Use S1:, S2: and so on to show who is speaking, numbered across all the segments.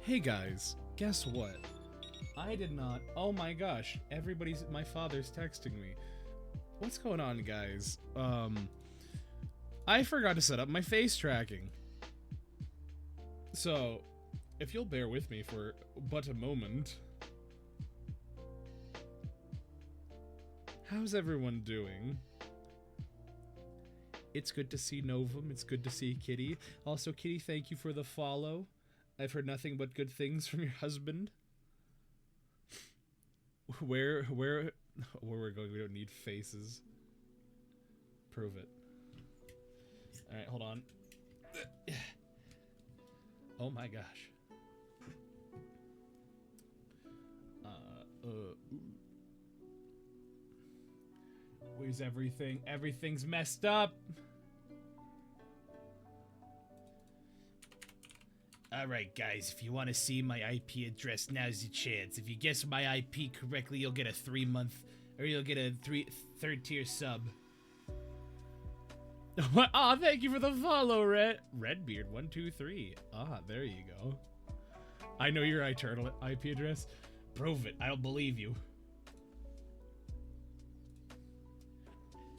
S1: Hey guys, guess what? I did not. Oh my gosh, my father's texting me. What's going on, guys? I forgot to set up my face tracking. So, if you'll bear with me for but a moment. How's everyone doing? It's good to see Novum. It's good to see Kitty. Also, Kitty, thank you for the follow. I've heard nothing but good things from your husband. Where we're going, we don't need faces. Prove it. Alright, hold on. Oh my gosh. Where's everything? Everything's messed up. Alright guys, if you want to see my IP address, now's your chance. If you guess my IP correctly, you'll get a 3-month, or you'll get a third tier sub. Aw, thank you for the follow, Redbeard123. Ah, there you go. I know your eternal IP address. Prove it. I don't believe you.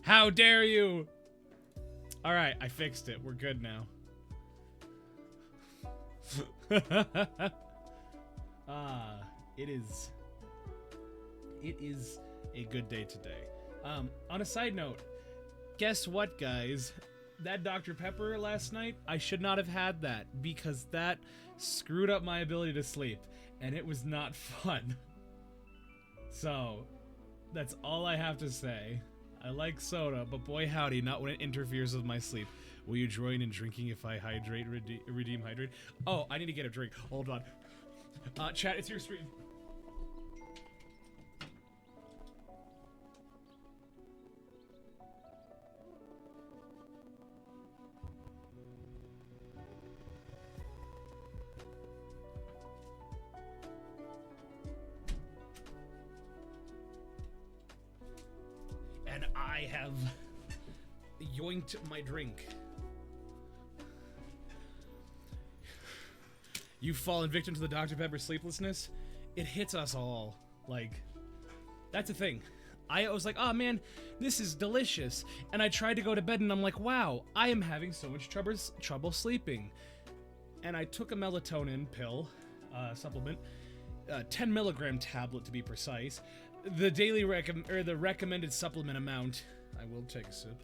S1: How dare you? Alright, I fixed it. We're good now. It is a good day today. On a side note, guess what, guys? That Dr. Pepper last night, I should not have had that because that screwed up my ability to sleep, and it was not fun. So, that's all I have to say. I like soda, but boy howdy, not when it interferes with my sleep. Will you join in drinking if I hydrate, redeem hydrate? Oh, I need to get a drink. Hold on. Chat, it's your stream. And I have yoinked my drink. You've fallen victim to the Dr. Pepper sleeplessness. It hits us all. Like, that's the thing. I was like, oh man, this is delicious. And I tried to go to bed and I'm like, wow, I am having so much trouble sleeping. And I took a melatonin pill, supplement, 10 milligram tablet to be precise. The daily the recommended supplement amount. I will take a sip.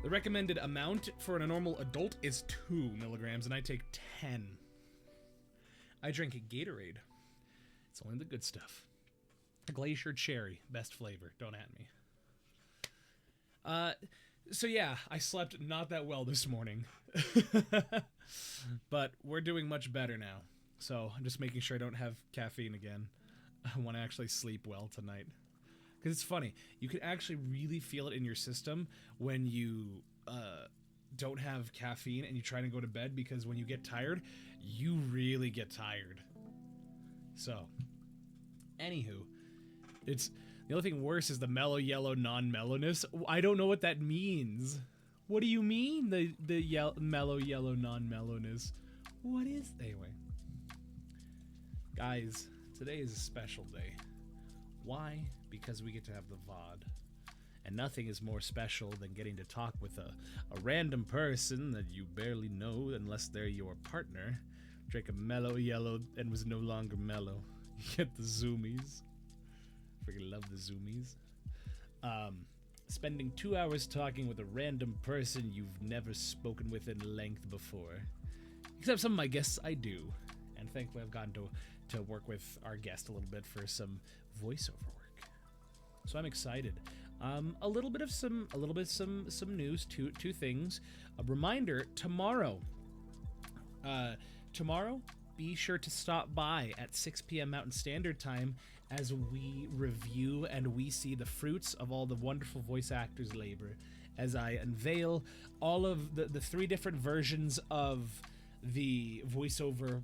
S1: The recommended amount for a normal adult is 2 milligrams, and I take 10. I drink a Gatorade. It's only the good stuff. A Glacier Cherry, best flavor. Don't at me. So yeah, I slept not that well this morning. But we're doing much better now. So I'm just making sure I don't have caffeine again. I want to actually sleep well tonight. Because it's funny, you can actually really feel it in your system when you don't have caffeine and you try to go to bed, because when you get tired, you really get tired. So, anywho, it's the only thing worse is the mellow yellow non-mellowness. I don't know what that means. What do you mean, the mellow yellow non-mellowness? What is... Anyway. Guys, today is a special day. Why? Because we get to have the VOD. And nothing is more special than getting to talk with a random person that you barely know unless they're your partner. Drank a mellow yellow and was no longer mellow. You get the zoomies. Freaking love the zoomies. Spending 2 hours talking with a random person you've never spoken with in length before. Except some of my guests I do. And thankfully I've gotten to work with our guest a little bit for some voiceover work. So I'm excited. A little bit of some news. Two things. A reminder: tomorrow, be sure to stop by at 6 p.m. Mountain Standard Time as we review and we see the fruits of all the wonderful voice actors' labor. As I unveil all of the 3 different versions of the voiceover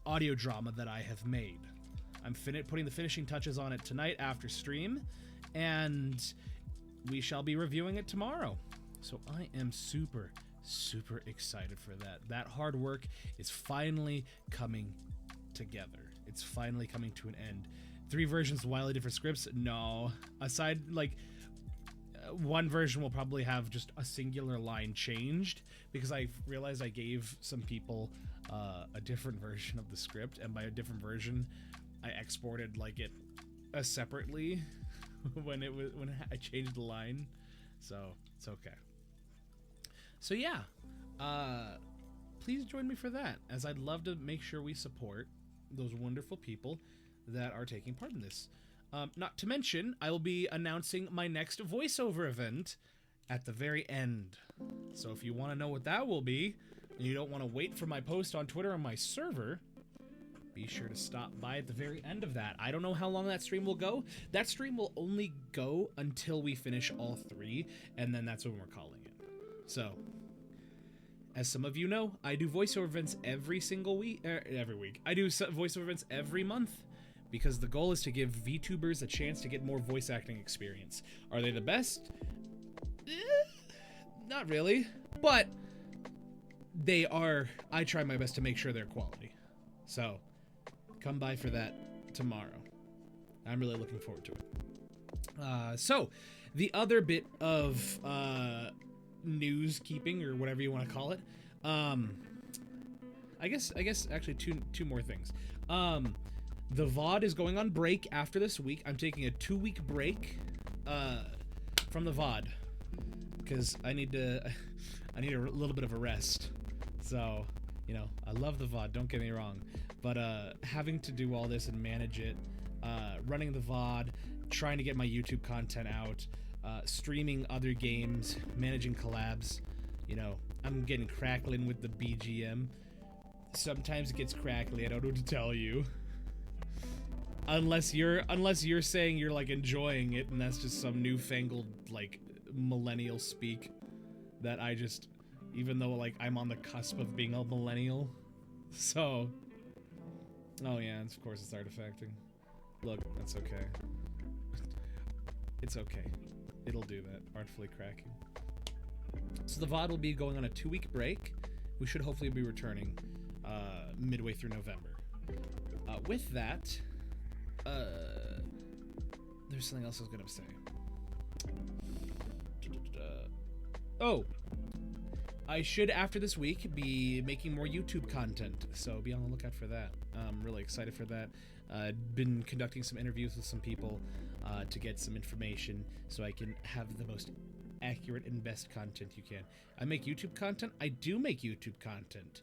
S1: audio drama that I have made. I'm putting the finishing touches on it tonight after stream, and we shall be reviewing it tomorrow. So I am super, super excited for that. That hard work is finally coming together. It's finally coming to an end. 3 versions, wildly different scripts? No. Aside, like, one version will probably have just a singular line changed, because I realized I gave some people a different version of the script, and by a different version, I exported like it separately when I changed the line, so it's okay. So yeah, please join me for that, as I'd love to make sure we support those wonderful people that are taking part in this. Not to mention, I will be announcing my next voiceover event at the very end. So if you want to know what that will be, and you don't want to wait for my post on Twitter on my server, be sure to stop by at the very end of that. I don't know how long that stream will go. That stream will only go until we finish all 3, and then that's when we're calling it. So, as some of you know, I do voiceover events every week. I do voiceover events every month, because the goal is to give VTubers a chance to get more voice acting experience. Are they the best? Not really, but they are. I try my best to make sure they're quality. So, come by for that tomorrow. I'm really looking forward to it. So, the other bit of news keeping, or whatever you want to call it, I guess actually two more things. The VOD is going on break after this week. I'm taking a 2-week break from the VOD, because I need a little bit of a rest. So, you know, I love the VOD, don't get me wrong, but having to do all this and manage it, running the VOD, trying to get my YouTube content out, streaming other games, managing collabs, you know, I'm getting crackling with the BGM. Sometimes it gets crackly, I don't know what to tell you. Unless you're saying you're like enjoying it, and that's just some newfangled like millennial speak that I just, even though like I'm on the cusp of being a millennial. So, oh yeah, of course it's artifacting. Look, that's okay. It's okay. It'll do that. Artfully cracking. So the VOD will be going on a 2-week break. We should hopefully be returning midway through November. With that, there's something else I was gonna say. Oh, I should, after this week, be making more YouTube content, so be on the lookout for that. I'm really excited for that. Been conducting some interviews with some people to get some information so I can have the most accurate and best content you can. I make YouTube content. I do make YouTube content.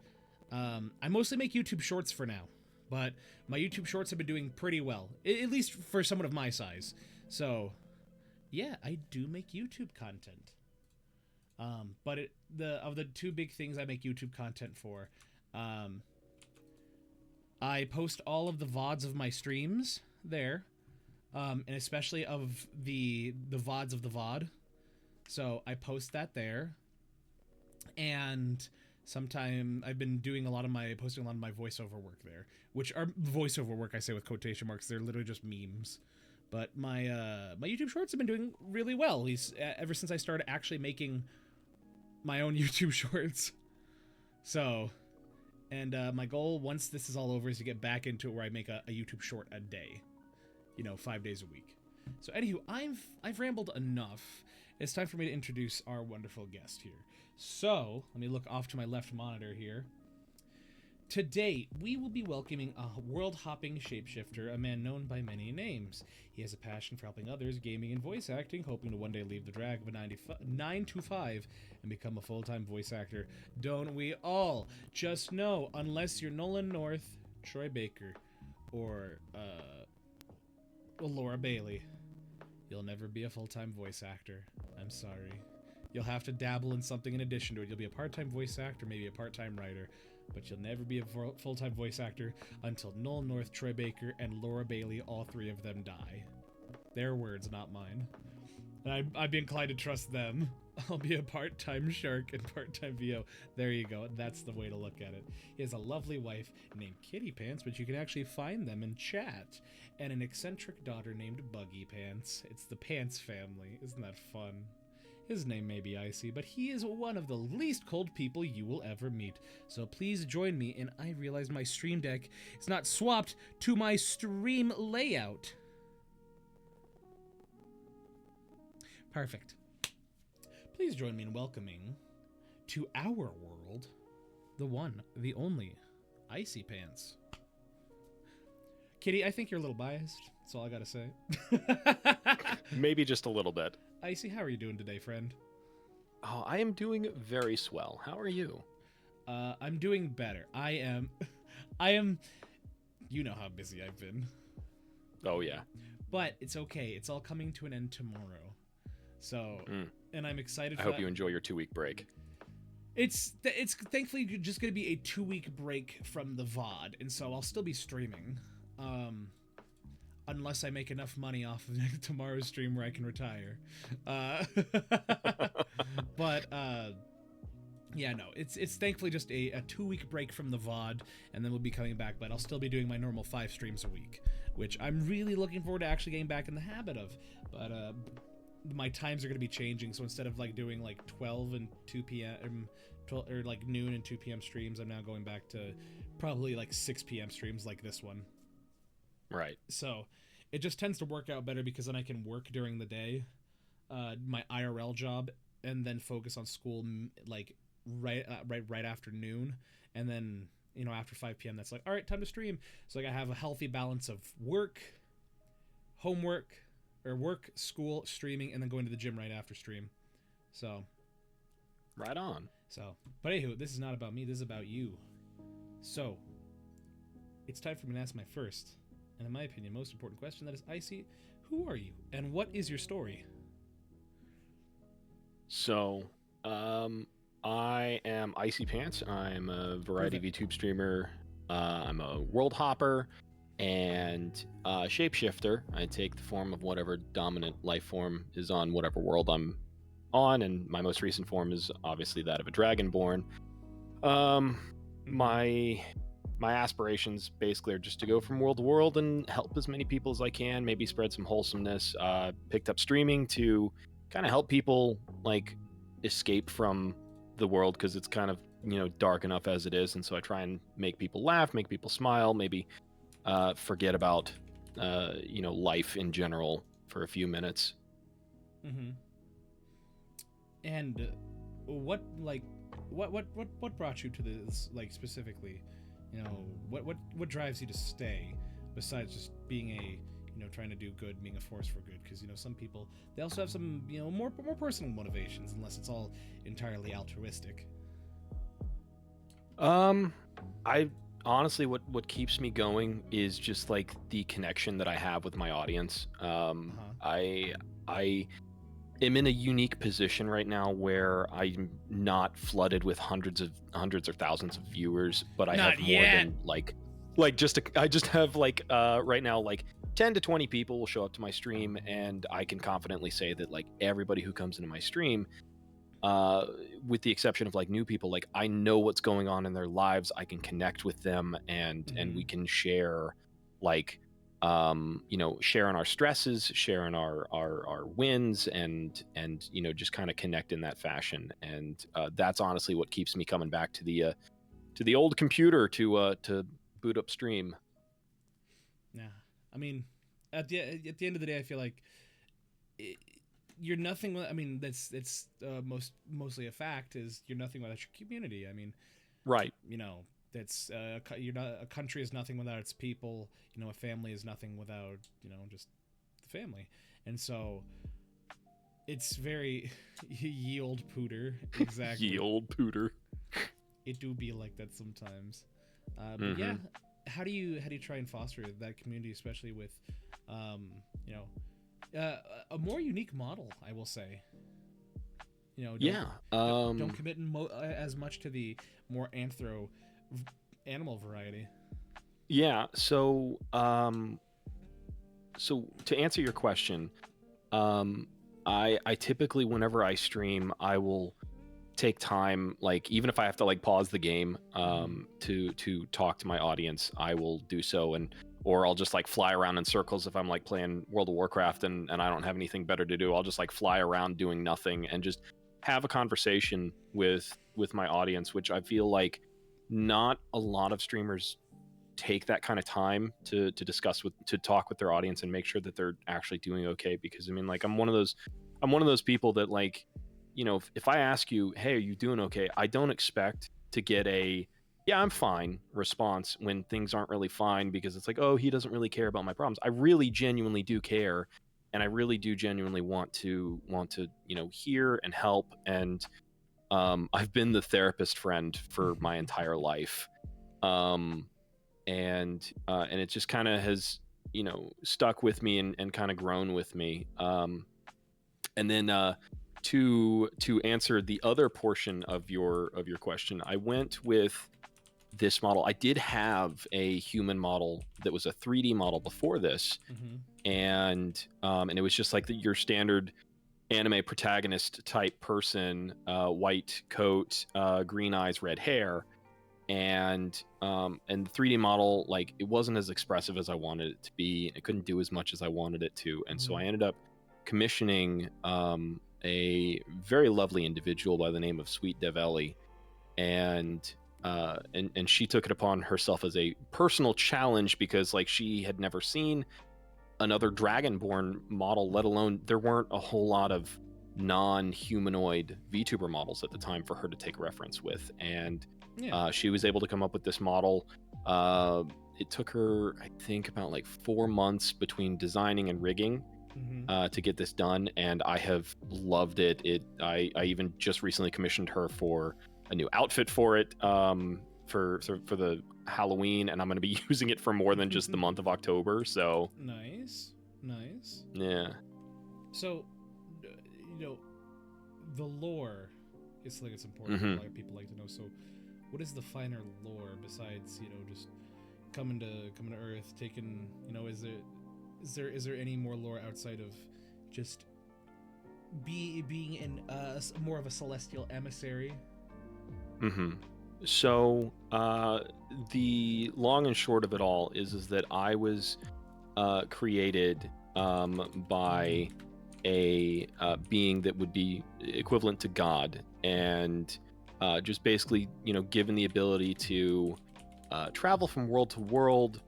S1: I mostly make YouTube shorts for now, but my YouTube shorts have been doing pretty well, at least for someone of my size. So, yeah, I do make YouTube content. But of the 2 big things I make YouTube content for, I post all of the VODs of my streams there, and especially of the VODs of the VOD. So I post that there, and sometime I've been doing posting a lot of my voiceover work there, which are voiceover work I say with quotation marks. They're literally just memes. But my YouTube shorts have been doing really well. Ever since I started actually making my own YouTube shorts. So, and my goal once this is all over is to get back into it where I make a YouTube short a day, 5 days a week. So anywho, I've rambled enough. It's time for me to introduce our wonderful guest here. So let me look off to my left monitor here. Today, we will be welcoming a world-hopping shapeshifter, a man known by many names. He has a passion for helping others, gaming and voice acting, hoping to one day leave the drag of a 9 to 5 and become a full-time voice actor. Don't we all? Just know, unless you're Nolan North, Troy Baker, or Laura Bailey, you'll never be a full-time voice actor. I'm sorry. You'll have to dabble in something in addition to it. You'll be a part-time voice actor, maybe a part-time writer, but you'll never be a full-time voice actor until Noel North, Troy Baker, and Laura Bailey, all 3 of them, die. Their words, not mine. And I'd be inclined to trust them. I'll be a part-time shark and part-time VO. There you go. That's the way to look at it. He has a lovely wife named KittyPants, but you can actually find them in chat, and an eccentric daughter named BuggyPants. It's the Pants family. Isn't that fun? His name may be Icy, but he is one of the least cold people you will ever meet. So please join me, and I realize my stream deck is not swapped to my stream layout. Perfect. Please join me in welcoming to our world, the one, the only, IcyPants. Kitty, I think you're a little biased. That's all I gotta say.
S2: Maybe just a little bit.
S1: Icy, how are you doing today, friend?
S2: Oh, I am doing very swell. How are you?
S1: I'm doing better. I am, you know how busy I've been.
S2: Oh, yeah.
S1: But it's okay. It's all coming to an end tomorrow. So, and I'm excited for
S2: I hope
S1: that.
S2: you enjoy your 2-week break.
S1: It's thankfully just going to be a 2-week break from the VOD, and so I'll still be streaming. Unless I make enough money off of tomorrow's stream where I can retire. But yeah, no, it's thankfully just a 2-week break from the VOD, and then we'll be coming back, but I'll still be doing my normal 5 streams a week, which I'm really looking forward to actually getting back in the habit of. But my times are going to be changing, so instead of like doing like 12 and 2 p.m. 12, or like noon and 2 p.m. streams, I'm now going back to probably like 6 p.m. streams like this one.
S2: Right.
S1: So it just tends to work out better because then I can work during the day, my IRL job, and then focus on school like right after noon, and then after 5 p.m. that's like, all right, time to stream. So like I have a healthy balance of work, homework, or work, school, streaming, and then going to the gym right after stream. So
S2: right on.
S1: So, but anywho, this is not about me. This is about you. So it's time for me to ask my first, and in my opinion, most important question. That is, Icy, who are you, and what is your story?
S2: So, I am IcyPants. I'm a variety of YouTube streamer. I'm a world hopper and shapeshifter. I take the form of whatever dominant life form is on whatever world I'm on, and my most recent form is obviously that of a dragonborn. My aspirations basically are just to go from world to world and help as many people as I can, maybe spread some wholesomeness. Picked up streaming to kind of help people like escape from the world, because it's kind of dark enough as it is, and so I try and make people laugh, make people smile, maybe forget about life in general for a few minutes.
S1: Mm-hmm. And what brought you to this, like, specifically? What drives you to stay, besides just being a trying to do good, being a force for good? Because some people, they also have some more personal motivations, unless it's all entirely altruistic.
S2: I honestly, what keeps me going is just like the connection that I have with my audience. I am in a unique position right now where I'm not flooded with hundreds or thousands of viewers, but I have more than I just have right now 10 to 20 people will show up to my stream, and I can confidently say that everybody who comes into my stream, with the exception of new people, I know what's going on in their lives. I can connect with them, and we can share sharing our stresses, sharing our wins, and just kind of connect in that fashion. And that's honestly what keeps me coming back to the old computer to boot up stream.
S1: Yeah, I mean, at the end of the day, I feel like you're nothing. I mean, it's mostly a fact. Is you're nothing without your community. I mean,
S2: right?
S1: That's you're not, a country is nothing without its people. A family is nothing without just the family. And so it's very ye old pooter. Exactly.
S2: Ye old pooter.
S1: It do be like that sometimes. But yeah, how do you try and foster that community, especially with a more unique model, I will say. Don't commit as much to the more animal variety.
S2: Yeah, so to answer your question, I typically, whenever I stream, I will take time, even if I have to pause the game to talk to my audience, I will do so. And or I'll just like fly around in circles if I'm like playing World of Warcraft and I don't have anything better to do. I'll just like fly around doing nothing and just have a conversation with my audience, which I feel like not a lot of streamers take that kind of time to talk with their audience and make sure that they're actually doing okay. Because I mean, like, I'm one of those people that, like, you know, if I ask you, hey, are you doing okay, I don't expect to get a yeah, I'm fine response when things aren't really fine, because it's like, oh, he doesn't really care about my problems. I really genuinely do care, and I really do genuinely want to you know, hear and help. And I've been the therapist friend for my entire life. And it just kind of has, you know, stuck with me and kind of grown with me. And then to answer the other portion of your question, I went with this model. I did have a human model that was a 3D model before this, and it was just like your standard anime protagonist type person, white coat, green eyes, red hair. And the 3D model, like, it wasn't as expressive as I wanted it to be. It couldn't do as much as I wanted it to, and so I ended up commissioning a very lovely individual by the name of Sweet Develli, and she took it upon herself as a personal challenge, because like she had never seen another Dragonborn model, let alone, there weren't a whole lot of non-humanoid VTuber models at the time for her to take reference with. And she was able to come up with this model. It took her, I think, about like 4 months between designing and rigging to get this done, and I have loved it. I even just recently commissioned her for a new outfit for it, for the Halloween, and I'm going to be using it for more than just the month of October. So
S1: nice.
S2: Yeah.
S1: So, you know, the lore, it's like, it's important. A lot of people like to know. So, what is the finer lore besides, you know, just coming to Earth, taking, you know, is there any more lore outside of just being in more of a celestial emissary?
S2: So the long and short of it all is that I was created by a being that would be equivalent to God, and just basically, you know, given the ability to travel from world to world,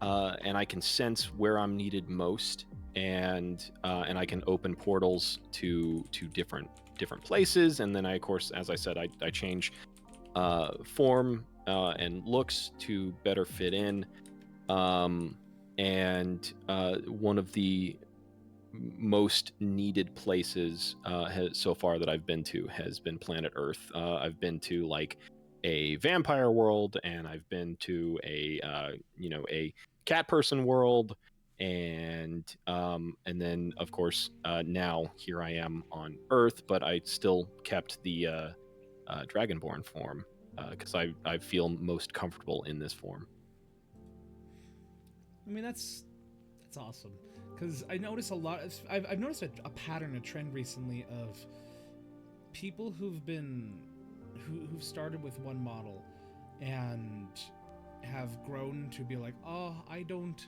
S2: and I can sense where I'm needed most, and I can open portals to different places. And then I, of course, as I said, I change form and looks to better fit in. And one of the most needed places so far that I've been to has been planet Earth. I've been to like a vampire world, and I've been to a you know, a cat person world, and then of course now here I am on Earth, but I still kept the Dragonborn form because I feel most comfortable in this form.
S1: I mean, that's awesome, because I notice a lot. I've noticed a pattern, a trend recently of people who've started with one model and have grown to be like, oh, I don't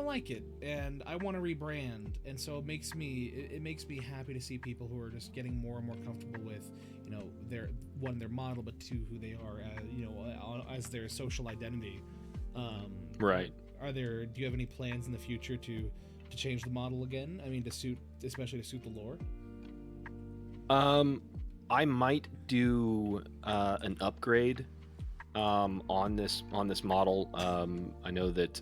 S1: like it, and I want to rebrand. And so it makes me happy to see people who are just getting more and more comfortable with, you know, their model, but two, who they are, you know, as their social identity.
S2: Right.
S1: Do you have any plans in the future to change the model again? I mean, especially to suit the lore?
S2: I might do an upgrade on this model. I know that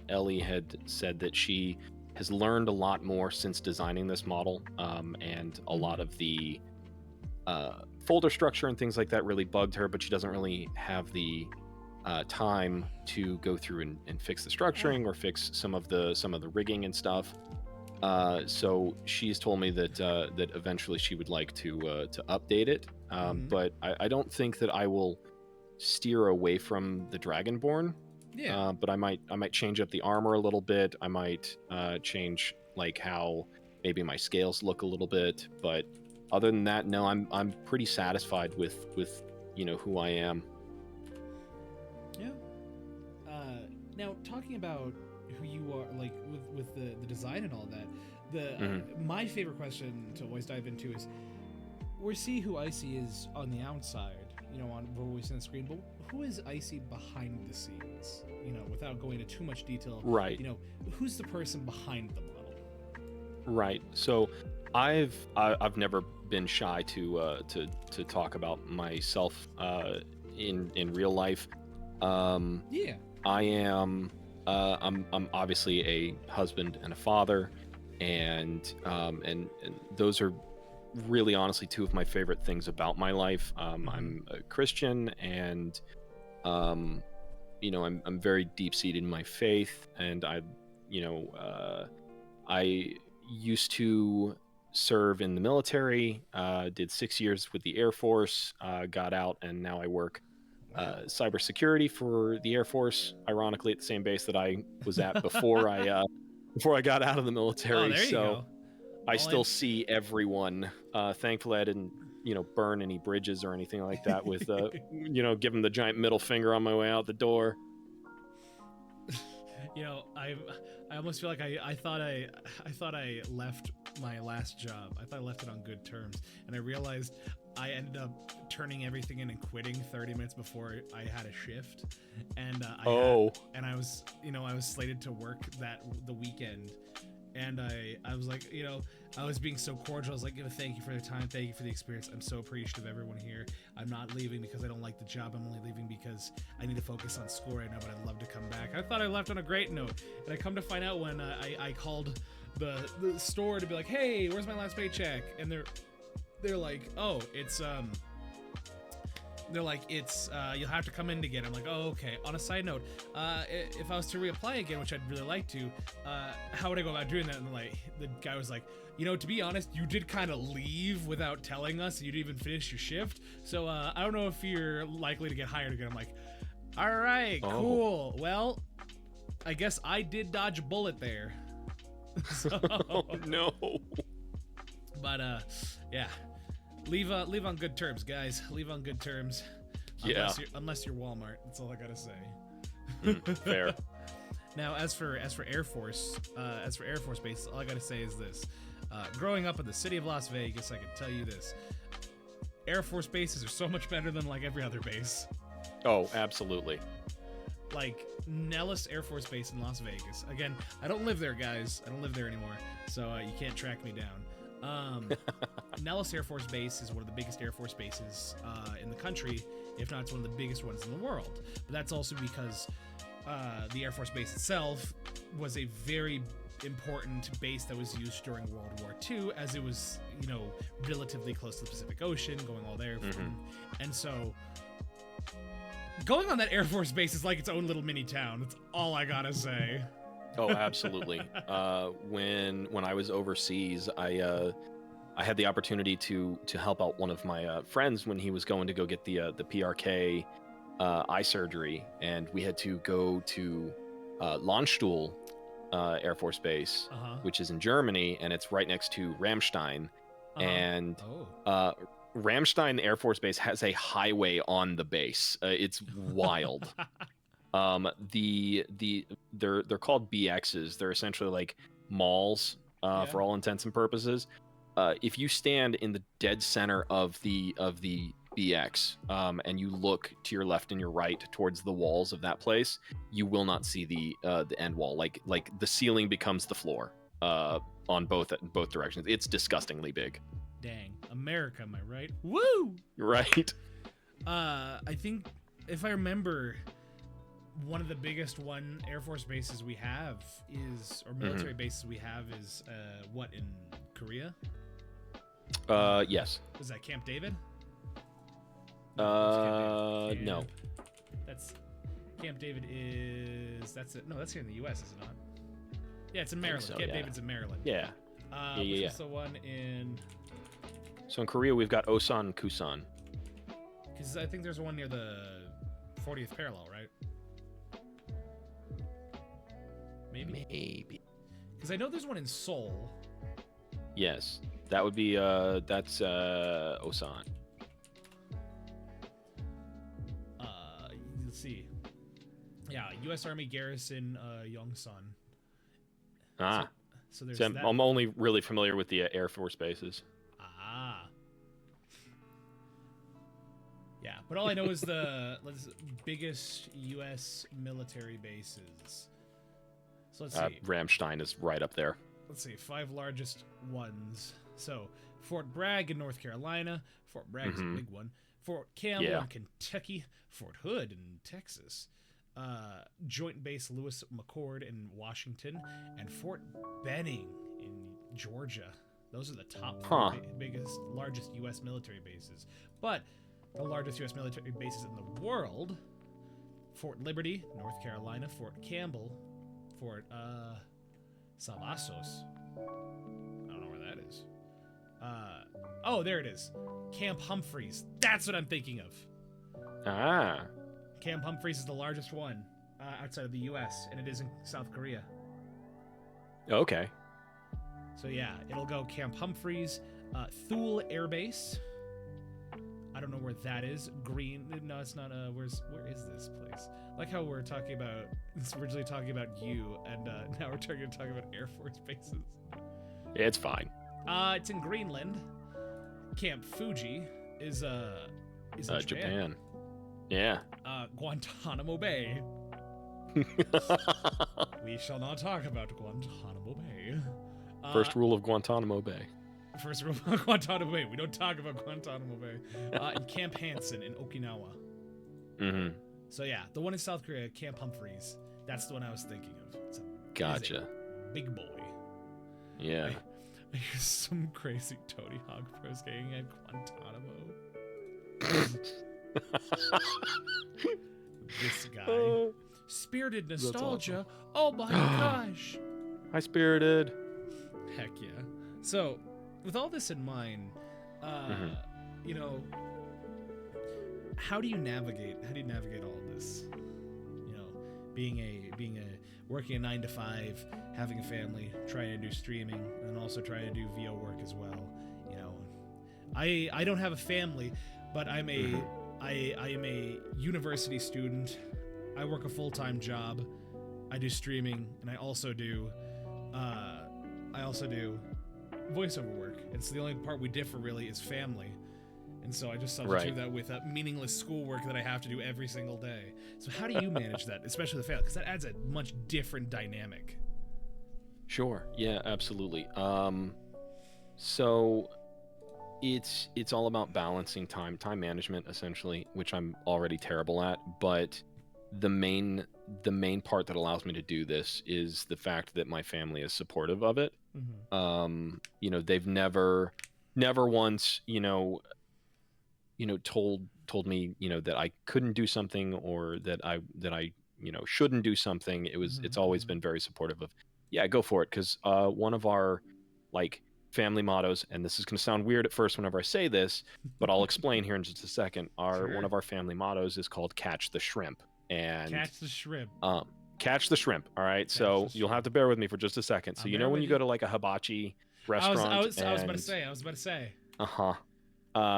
S2: Ellie had said that she has learned a lot more since designing this model, and a lot of the folder structure and things like that really bugged her, but she doesn't really have the time to go through and fix the structuring or fix some of the rigging and stuff. So she's told me that that eventually she would like to update it, but I don't think that I will steer away from the Dragonborn. But I might change up the armor a little bit. I might change like how maybe my scales look a little bit. But other than that, no, I'm pretty satisfied with you know, who I am.
S1: Yeah. Now, talking about who you are, like with the design and all that, my favorite question to always dive into is, we see who Icy is on the outside, on what we see on the screen, but who is Icy behind the scenes? Without going into too much detail.
S2: Right.
S1: Who's the person behind the model?
S2: Right. So, I've never been shy to talk about myself in real life.
S1: Yeah.
S2: I am. I'm obviously a husband and a father, and those are really honestly two of my favorite things about my life. I'm a Christian, and I'm very deep seated in my faith, and I used to serve in the military. Did 6 years with the Air Force. Got out, and now I work cybersecurity for the Air Force. Ironically, at the same base that I was at before I got out of the military.
S1: Oh, there you go.
S2: I still see everyone. Thankfully, I didn't, burn any bridges or anything like that with, give them the giant middle finger on my way out the door.
S1: I almost feel like I thought I left my last job. I thought I left it on good terms, and I realized I ended up turning everything in and quitting 30 minutes before I had a shift, and I was I was slated to work the weekend. And I was like, I was being so cordial. I was like, thank you for the time. Thank you for the experience. I'm so appreciative of everyone here. I'm not leaving because I don't like the job. I'm only leaving because I need to focus on school right now, but I'd love to come back. I thought I left on a great note. And I come to find out when I called the store to be like, hey, where's my last paycheck? And they're like, oh, it's you'll have to come in to get it. I'm like, oh, okay. On a side note, if I was to reapply again, which I'd really like to, how would I go about doing that? And the guy was like, to be honest, you did kind of leave without telling us. You didn't even finish your shift. So I don't know if you're likely to get hired again. I'm like, all right, cool. Well, I guess I did dodge a bullet there. So,
S2: oh, no.
S1: But, yeah. Leave on good terms, guys. Leave on good terms.
S2: Yeah.
S1: Unless you're Walmart. That's all I gotta say.
S2: Fair.
S1: Now, as for Air Force Base, all I gotta say is this: growing up in the city of Las Vegas, I can tell you this: Air Force bases are so much better than like every other base.
S2: Oh, absolutely.
S1: Like Nellis Air Force Base in Las Vegas. Again, I don't live there, guys. I don't live there anymore, so you can't track me down. Nellis Air Force Base is one of the biggest Air Force bases in the country, if not it's one of the biggest ones in the world. But that's also because the Air Force Base itself was a very important base that was used during World War II, as it was, relatively close to the Pacific Ocean, going all there. And so going on that Air Force Base is like its own little mini town. That's all I gotta say.
S2: Oh, absolutely. When I was overseas, I had the opportunity to help out one of my friends when he was going to go get the PRK eye surgery, and we had to go to Landstuhl Air Force Base, which is in Germany, and it's right next to Ramstein. And Ramstein Air Force Base has a highway on the base. It's wild. They're called BXs. They're essentially like malls for all intents and purposes. If you stand in the dead center of the BX and you look to your left and your right towards the walls of that place, you will not see the end wall. Like the ceiling becomes the floor on both directions. It's disgustingly big.
S1: Dang, America, am I right? Woo!
S2: Right.
S1: I think if I remember, one of the biggest Air Force bases we have is, or military bases we have is, in Korea?
S2: Yes.
S1: Was that Camp David?
S2: No.
S1: That's Camp David that's it. No, that's here in the U.S., is it not? Yeah, it's in Maryland.
S2: So,
S1: Camp David's in Maryland.
S2: Yeah.
S1: Yeah. What's the one in?
S2: So in Korea, we've got Osan and Kusan.
S1: Because I think there's one near the 40th parallel, right? Maybe. Because I know there's one in Seoul.
S2: Yes, that would be that's Osan.
S1: Let's see. Yeah, U.S. Army garrison, Yongsan.
S2: Ah.
S1: So there's
S2: So
S1: that.
S2: I'm only really familiar with the Air Force bases.
S1: Ah. Yeah, but all I know is the biggest U.S. military bases. So let's see.
S2: Ramstein is right up there.
S1: Let's see, 5 largest ones. So Fort Bragg in North Carolina. Fort Bragg's a big one. Fort Campbell in Kentucky. Fort Hood in Texas. Joint Base Lewis McChord in Washington. And Fort Benning in Georgia. Those are the top 4 biggest, largest U.S. military bases. But the largest U.S. military bases in the world: Fort Liberty, North Carolina, Fort Campbell, Fort Savassos. I don't know where that is. Oh, there it is. Camp Humphreys. That's what I'm thinking of.
S2: Ah.
S1: Camp Humphreys is the largest one outside of the U.S., and it is in South Korea.
S2: Okay.
S1: So yeah, it'll go Camp Humphreys, Thule Air Base. I don't know where that is. Green. No, it's not. Where is this place? Like how we're talking about. It's originally talking about you, and now we're talking about Air Force bases.
S2: It's fine.
S1: It's in Greenland. Camp Fuji is in Japan.
S2: Yeah.
S1: Guantanamo Bay. We shall not talk about Guantanamo Bay.
S2: First rule of Guantanamo Bay.
S1: First rule of Guantanamo Bay. We don't talk about Guantanamo Bay. And Camp Hansen in Okinawa.
S2: Mm-hmm.
S1: So yeah, the one in South Korea, Camp Humphreys. That's the one I was thinking of.
S2: Gotcha.
S1: Big boy.
S2: Yeah.
S1: Some crazy Tony Hawk Pro skating at Guantanamo. This guy. Spirited Nostalgia. Awesome. Oh my gosh.
S2: Hi, Spirited.
S1: Heck yeah. So, with all this in mind, you know, how do you navigate all of this? You know, being a working a 9 to 5, having a family, trying to do streaming, and also trying to do VO work as well. You know, I don't have a family, but I'm I am a university student. I work a full-time job. I do streaming, and I also do voiceover work. And so the only part we differ really is family. And so I just substitute that with meaningless schoolwork that I have to do every single day. So how do you manage that, especially the family? Because that adds a much different dynamic.
S2: Sure. Yeah, absolutely. So it's all about balancing time management, essentially, which I'm already terrible at. But the main part that allows me to do this is the fact that my family is supportive of it. Mm-hmm. You know, they've never once, told me, that I couldn't do something or that I shouldn't do something. It's always been very supportive of, yeah, go for it. Because one of our family mottos, and this is going to sound weird at first whenever I say this, but I'll explain here in just a second. One of our family mottos is called "Catch the Shrimp." And
S1: catch the shrimp.
S2: Catch the shrimp. All right. So you'll have to bear with me for just a second. So when you go to a hibachi restaurant, I was
S1: about to say.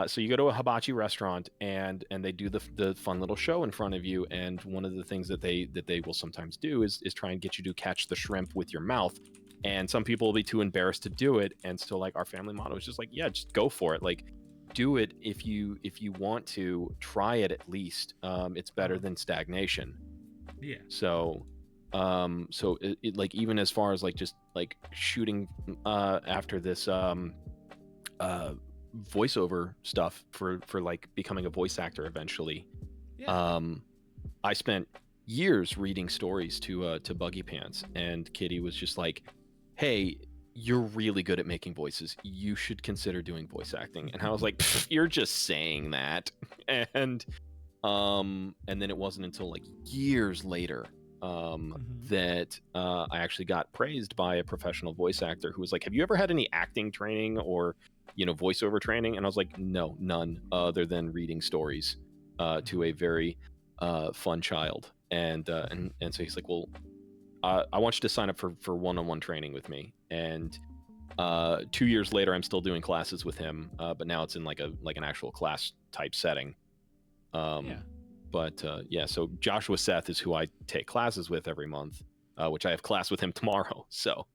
S2: So you go to a hibachi restaurant and they do the fun little show in front of you, and one of the things that they will sometimes do is try and get you to catch the shrimp with your mouth, and some people will be too embarrassed to do it, and so our family motto is just just go for it. Do it if you want to. Try it at least. It's better than stagnation.
S1: Yeah.
S2: So it even as far as just shooting after this voiceover stuff for becoming a voice actor eventually. Yeah. I spent years reading stories to BuggyPants, and Kitty was just like, "Hey, you're really good at making voices. You should consider doing voice acting." And I was like, "You're just saying that." And then it wasn't until years later that I actually got praised by a professional voice actor who was like, "Have you ever had any acting training or voiceover training?" And I was like, "No, none, other than reading stories to a very fun child." And so he's like, "Well, I want you to sign up for one-on-one training with me." And 2 years later, I'm still doing classes with him, but now it's in an actual class type setting. But yeah, so Joshua Seth is who I take classes with every month, which I have class with him tomorrow. So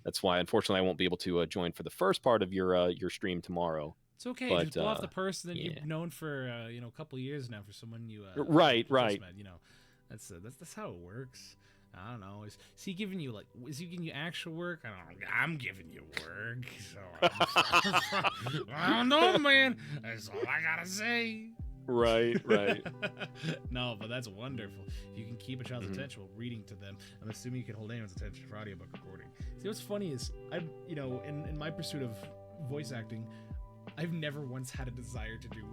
S2: that's why, unfortunately, I won't be able to join for the first part of your stream tomorrow.
S1: It's okay.
S2: But,
S1: Just pull off the person that
S2: yeah.
S1: you've known for a couple of years now for someone you
S2: right.
S1: met. That's how it works. I don't know. Is he giving you actual work? I don't know. I'm giving you work. So I don't know, man. That's all I gotta say.
S2: Right.
S1: No, but that's wonderful. If you can keep a child's attention while reading to them, I'm assuming you can hold anyone's attention for audiobook recording. See, what's funny is in my pursuit of voice acting, I've never once had a desire to do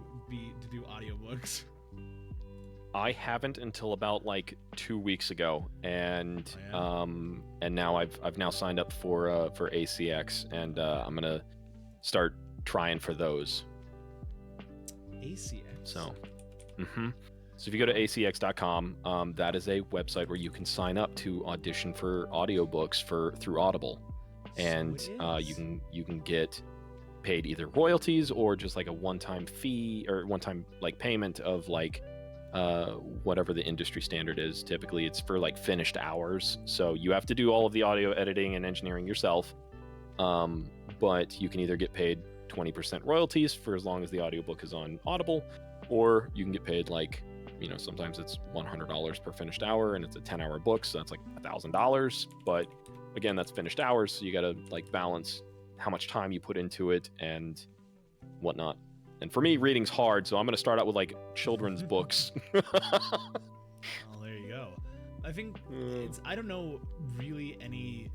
S1: audiobooks.
S2: I haven't until about like 2 weeks ago, and now I've now signed up for ACX, and I'm gonna start trying for those.
S1: ACX.
S2: So if you go to acx.com, that is a website where you can sign up to audition for audiobooks through Audible, and you can get paid either royalties or just like a one-time fee or one-time like payment of like whatever the industry standard is. Typically it's for like finished hours, so you have to do all of the audio editing and engineering yourself, but you can either get paid 20% royalties for as long as the audiobook is on Audible, or you can get paid like, sometimes it's $100 per finished hour, and it's a 10-hour book, so that's like $1,000. But again, that's finished hours, so you got to like balance how much time you put into it and whatnot. And for me, reading's hard, so I'm going to start out with like children's books.
S1: Well, there you go. I think I don't know really any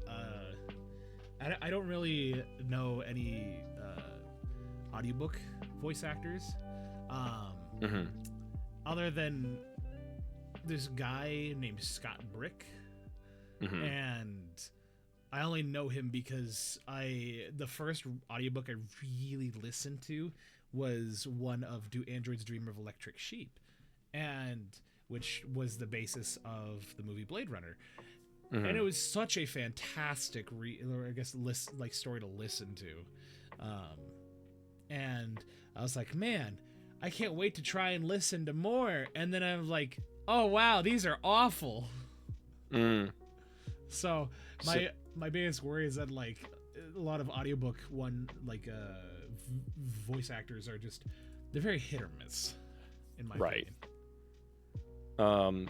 S1: I don't really know any audiobook voice actors other than this guy named Scott Brick, and I only know him because the first audiobook I really listened to was one of Do Androids Dream of Electric Sheep, and which was the basis of the movie Blade Runner. And it was such a fantastic story to listen to. And I was like, man, I can't wait to try and listen to more. And then I'm like, oh wow, these are awful. So my biggest worry is that like a lot of audiobook voice actors are they're very hit or miss in my opinion.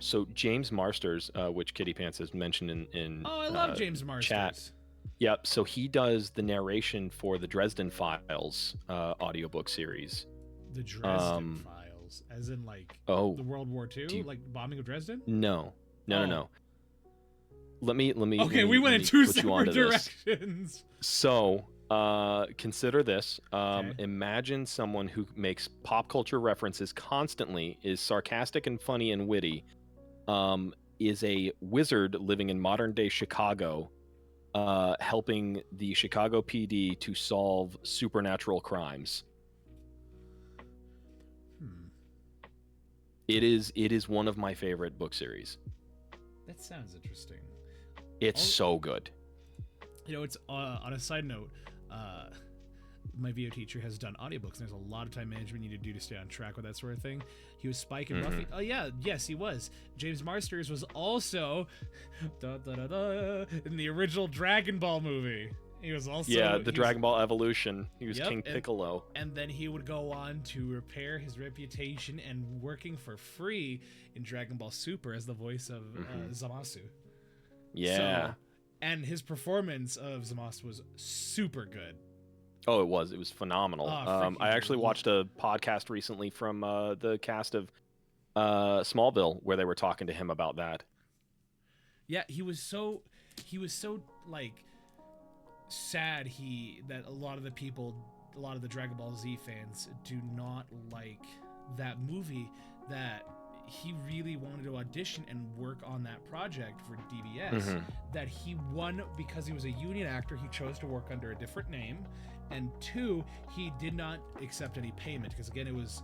S2: So James Marsters, which KittyPants has mentioned in
S1: I love James Marsters.
S2: Chat. Yep. So he does the narration for the Dresden Files audiobook series.
S1: The Dresden Files, as in like the World War II, like bombing of Dresden?
S2: No. Let me.
S1: Okay, we went in two separate directions.
S2: So, consider this. Imagine someone who makes pop culture references constantly, is sarcastic and funny and witty, is a wizard living in modern day Chicago, helping the Chicago PD to solve supernatural crimes. It is one of my favorite book series.
S1: That sounds interesting.
S2: It's so good.
S1: It's on a side note, my VO teacher has done audiobooks, and there's a lot of time management you need to do to stay on track with that sort of thing. He was Spike and Buffy. Oh yeah, yes, he was. James Marsters was also in the original Dragon Ball movie. He was also
S2: Dragon Ball Evolution. He was King Piccolo.
S1: And then he would go on to repair his reputation and working for free in Dragon Ball Super as the voice of Zamasu.
S2: Yeah.
S1: So, and his performance of Zamasu was super good.
S2: Oh, it was phenomenal. I actually watched a podcast recently from the cast of Smallville where they were talking to him about that.
S1: Yeah, he was so like sad that a lot of the Dragon Ball Z fans do not like that movie, that he really wanted to audition and work on that project for DBS, that he won because he was a union actor. He chose to work under a different name, and two, he did not accept any payment because again it was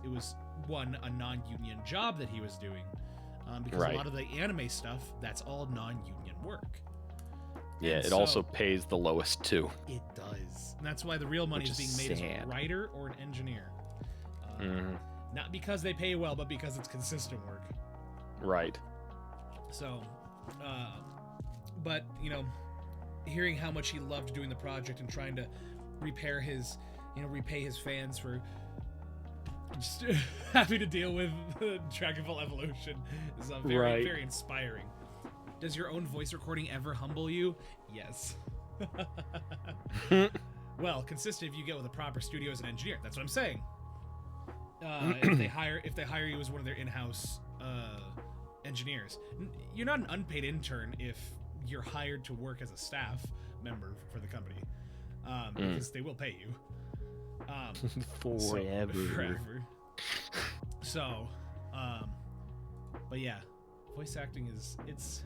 S1: one, a non-union job that he was doing, because a lot of the anime stuff, that's all non-union work.
S2: Yeah, and it also pays the lowest too.
S1: It does, and that's why the real money is being made as a writer or an engineer. Not because they pay well, but because it's consistent work.
S2: Right.
S1: So, but you know, hearing how much he loved doing the project and trying to repay his fans for just having to deal with Dragon Ball Evolution is very, very inspiring. Does your own voice recording ever humble you? Yes. Well, consistent if you get with a proper studio as an engineer. That's what I'm saying. If they hire you as one of their in-house engineers, you're not an unpaid intern if you're hired to work as a staff member for the company, because they will pay you forever. So, but yeah, voice acting it's.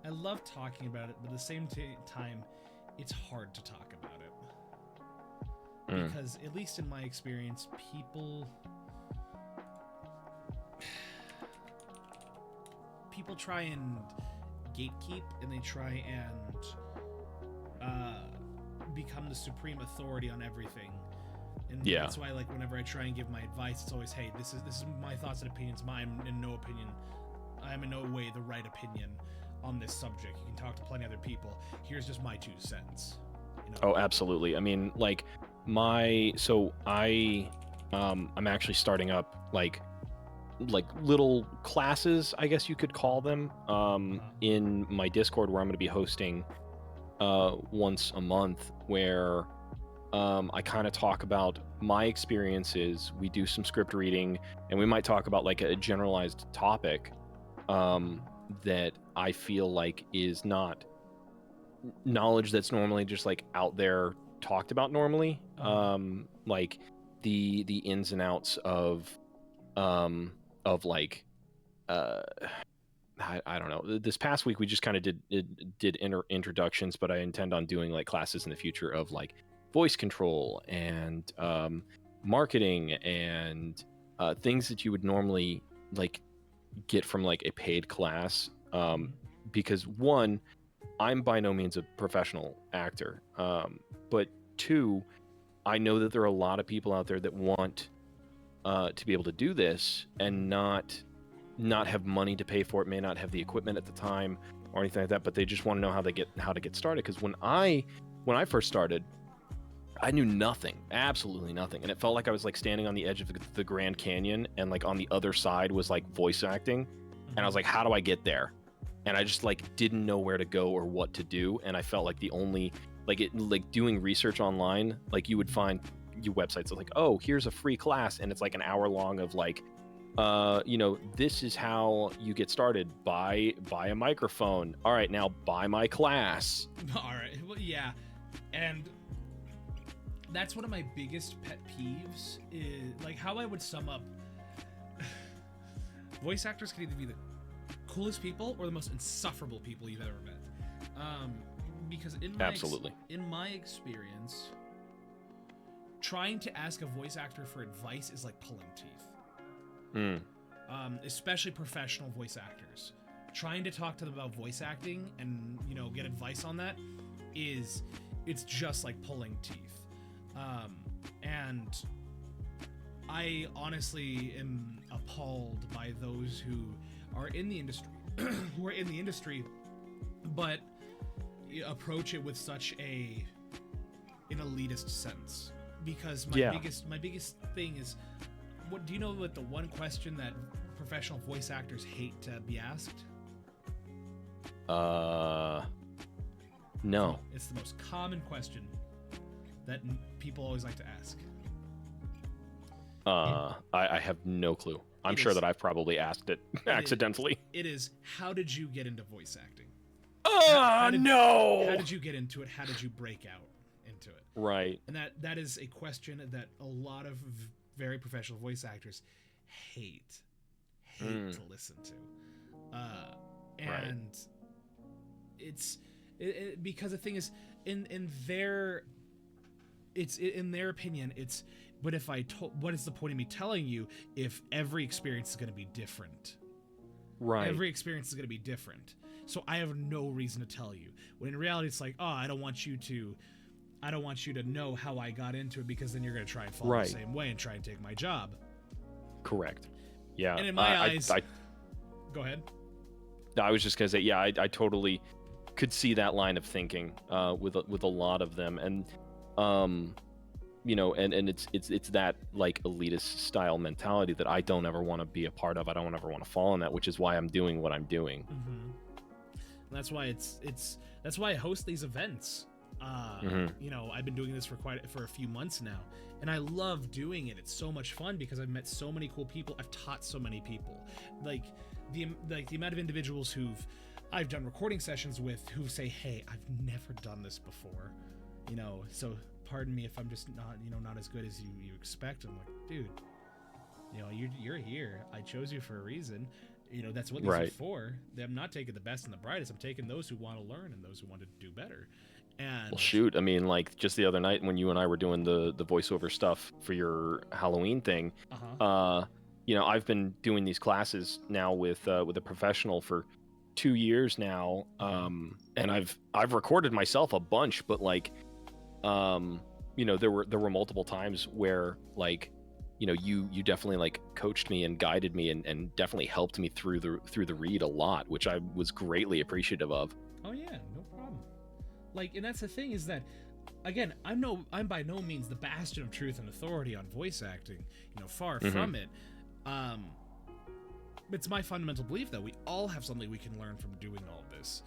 S1: I love talking about it, but at the same time, it's hard to talk about it because, at least in my experience, people try and gatekeep, and they try and become the supreme authority on everything. And that's why, like, whenever I try and give my advice, it's always, hey, this is my thoughts and opinions. I am in no way the right opinion on this subject. You can talk to plenty of other people. Here's just my 2 cents. You know?
S2: Oh, absolutely. I mean, like, I'm actually starting up like little classes, I guess you could call them, in my Discord, where I'm going to be hosting once a month, where I kind of talk about my experiences. We do some script reading, and we might talk about like a generalized topic that I feel like is not knowledge that's normally just like out there talked about normally, like the ins and outs of like I don't know. This past week we just kind of did introductions, but I intend on doing like classes in the future of like voice control and marketing and things that you would normally like get from like a paid class, because one, I'm by no means a professional actor, but 2, I know that there are a lot of people out there that want to be able to do this and not have money to pay for it, may not have the equipment at the time or anything like that, but they just want to know how to get started. Because when I first started, I knew nothing, absolutely nothing, and it felt like I was like standing on the edge of the Grand Canyon, and like on the other side was like voice acting, and I was like, how do I get there? And I just like didn't know where to go or what to do, and I felt like the only like doing research online, like you would find your websites like, oh, here's a free class, and it's like an hour long of like, this is how you get started. Buy a microphone. All right, now buy my class.
S1: All right, well, yeah, and that's one of my biggest pet peeves, is like how I would sum up. Voice actors can either be the coolest people or the most insufferable people you've ever met. Because in my experience, trying to ask a voice actor for advice is like pulling teeth. Especially professional voice actors. Trying to talk to them about voice acting and, get advice on that it's just like pulling teeth. And I honestly am appalled by those who are in the industry, but approach it with such an elitist sense. Because my biggest thing is, what do you know what the one question that professional voice actors hate to be asked?
S2: No.
S1: It's the most common question that people always like to ask.
S2: I have no clue. I'm sure that I've probably asked it accidentally.
S1: It is, how did you get into voice acting?
S2: No!
S1: How did you get into it? How did you break out into it?
S2: Right.
S1: And that is a question that a lot of very professional voice actors hate to listen to. And it's because the thing is, in their opinion, it's, but if what is the point of me telling you if every experience is going to be different?
S2: Right.
S1: Every experience is going to be different. So I have no reason to tell you. When in reality, it's like, I don't want you to know how I got into it, because then you're going to try and follow the same way and try and take my job.
S2: Correct. Yeah.
S1: And in my eyes, Go ahead.
S2: No, I was just gonna say, yeah, I totally could see that line of thinking with a lot of them, and you know, and it's that like elitist style mentality that I don't ever want to be a part of. I don't ever want to fall in that, which is why I'm doing what I'm doing.
S1: Mm-hmm. That's why that's why I host these events. You know, I've been doing this for a few months now, and I love doing it. It's so much fun because I've met so many cool people. I've taught so many people. Like the amount of individuals I've done recording sessions with who say, "Hey, I've never done this before," you know. So pardon me if I'm just not as good as you expect. I'm like, dude, you know, you're here. I chose you for a reason. You know, that's what these are for. I'm not taking the best and the brightest. I'm taking those who want to learn and those who want to do better. And
S2: well, shoot, I mean, like just the other night when you and I were doing the voiceover stuff for your Halloween thing, you know, I've been doing these classes now with a professional for 2 years now, and I've recorded myself a bunch, but like, you know, there were multiple times where like, you know, you definitely like coached me and guided me and definitely helped me through the read a lot, which I was greatly appreciative of.
S1: Oh yeah, no problem. Like, and that's the thing is that, again, I'm by no means the bastion of truth and authority on voice acting. You know, far from it. It's my fundamental belief that we all have something we can learn from doing all of this.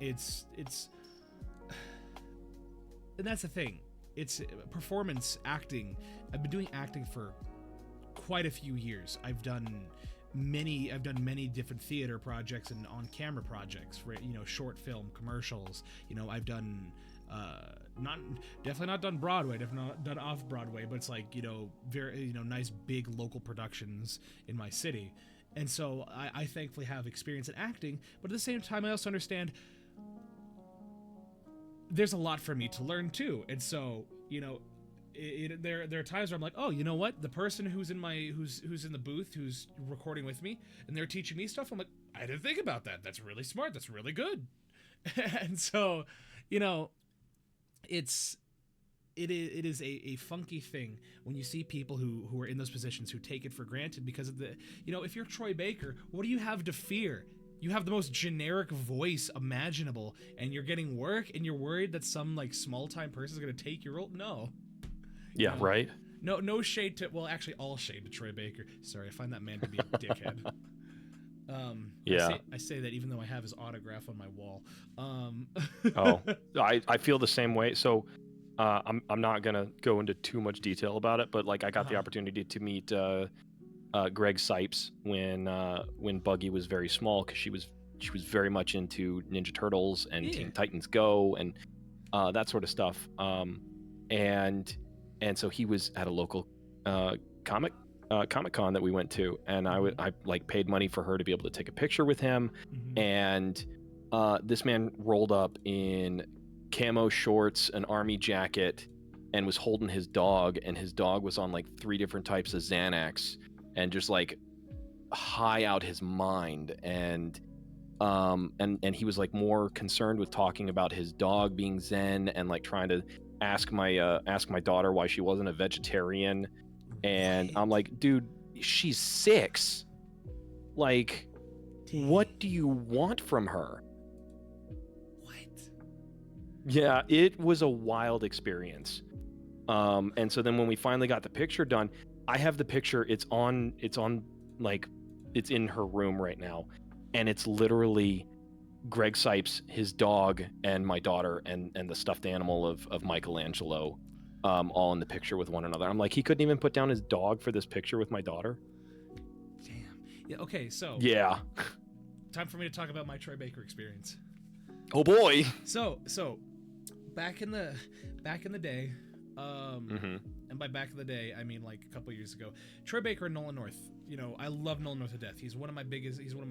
S1: It's and that's the thing. It's performance acting. I've been doing acting for quite a few years. I've done many different theater projects and on-camera projects for, you know, short film commercials. You know, I've done definitely not done Broadway, definitely not done off Broadway, but it's like, you know, very, you know, nice big local productions in my city. And so I thankfully have experience in acting, but at the same time I also understand there's a lot for me to learn too. And so, you know, there are times where I'm like, oh, you know what? The person who's in the booth, who's recording with me, and they're teaching me stuff, I'm like, I didn't think about that. That's really smart. That's really good. And so, you know, it is a funky thing when you see people who are in those positions who take it for granted because of the, you know, if you're Troy Baker, what do you have to fear? You have the most generic voice imaginable, and you're getting work, and you're worried that some like small-time person is going to take your role? No.
S2: Yeah,
S1: you know?
S2: right.
S1: No shade to, well, actually all shade to Troy Baker. Sorry, I find that man to be a dickhead.
S2: Yeah.
S1: I say that even though I have his autograph on my wall.
S2: Oh, I feel the same way. So I'm not gonna go into too much detail about it, but like I got the opportunity to meet Greg Sipes when Buggy was very small, because she was very much into Ninja Turtles and Teen Titans Go and that sort of stuff. And so he was at a local Comic Con that we went to, and I like paid money for her to be able to take a picture with him. And this man rolled up in camo shorts, an army jacket, and was holding his dog, and his dog was on like 3 different types of Xanax and just like high out his mind. And he was like more concerned with talking about his dog being zen and like trying to ask my daughter why she wasn't a vegetarian. And I'm like, dude, she's 6. Like, what do you want from her?
S1: What?
S2: Yeah, it was a wild experience. And so then when we finally got the picture done, I have the picture. It's on like, it's in her room right now, and it's literally Greg Sipes, his dog, and my daughter, and the stuffed animal of Michelangelo, all in the picture with one another. I'm like, he couldn't even put down his dog for this picture with my daughter.
S1: Damn. Yeah. Okay. So.
S2: Yeah.
S1: Time for me to talk about my Troy Baker experience.
S2: Oh boy.
S1: So back in the day, and by back in the day I mean like a couple years ago, Troy Baker and Nolan North. You know, I love Nolan North to death. He's one of my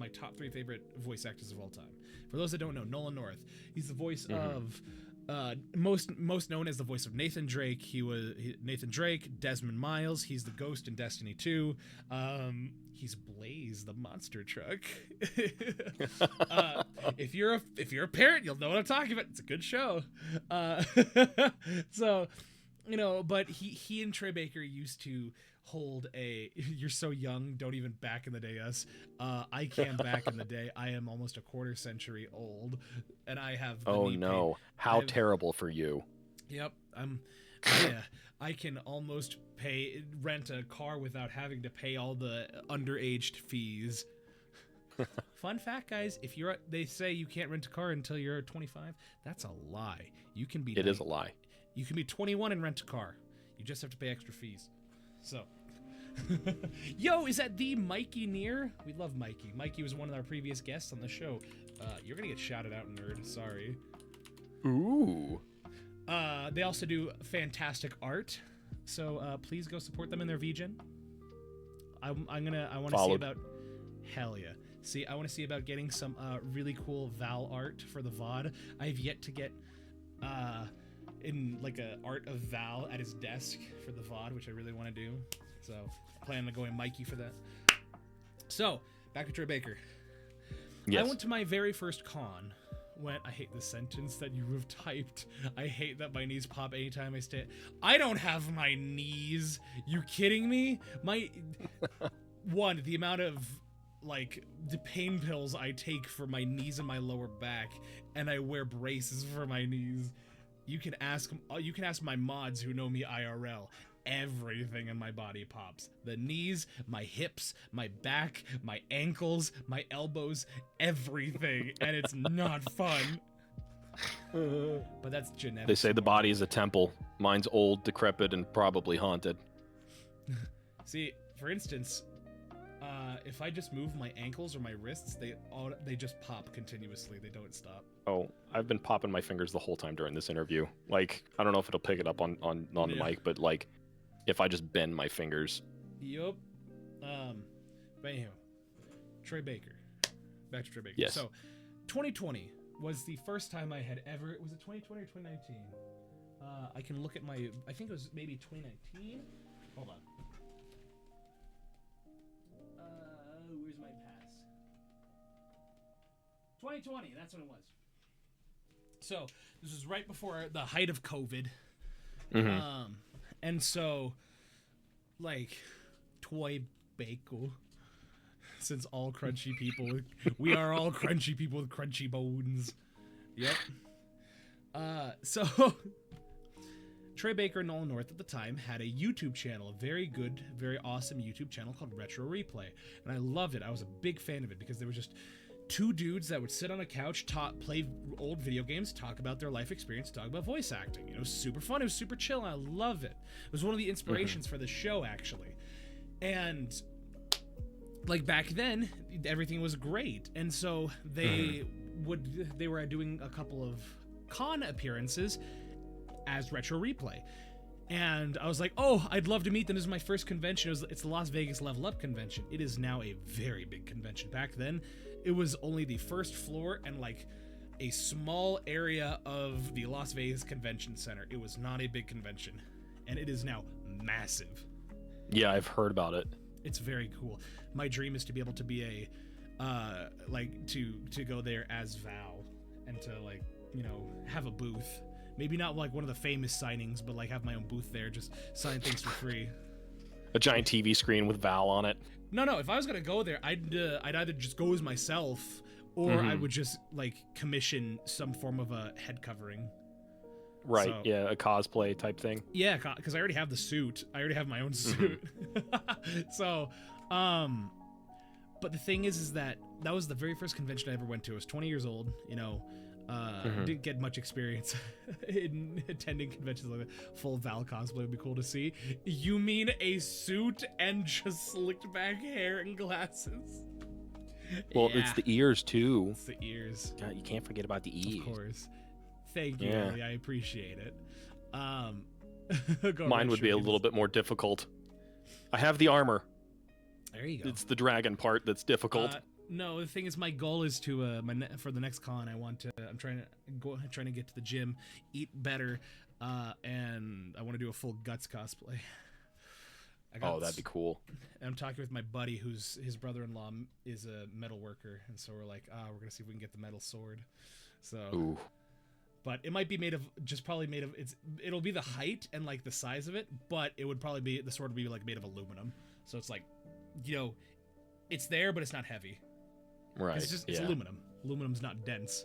S1: top 3 favorite voice actors of all time. For those that don't know, Nolan North, he's the voice of most known as the voice of Nathan Drake. Nathan Drake, Desmond Miles. He's the Ghost in Destiny 2. He's Blaze, the monster truck. If you're a parent, you'll know what I'm talking about. It's a good show. So You know, but he and Troy Baker used to hold a you're so young, don't even back in the day us. I can back in the day. I am almost a quarter century old, and I have the
S2: Oh
S1: knee
S2: no.
S1: pain.
S2: How terrible for you.
S1: Yep, yeah, I can almost rent a car without having to pay all the underaged fees. Fun fact, guys, they say you can't rent a car until you're 25. That's a lie. You can be
S2: It is a lie.
S1: You can be 21 and rent a car. You just have to pay extra fees. So, yo, is that the Mikey Near? We love Mikey. Mikey was one of our previous guests on the show. You're gonna get shouted out, nerd. Sorry.
S2: Ooh.
S1: They also do fantastic art. So please go support them in their VGen. I want to see about. Hell yeah. See, I want to see about getting some really cool Val art for the VOD. I have yet to get in like a art of Val at his desk for the VOD, which I really want to do. So I plan on going Mikey for that. So back to Troy Baker.
S2: Yes.
S1: I went to my very first con. I hate the sentence that you have typed. I hate that my knees pop anytime I stay. I don't have my knees. You kidding me? The amount of like the pain pills I take for my knees and my lower back, and I wear braces for my knees. You can ask my mods who know me IRL. Everything in my body pops. The knees, my hips, my back, my ankles, my elbows, everything. And it's not fun. But that's genetic.
S2: They say the body is a temple. Mine's old, decrepit, and probably haunted.
S1: See, for instance, if I just move my ankles or my wrists, they just pop continuously. They don't stop.
S2: Oh, I've been popping my fingers the whole time during this interview. Like, I don't know if it'll pick it up on the mic, but like, if I just bend my fingers.
S1: Yup. But anyhow, Troy Baker. Back to Troy Baker.
S2: Yes.
S1: So, 2020 was the first time I had ever. Was it 2020 or 2019? I can look at my. I think it was maybe 2019. Hold on. Where's my pass? 2020. That's what it was. So this was right before the height of COVID.
S2: Mm-hmm.
S1: And so, like, Troy Baker. Since all crunchy people, we are all crunchy people with crunchy bones. Yep. So Troy Baker and Nolan North at the time had a YouTube channel, a very good, very awesome YouTube channel called Retro Replay. And I loved it. I was a big fan of it because there was just two dudes that would sit on a couch, play old video games, talk about their life experience, talk about voice acting. You know, super fun. It was super chill. And I love it. It was one of the inspirations for the show, actually. And like back then, everything was great. And so they were doing a couple of con appearances as Retro Replay. And I was like, oh, I'd love to meet them. This is my first convention. It's the Las Vegas Level Up convention. It is now a very big convention. Back then, it was only the first floor and like a small area of the Las Vegas Convention Center. It was not a big convention. And it is now massive.
S2: Yeah, I've heard about it.
S1: It's very cool. My dream is to be able to be to go there as Val and to, like, you know, have a booth. Maybe not like one of the famous signings, but like have my own booth there, just sign things for free.
S2: A giant TV screen with Val on it.
S1: No. If I was gonna go there, I'd either just go as myself, or I would just like commission some form of a head covering.
S2: Right.
S1: So,
S2: yeah, a cosplay type thing.
S1: Yeah, because I already have the suit. I already have my own suit. So, but the thing is that was the very first convention I ever went to. I was 20 years old. You know. Didn't get much experience in attending conventions like that. Full Val cosplay would be cool to see. You mean a suit and just slicked back hair and glasses?
S2: Well, it's the ears too.
S1: It's the ears.
S2: God, you can't forget about the ears.
S1: Of course. Thank you, Ellie. I appreciate it.
S2: Mine would be a little bit more difficult. I have the armor.
S1: There you go.
S2: It's the dragon part that's difficult.
S1: No, the thing is, my goal is to for the next con. I'm trying to get to the gym, eat better, and I want to do a full Guts cosplay.
S2: That'd be cool.
S1: I'm talking with my buddy, his brother-in-law is a metal worker, and so we're like, we're gonna see if we can get the metal sword. So,
S2: ooh.
S1: but it might be probably made of it'll be the height and like the size of it, but it would probably be the sword would be like made of aluminum. So it's like, it's there, but it's not heavy.
S2: Right.
S1: It's aluminum. Aluminum's not dense.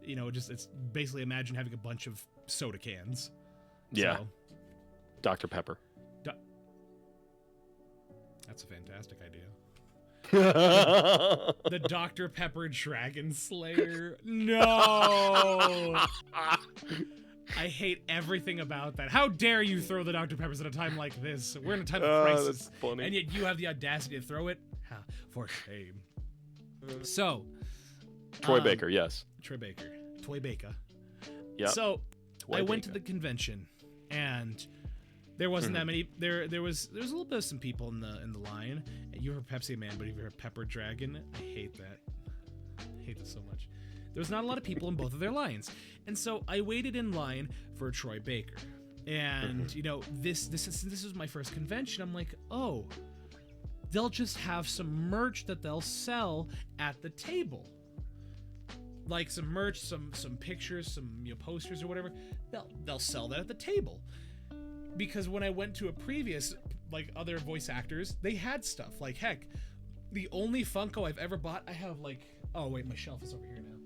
S1: It's basically imagine having a bunch of soda cans.
S2: Yeah.
S1: So,
S2: Dr. Pepper.
S1: That's a fantastic idea. The Dr. Pepper Dragon Slayer. No! I hate everything about that. How dare you throw the Dr. Peppers at a time like this? We're in a time of crisis.
S2: That's funny.
S1: And yet you have the audacity to throw it? For shame. So.
S2: Troy Baker, yes.
S1: Troy Baker. Toy Baker.
S2: Yeah.
S1: So, I went to the convention, and there wasn't that many. There was a little bit of some people in the line. You were Pepsi Man, but if you're a Pepper Dragon, I hate that. I hate this so much. There was not a lot of people in both of their lines, and so I waited in line for Troy Baker. And this is my first convention. I'm like, oh, they'll just have some merch that they'll sell at the table. Like some merch, some pictures, some posters or whatever. They'll sell that at the table. Because when I went to a previous other voice actors, they had stuff. Like heck, the only Funko I've ever bought, I have oh wait, my shelf is over here now.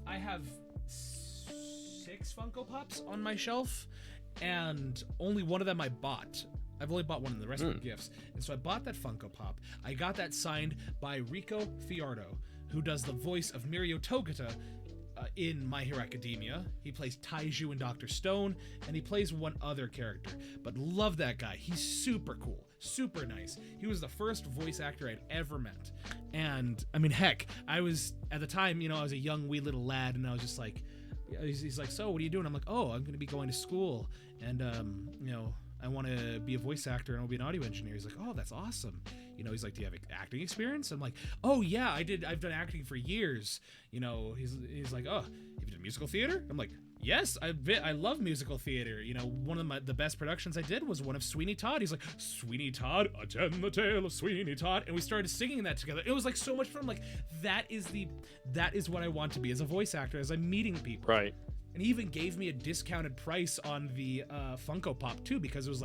S1: I have 6 Funko Pops on my shelf, and only one of them I bought. I've only bought one, and the rest are gifts. And so I bought that Funko Pop. I got that signed by Rico Fiordo, who does the voice of Mirio Togata in My Hero Academia. He plays Taiju in Dr. Stone, and he plays one other character. But love that guy. He's super cool, super nice. He was the first voice actor I'd ever met. And, I mean, heck, I was, at the time, I was a young, wee little lad, and I was just like, he's like, so, what are you doing? I'm like, oh, I'm going to be going to school, and, I want to be a voice actor and I'll be an audio engineer. He's like, oh, that's awesome. He's like, do you have acting experience? I'm like, oh yeah, I've done acting for years. He's like, oh, have you done musical theater? I'm like, yes, I love musical theater. One of the best productions I did was one of Sweeney Todd. He's like, Sweeney Todd, attend the tale of Sweeney Todd. And we started singing that together. It was like so much fun. I'm like, that is what I want to be as a voice actor, as I'm meeting people.
S2: Right.
S1: And he even gave me a discounted price on the Funko Pop too, because it was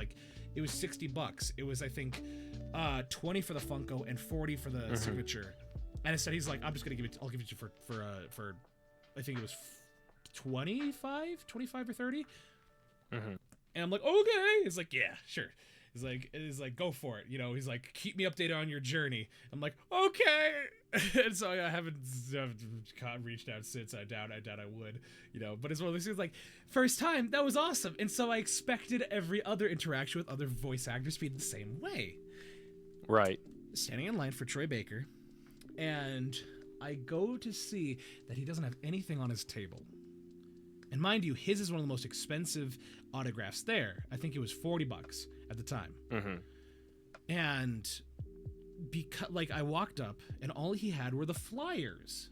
S1: $60. It was, I think, 20 for the Funko and 40 for the signature. And instead he's like, I'll give it to you for I think it was 25 or 30. And I'm like, okay. He's like, yeah, sure. He's like, go for it. He's like, keep me updated on your journey. I'm like, okay. And so I haven't reached out since. I doubt I would, but it's one of those things like, first time, that was awesome. And so I expected every other interaction with other voice actors to be the same way.
S2: Right.
S1: Standing in line for Troy Baker, and I go to see that he doesn't have anything on his table. And mind you, his is one of the most expensive autographs there. I think it was $40 at the time. And because I walked up and all he had were the flyers.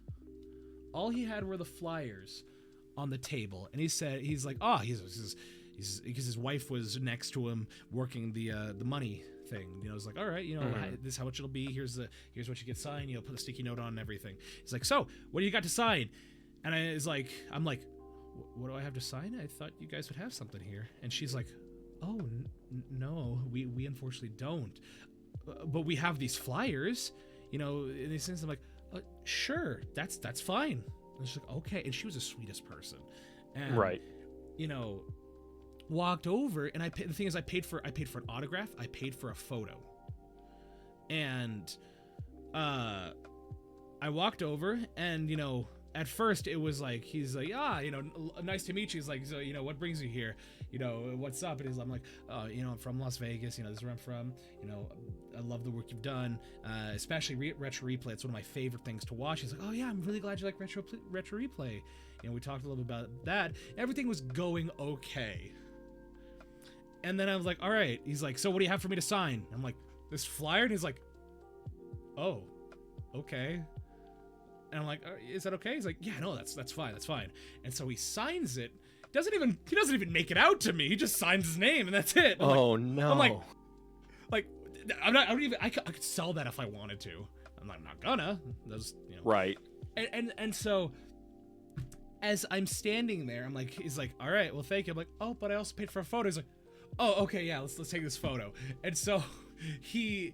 S1: All he had were the flyers on the table. And he's like, oh, he's because his wife was next to him working the money thing. It's like, all right, this is how much it'll be. Here's what you get signed. Put a sticky note on and everything. He's like, so what do you got to sign? And I'm like, what do I have to sign? I thought you guys would have something here. And she's like, oh, no, we unfortunately don't. But we have these flyers, in these things. I'm like, sure, that's fine. And she's like, okay. And she was the sweetest person. And,
S2: right.
S1: Walked over, and the thing is, I paid for an autograph. I paid for a photo. And I walked over, and, at first it was like, he's like, nice to meet you. He's like, so, what brings you here? What's up? And I'm like, oh, I'm from Las Vegas. This is where I'm from. I love the work you've done, especially Retro Replay. It's one of my favorite things to watch. He's like, oh yeah, I'm really glad you like Retro Replay. We talked a little bit about that. Everything was going okay. And then I was like, all right. He's like, so what do you have for me to sign? I'm like, this flyer? And he's like, oh, okay. And I'm like, is that okay? He's like, yeah, no, that's fine. That's fine. And so he signs it. He doesn't even make it out to me. He just signs his name and that's it.
S2: No.
S1: I'm like, I could sell that if I wanted to. I'm not gonna. Those,
S2: Right.
S1: And so as I'm standing there, I'm like, he's like, all right, well, thank you. I'm like, oh, but I also paid for a photo. He's like, oh, okay, yeah, let's take this photo. And so he's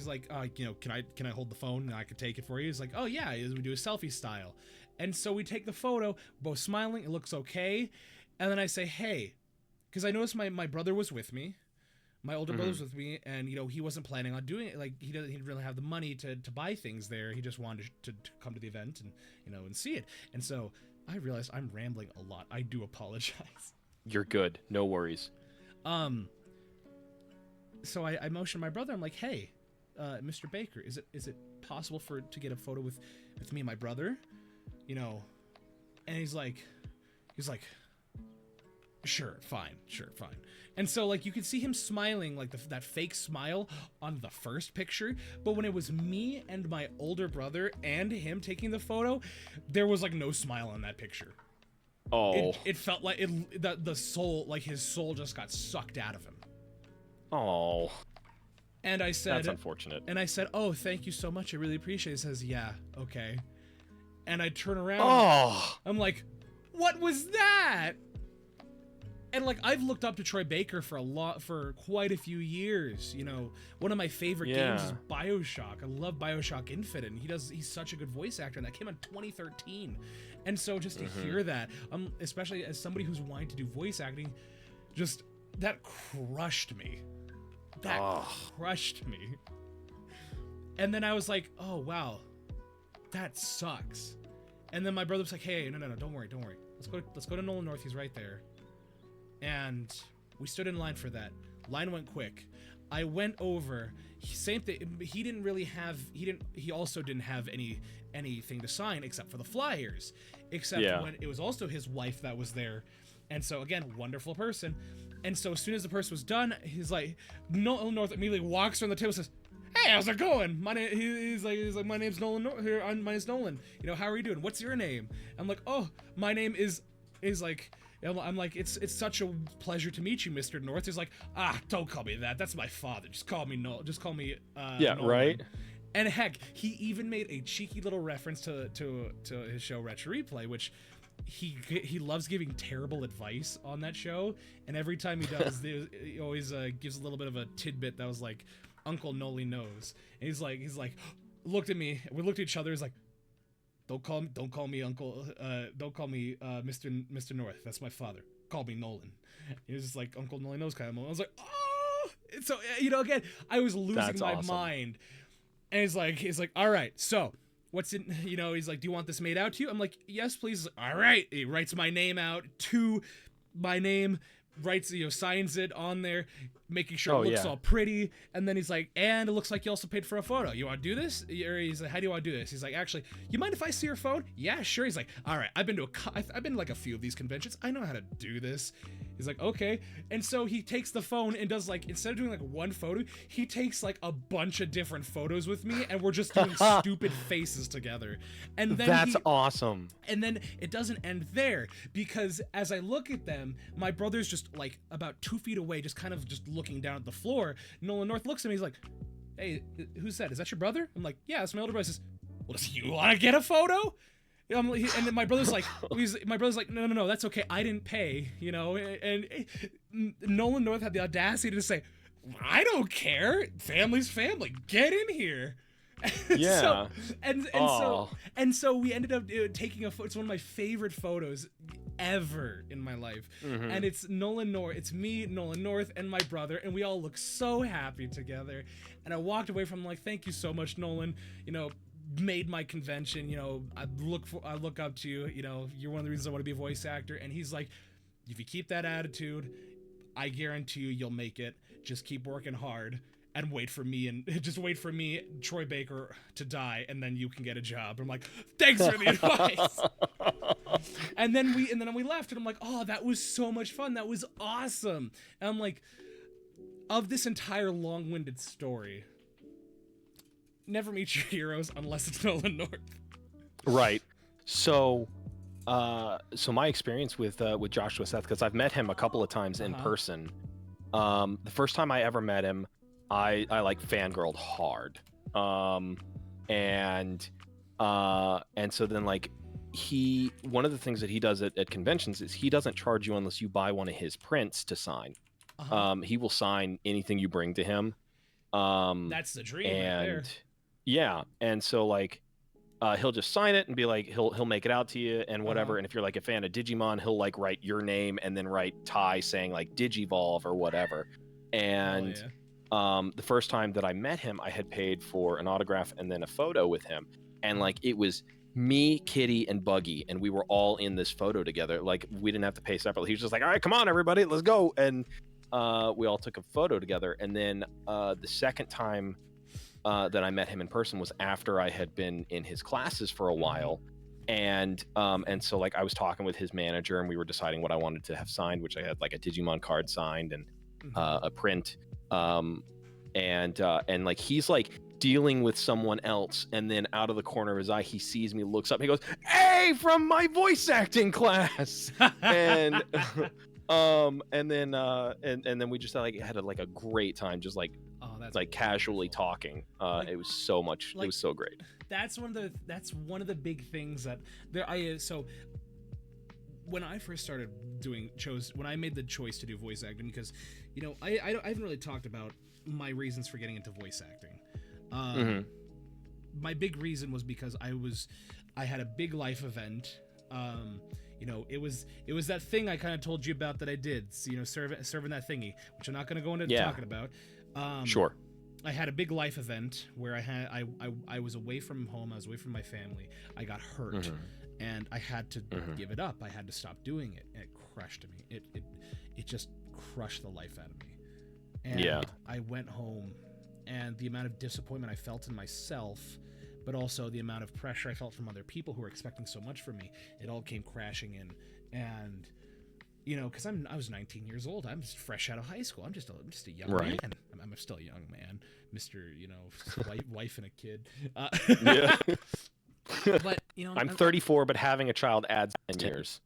S1: like, you know, can I hold the phone and I can take it for you? He's like, oh yeah, we do a selfie style. And so we take the photo, both smiling, it looks okay. And then I say, hey, because I noticed my brother was with me. My older brother was with me, and, you know, he wasn't planning on doing it. Like, he didn't really have the money to buy things there. He just wanted to come to the event and, you know, and see it. And so I realized I'm rambling a lot. I do apologize.
S2: You're good. No worries.
S1: So I motioned my brother. I'm like, hey, Mr. Baker, is it possible to get a photo with me and my brother? You know, and he's like, sure, fine. And so, like, you could see him smiling, like that fake smile on the first picture, but when it was me and my older brother and him taking the photo, there was like no smile on that picture.
S2: Oh,
S1: it felt like the soul, like his soul just got sucked out of him.
S2: Oh.
S1: And I said,
S2: that's unfortunate.
S1: And I said, oh, thank you so much. I really appreciate it. He says, yeah, okay. And I turn around.
S2: Oh.
S1: I'm like, what was that? And like, I've looked up to Troy Baker for quite a few years. You know, one of my favorite games is BioShock. I love BioShock Infinite, and he's such a good voice actor, and that came out in 2013. And so just to hear that, especially as somebody who's wanting to do voice acting, just that crushed me. Crushed me. And then I was like, oh wow, that sucks. And then my brother was like, hey, no, don't worry. Let's go to Nolan North. He's right there. And we stood in line for that. Line went quick. I went over. Same thing. He also didn't have anything to sign except for the flyers. Except when it was also his wife that was there. And so again, wonderful person. And so as soon as the person was done, he's like, Nolan North immediately walks around the table and says, hey, how's it going? He's like, my name's Nolan here. My name's Nolan. You know, how are you doing? What's your name? I'm like, oh, my name is like. I'm like, it's such a pleasure to meet you, Mr. North. He's like, don't call me that. That's my father. Just call me Nolan. Just call me Nolan. Right. And heck, he even made a cheeky little reference to his show Retro Replay, which he loves giving terrible advice on that show. And every time he does, he always gives a little bit of a tidbit that was like, Uncle Noli knows. And he's like, looked at me. We looked at each other. He's like, Don't call me Uncle. Don't call me Mr. North. That's my father. Call me Nolan. He was just like Uncle Nolan knows kind of moment. I was like, oh. So you know, again, I was losing my mind. And he's like, all right. So what's in? You know, he's like, do you want this made out to you? I'm like, yes, please. All right. He writes my name out to my name. Writes, you know, signs it on there, making sure it looks all pretty. And then he's like, and it looks like you also paid for a photo. You want to do this? Or he's like, how do you want to do this? He's like, actually, you mind if I see your phone? Yeah, sure. He's like, all right, I've been to like a few of these conventions. I know how to do this. He's like, okay. And so he takes the phone and does like, instead of doing like one photo, he takes like a bunch of different photos with me, and we're just doing stupid faces together. And then
S2: that's awesome.
S1: And then it doesn't end there, because as I look at them, my brother's just like about 2 feet away, just kind of just looking down at the floor. Nolan North looks at me, he's like, hey, who's that? Is that your brother? I'm like, yeah, it's my older brother. He says, well, does you want to get a photo? And then my brother's like, no, that's okay. I didn't pay, you know. And Nolan North had the audacity to say, I don't care. Family's family. Get in here.
S2: Yeah.
S1: So we ended up taking a photo. It's one of my favorite photos ever in my life. And it's Nolan North. It's me, Nolan North, and my brother, and we all look so happy together. And I walked away from like, thank you so much, Nolan. You know, made my convention. You know, I look up to you. You know, you're one of the reasons I want to be a voice actor. And he's like, if you keep that attitude, I guarantee you'll make it. Just keep working hard. And wait for me, Troy Baker, to die, and then you can get a job. I'm like, thanks for the advice. and then we left, and I'm like, oh, that was so much fun. That was awesome. And I'm like, of this entire long-winded story, never meet your heroes unless it's Nolan North.
S2: Right. So my experience with Joshua Seth, because I've met him a couple of times in person. The first time I ever met him, I like fangirled hard. And so then like he one of the things that he does at conventions is he doesn't charge you unless you buy one of his prints to sign. He will sign anything you bring to him.
S1: That's the dream right there.
S2: Yeah, and so like he'll just sign it and be like he'll make it out to you and whatever. And if you're like a fan of Digimon, he'll like write your name and then write Ty saying like Digivolve or whatever. And the first time that I met him, I had paid for an autograph and then a photo with him, and like it was me, Kitty, and Buggy, and we were all in this photo together. Like we didn't have to pay separately. He was just like, all right, come on everybody, let's go. And we all took a photo together. And then the second time that I met him in person was after I had been in his classes for a while. And so like I was talking with his manager and we were deciding what I wanted to have signed, which I had like a Digimon card signed and a print. And like he's like dealing with someone else, and then out of the corner of his eye he sees me, looks up, and he goes, "Hey, from my voice acting class." And and then we just like had a great time, just like like casually talking. It was so much, like, it was so great.
S1: That's one of the big things that there so when I first started when I made the choice to do voice acting, because you know I haven't really talked about my reasons for getting into voice acting. My big reason was because I had a big life event. You know, it was that thing I kind of told you about that I did, you know, serving that thingy, which I'm not going to go into talking about.
S2: Sure.
S1: I had a big life event where I was away from home, I was away from my family. I got hurt, and I had to give it up. I had to stop doing it, and it crushed me. It just crushed the life out of me. And I went home, and the amount of disappointment I felt in myself, but also the amount of pressure I felt from other people who were expecting so much from me, it all came crashing in. And you know, because I was 19 years old, I'm just fresh out of high school. I'm just a young man. I'm still a young man, Mr. You know, wife and a kid.
S2: Yeah.
S1: But you know,
S2: I'm 34, but having a child adds 10 years.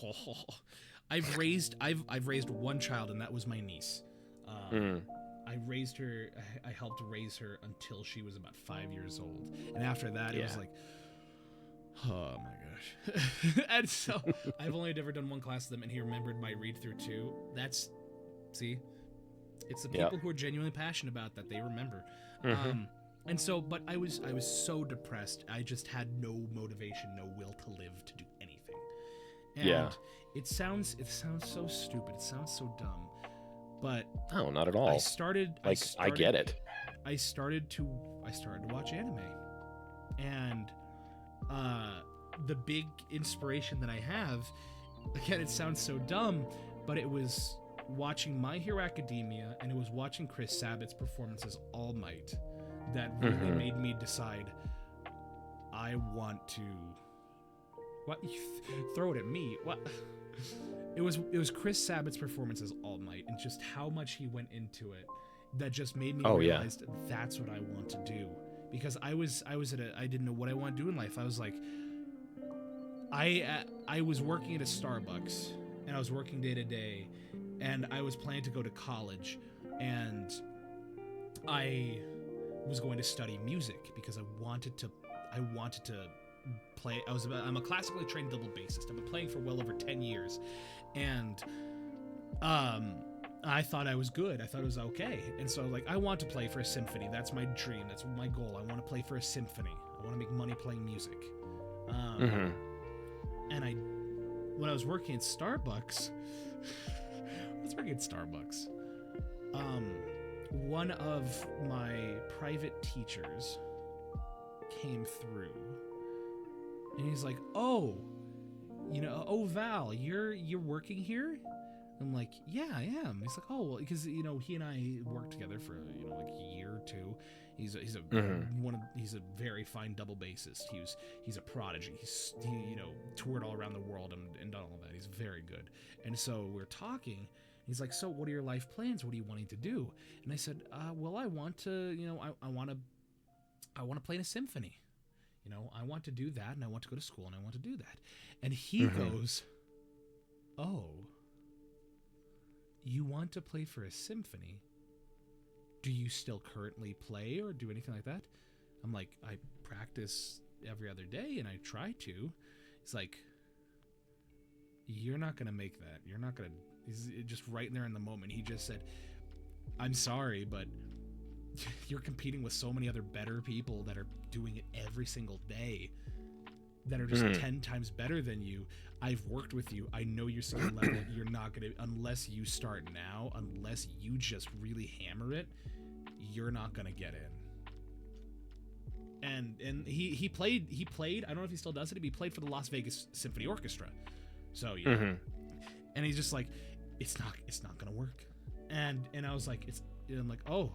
S1: Oh, I've raised one child, and that was my niece. I raised her. I helped raise her until she was about 5 years old, and after that, it was like, oh my gosh. And so I've only ever done one class with them, and he remembered my read through too. It's the people who are genuinely passionate about that, they remember. And so, but I was so depressed. I just had no motivation, no will to live, to do anything. And it sounds so stupid. It sounds so dumb. But
S2: no, not at all. I get it.
S1: I started to watch anime, and the big inspiration that I have, again, it sounds so dumb, but it was watching My Hero Academia, and it was watching Chris Sabat's performance as All Might that really made me decide I want to. What? You throw it at me? What? It was Chris Sabat's performance as All Might, and just how much he went into it, that just made me realize that's what I want to do. Because I didn't know what I want to do in life. I was like, I was working at a Starbucks, and I was working day to day, and I was planning to go to college, and I was going to study music because I wanted to play. I'm a classically trained double bassist. I've been playing for well over 10 years, and I thought I was good. I thought it was okay. And so I was like, I want to play for a symphony. That's my dream. That's my goal. I want to play for a symphony. I want to make money playing music. And when I was working at Starbucks, one of my private teachers came through, and he's like, "Oh, Val, you're working here?" I'm like, "Yeah, I am." He's like, "Oh, well," because he and I worked together for like a year or two. He's a very fine double bassist. He's a prodigy. He toured all around the world and done all that. He's very good. And so we're talking. He's like, "So what are your life plans? What are you wanting to do?" And I said, "Well, I want to I want to play in a symphony. I want to do that, and I want to go to school, and I want to do that." And he goes, "Oh, you want to play for a symphony? Do you still currently play or do anything like that?" I'm like, "I practice every other day, and I try to." He's like, you're not gonna make that. You're not gonna. He's just right there in the moment. He just said, I'm sorry, but you're competing with so many other better people that are doing it every single day, that are just 10 times better than you. I've worked with you. I know your skill level. You're not gonna, unless you start now, unless you just really hammer it, you're not gonna get in. And he played. I don't know if he still does it. He played for the Las Vegas Symphony Orchestra. So yeah, and he's just like, it's not gonna work. And I was like, I'm like, oh,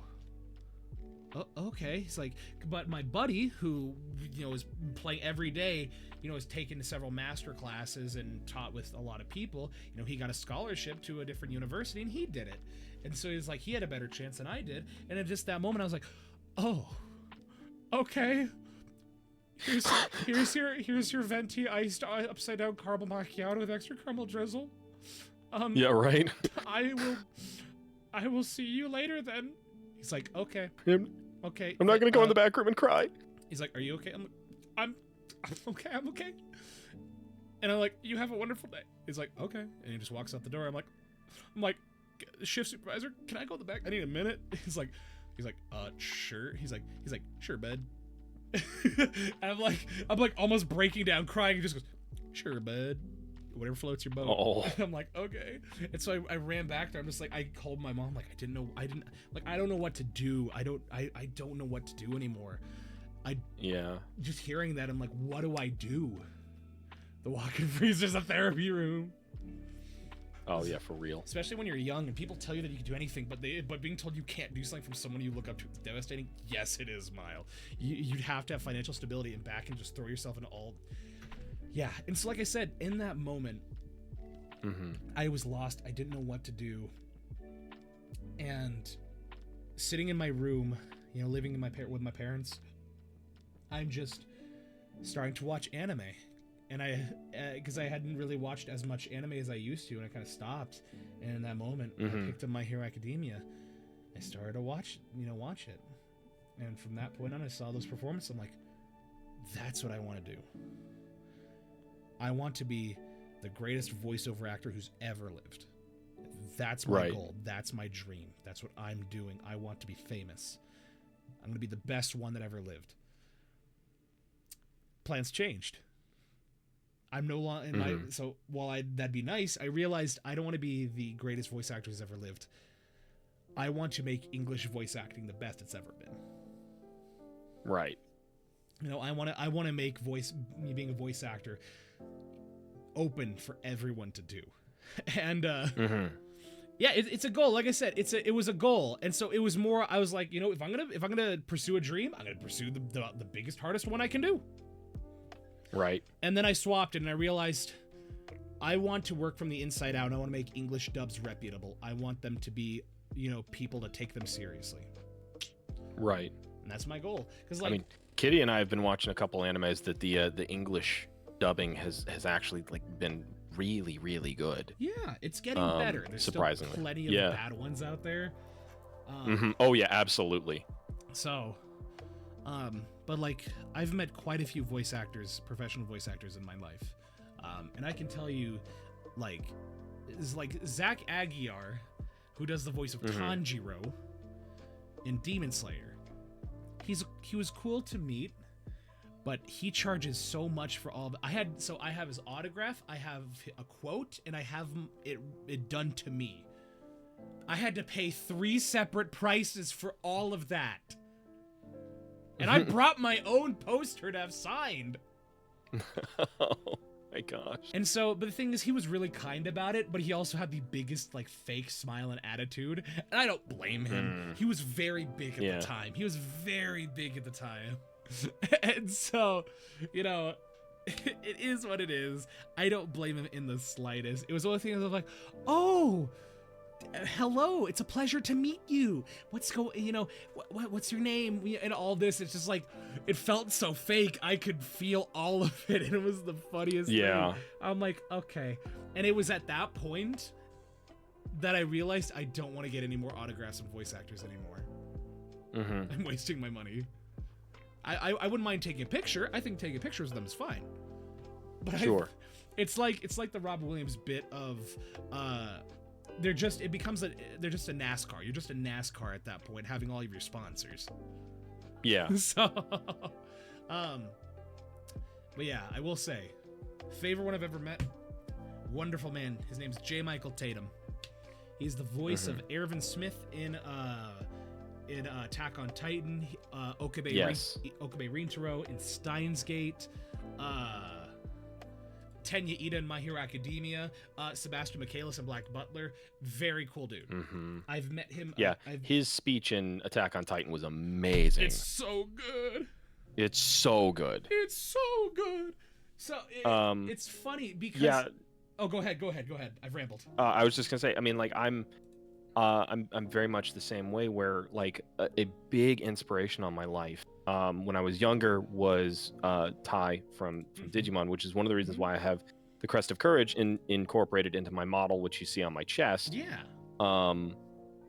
S1: okay. He's like, but my buddy, who, you know, is playing every day, you know, has taken several master classes and taught with a lot of people. You know, he got a scholarship to a different university and he did it. And so he's like, he had a better chance than I did. And at just that moment, I was like, oh, okay. Here's your venti iced upside down caramel macchiato with extra caramel drizzle.
S2: Yeah, right.
S1: I will see you later then. He's like, okay. Okay.
S2: I'm not gonna go in the back room and cry.
S1: He's like, are you okay? I'm okay. I'm okay. And I'm like, you have a wonderful day. He's like, okay. And he just walks out the door. I'm like, shift supervisor, can I go in the back? I need a minute. He's like, sure. He's like, sure, bud. And I'm like almost breaking down, crying. He just goes, sure, bud. Whatever floats your boat.
S2: Oh.
S1: And I'm like, okay. And so I ran back there. I'm just like, I called my mom. Like, I don't know what to do. I don't know what to do anymore. Just hearing that, I'm like, what do I do? The walk-in freezer's a therapy room.
S2: Oh yeah, for real.
S1: Especially when you're young and people tell you that you can do anything, but being told you can't do something from someone you look up to is devastating. Yes, it is, Mile. You'd have to have financial stability and back and just throw yourself into all. Yeah, and so like I said, in that moment, I was lost. I didn't know what to do. And sitting in my room, you know, living with my parents, I'm just starting to watch anime. And because I hadn't really watched as much anime as I used to, and I kind of stopped. And in that moment, I picked up My Hero Academia. I started to watch it. And from that point on, I saw those performances. I'm like, that's what I want to do. I want to be the greatest voiceover actor who's ever lived. That's my goal. That's my dream. That's what I'm doing. I want to be famous. I'm going to be the best one that ever lived. Plans changed. I'm no longer in my. So while that'd be nice, I realized I don't want to be the greatest voice actor who's ever lived. I want to make English voice acting the best it's ever been.
S2: Right.
S1: You know, I want to make me being a voice actor open for everyone to do. And yeah, it's a goal. Like I said, it was a goal. And so it was more, I was like, you know, if I'm gonna pursue a dream, I'm gonna pursue the biggest, hardest one I can do.
S2: Right.
S1: And then I swapped it and I realized I want to work from the inside out. I want to make English dubs reputable. I want them to be, you know, people to take them seriously.
S2: Right.
S1: And that's my goal. Because, like, I mean,
S2: Kitty and I have been watching a couple animes that the English dubbing has actually like been really, really good.
S1: Yeah, it's getting better. There's
S2: surprisingly
S1: still plenty of bad ones out there.
S2: Oh yeah, absolutely.
S1: So, but like, I've met quite a few professional voice actors in my life, and I can tell you, like Zach Aguiar, who does the voice of Tanjiro in Demon Slayer. He was cool to meet, but he charges so much for all of it. I have his autograph, I have a quote, and I have it done to me. I had to pay 3 separate prices for all of that. And I brought my own poster to have signed.
S2: Oh my gosh.
S1: And so, but the thing is, he was really kind about it, but he also had the biggest, like, fake smile and attitude. And I don't blame him. He was very big at the time. And so, you know, it is what it is. I don't blame him in the slightest. It was one of the things I was like, oh, hello, it's a pleasure to meet you. What's your name? And all this, it's just like, it felt so fake. I could feel all of it, and it was the funniest thing. I'm like, okay. And it was at that point that I realized I don't want to get any more autographs from voice actors anymore. I'm wasting my money. I wouldn't mind taking a picture. I think taking pictures of them is fine. But
S2: Sure.
S1: it's like the Rob Williams bit of they're just a NASCAR. You're just a NASCAR at that point, having all of your sponsors.
S2: Yeah.
S1: So but yeah, I will say, favorite one I've ever met, wonderful man. His name's J. Michael Tatum. He's the voice of Ervin Smith in Attack on Titan, Okabe Rintaro in Steins Gate, Tenya Ida in My Hero Academia, Sebastian Michaelis in Black Butler. Very cool dude. I've met him.
S2: Yeah, his speech in Attack on Titan was amazing.
S1: It's so good.
S2: It's so good.
S1: It's so good. So it's funny because.
S2: Yeah.
S1: Oh, go ahead. I've rambled.
S2: I was just gonna say. I mean, like I'm very much the same way. Where like a big inspiration on my life when I was younger was Ty from Digimon, which is one of the reasons why I have the Crest of Courage incorporated into my model, which you see on my chest.
S1: Yeah.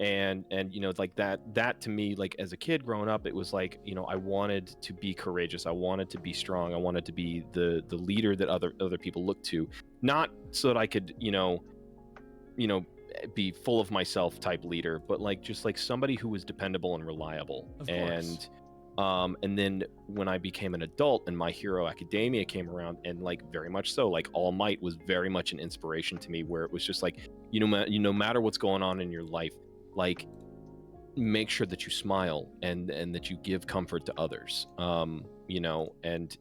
S2: And you know, like that to me, like as a kid growing up, it was like, you know, I wanted to be courageous, I wanted to be strong, I wanted to be the leader that other people look to, not so that I could, you know, be full of myself type leader, but like just like somebody who was dependable and reliable.
S1: Of course.
S2: And then when I became an adult and My Hero Academia came around, and like very much so, like All Might was very much an inspiration to me, where it was just like, no matter what's going on in your life, like make sure that you smile and that you give comfort to others. You know, and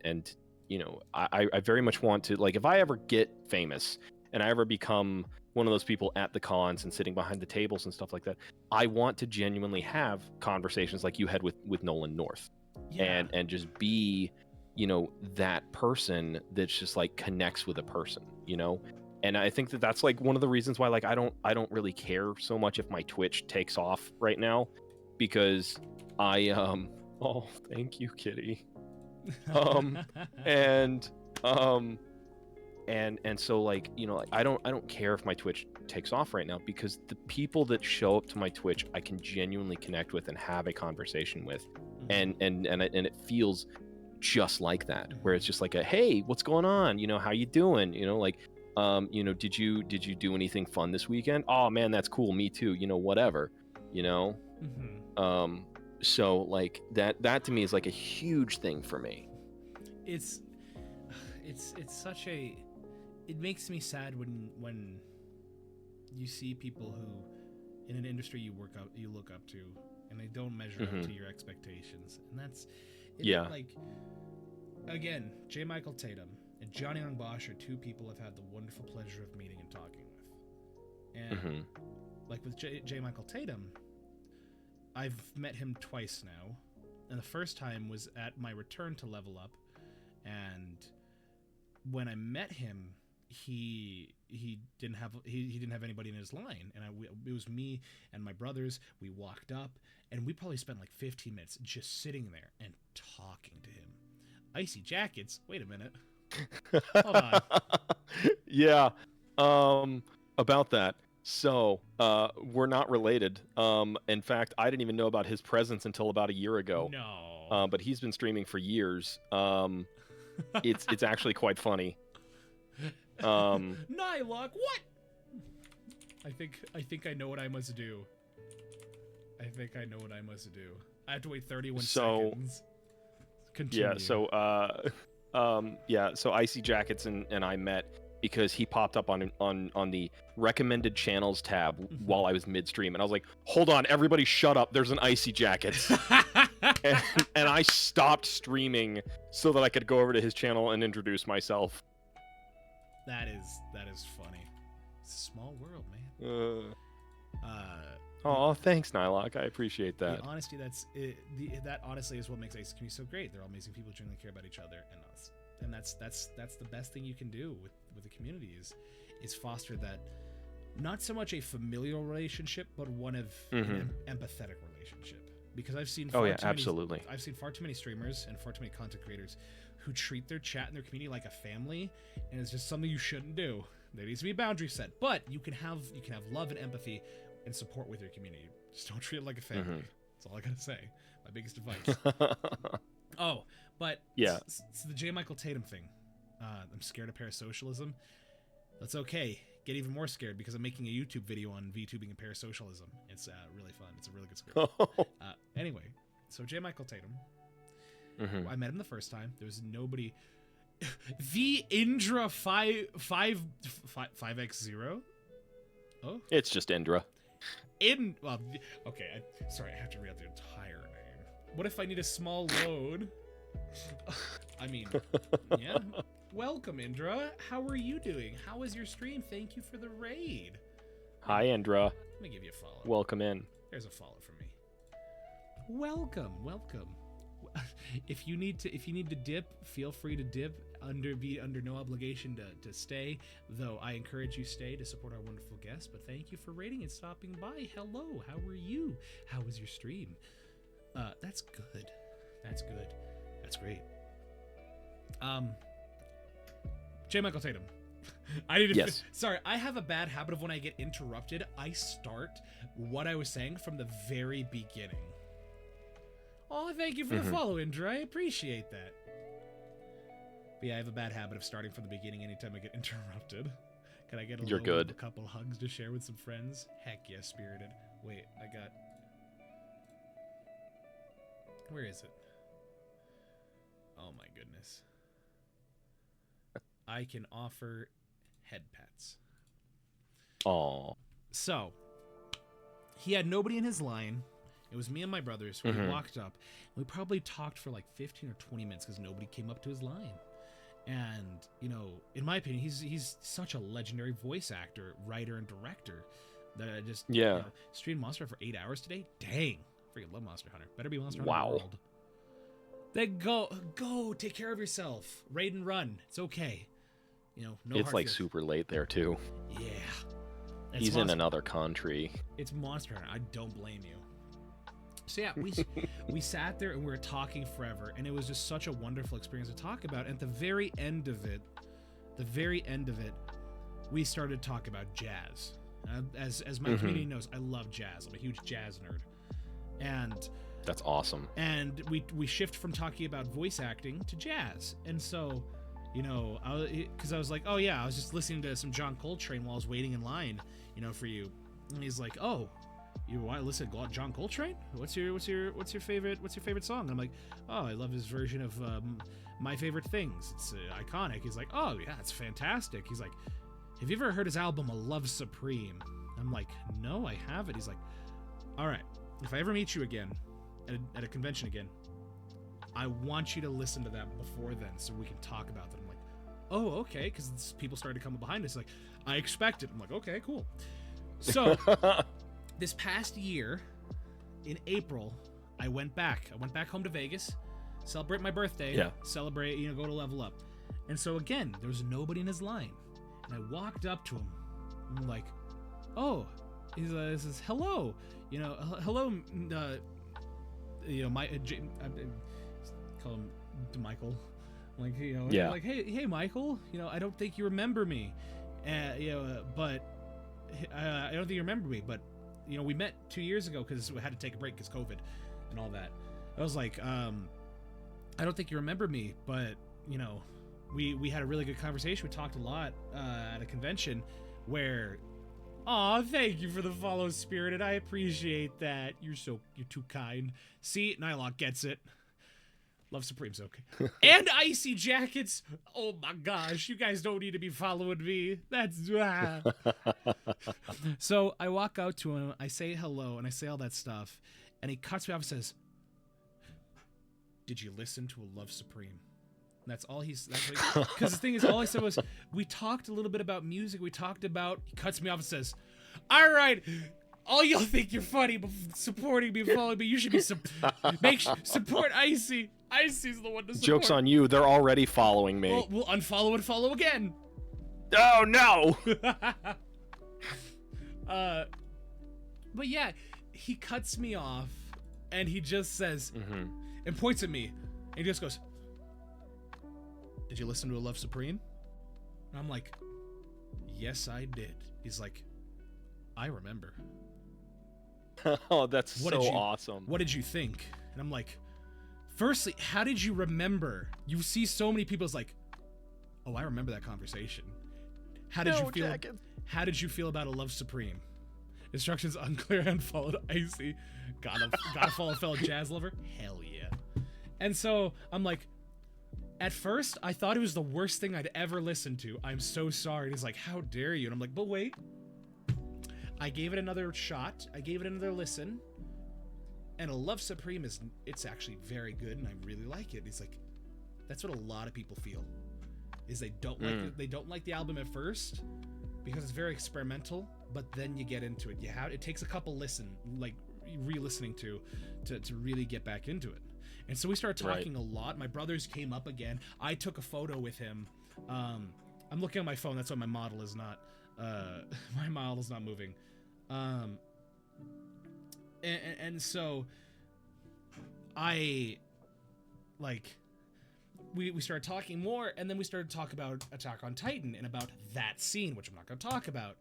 S2: you know, I very much want to, like, if I ever get famous and I ever become one of those people at the cons and sitting behind the tables and stuff like that, I want to genuinely have conversations like you had with Nolan North.
S1: Yeah.
S2: And just be, you know, that person that's just like connects with a person, you know. And I think that that's like one of the reasons why, like, I don't really care so much if my Twitch takes off right now, because oh, thank you, Kitty. And so, like, you know, like, I don't care if my Twitch takes off right now, because the people that show up to my Twitch I can genuinely connect with and have a conversation with, and it feels just like that, where it's just like a, hey, what's going on, you know, how you doing, you know, like, you know, did you do anything fun this weekend? Oh man, that's cool, me too, you know, whatever, you know. So like that to me is like a huge thing for me.
S1: It's such a, it makes me sad when you see people who in an industry you look up to, and they don't measure up to your expectations. And that's like, again, J. Michael Tatum and Johnny Young Bosch are two people I've had the wonderful pleasure of meeting and talking with. And like with J. Michael Tatum, I've met him twice now, and the first time was at my return to Level Up, and when I met him, he didn't have anybody in his line, and it was me and my brothers. We walked up, and we probably spent like 15 minutes just sitting there and talking to him. Icy Jackets. Wait a minute. Hold on.
S2: Yeah. About that. So, we're not related. In fact, I didn't even know about his presence until about a year ago.
S1: No.
S2: But he's been streaming for years. It's actually quite funny.
S1: Nylock, what? I think I know what I must do. I have to wait 31 seconds. Continue.
S2: Yeah, so Icy Jackets and I met because he popped up on the recommended channels tab while I was midstream, and I was like, hold on, everybody shut up, there's an Icy Jackets. and I stopped streaming so that I could go over to his channel and introduce myself.
S1: That is funny. It's a small world, man.
S2: Oh, thanks, Nylock. I appreciate that.
S1: The honesty, that honestly is what makes Ace Community so great. They're all amazing people who genuinely care about each other and us, and that's the best thing you can do with the community is foster that, not so much a familial relationship, but one of an empathetic relationship. Because I've seen
S2: absolutely.
S1: I've seen far too many streamers and far too many content creators who treat their chat and their community like a family, and it's just something you shouldn't do. There needs to be a boundary set, but you can have love and empathy and support with your community. Just don't treat it like a family. That's all I gotta say. My biggest advice. Oh, but
S2: yeah,
S1: it's the J. Michael Tatum thing. I'm scared of parasocialism. That's okay. Get even more scared because I'm making a YouTube video on VTubing and parasocialism. It's really fun. It's a really good script. Anyway, so J. Michael Tatum.
S2: Mm-hmm.
S1: I met him the first time. There was nobody. The Indra 5x0. Oh,
S2: it's just Indra.
S1: Well, okay. Sorry, I have to read out the entire name. What if I need a small load? I mean, yeah. Welcome, Indra. How are you doing? How was your stream? Thank you for the raid.
S2: Hi, Indra.
S1: Let me give you a follow.
S2: Welcome in.
S1: There's a follow from me. Welcome. If you need to dip, feel free to dip. Be under no obligation to stay, though I encourage you stay to support our wonderful guests. But thank you for rating and stopping by. Hello, how are you? How was your stream? That's good. That's great. J. Michael Tatum. I need to.
S2: Yes.
S1: Sorry, I have a bad habit of when I get interrupted, I start what I was saying from the very beginning. Oh, thank you for the follow, Indra. I appreciate that. But yeah, I have a bad habit of starting from the beginning anytime I get interrupted. Can I get a couple hugs to share with some friends? Heck yes, Spirited. Wait, I got... Where is it? Oh my goodness. I can offer head pats.
S2: Aww.
S1: So, he had nobody in his line. It was me and my brother, so we walked up. We probably talked for like 15 or 20 minutes because nobody came up to his line. And, you know, in my opinion, he's such a legendary voice actor, writer, and director that I just streamed Monster Hunter for 8 hours today. Dang. Freaking love Monster Hunter. Better be Monster Hunter World. Then go, take care of yourself. Raid and run. It's okay. You know, no.
S2: It's like super late there too.
S1: Yeah.
S2: He's in another country.
S1: It's Monster Hunter. I don't blame you. So yeah, we sat there and we were talking forever, and it was just such a wonderful experience to talk about. And at the very end of it, we started to talk about jazz. As my community knows, I love jazz. I'm a huge jazz nerd, and
S2: that's awesome.
S1: And we shift from talking about voice acting to jazz, and so, you know, because I was like, oh yeah, I was just listening to some John Coltrane while I was waiting in line, you know, for you, and he's like, oh. You want to listen to John Coltrane? What's your favorite song? And I'm like, oh, I love his version of My Favorite Things. It's iconic. He's like, oh yeah, it's fantastic. He's like, have you ever heard his album A Love Supreme? I'm like, no, I haven't. He's like, all right, if I ever meet you again at a convention again, I want you to listen to that before then so we can talk about that. I'm like, oh, okay, because people started to come behind us. Like, I expect it. I'm like, okay, cool. So. This past year, in April, I went back home to Vegas, celebrate my birthday, celebrate, you know, go to Level Up. And so again, there was nobody in his line. And I walked up to him. And I'm like, oh, he says, hello. You know, hello, you know, call him Michael. Like, you know, like, hey, Michael, you know, I don't think you remember me. You know, but I don't think you remember me, but you know, we met 2 years ago because we had to take a break because COVID and all that. I was like, I don't think you remember me, but, you know, we had a really good conversation. We talked a lot at a convention where, aw, thank you for the follow, Spirited. I appreciate that. You're too kind. See, Nylock gets it. Love Supreme's okay. And Icy Jackets. Oh my gosh, you guys don't need to be following me. That's So I walk out to him, I say hello, and I say all that stuff, and he cuts me off and says, did you listen to A Love Supreme? And that's all because the thing is, all I said was, we talked a little bit about music, he cuts me off and says, all right, all y'all think you're funny, but supporting me, following me, you should be support Icy. Icy's the one to support.
S2: Joke's on you, they're already following me.
S1: Well, we'll unfollow and follow again.
S2: Oh, no!
S1: But yeah, he cuts me off, and he just says, and points at me, and he just goes, did you listen to A Love Supreme? And I'm like, yes, I did. He's like, I remember.
S2: Oh, that's so awesome.
S1: What did you think? And I'm like, firstly, how did you remember? You see so many people, it's like, Oh, I remember that conversation. How did you feel?
S2: Jacket.
S1: How did you feel about a love supreme? Instructions unclear. Unfollowed. Icy. Gotta follow fellow jazz lover. Hell yeah. And so I'm like, at first I thought it was the worst thing I'd ever listened to. I'm so sorry. And he's like, how dare you? And I'm like, but wait. I gave it another shot. I gave it another listen. And a love supreme it's actually very good, and I really like it. He's like, that's what a lot of people feel. Is they don't like the album at first because it's very experimental, but then you get into it. It takes a couple re-listening to really get back into it. And so we started talking a lot. My brothers came up again. I took a photo with him. I'm looking at my phone. That's why my model is not moving. And so I we started talking more, and then we started to talk about Attack on Titan and about that scene, which I'm not going to talk about.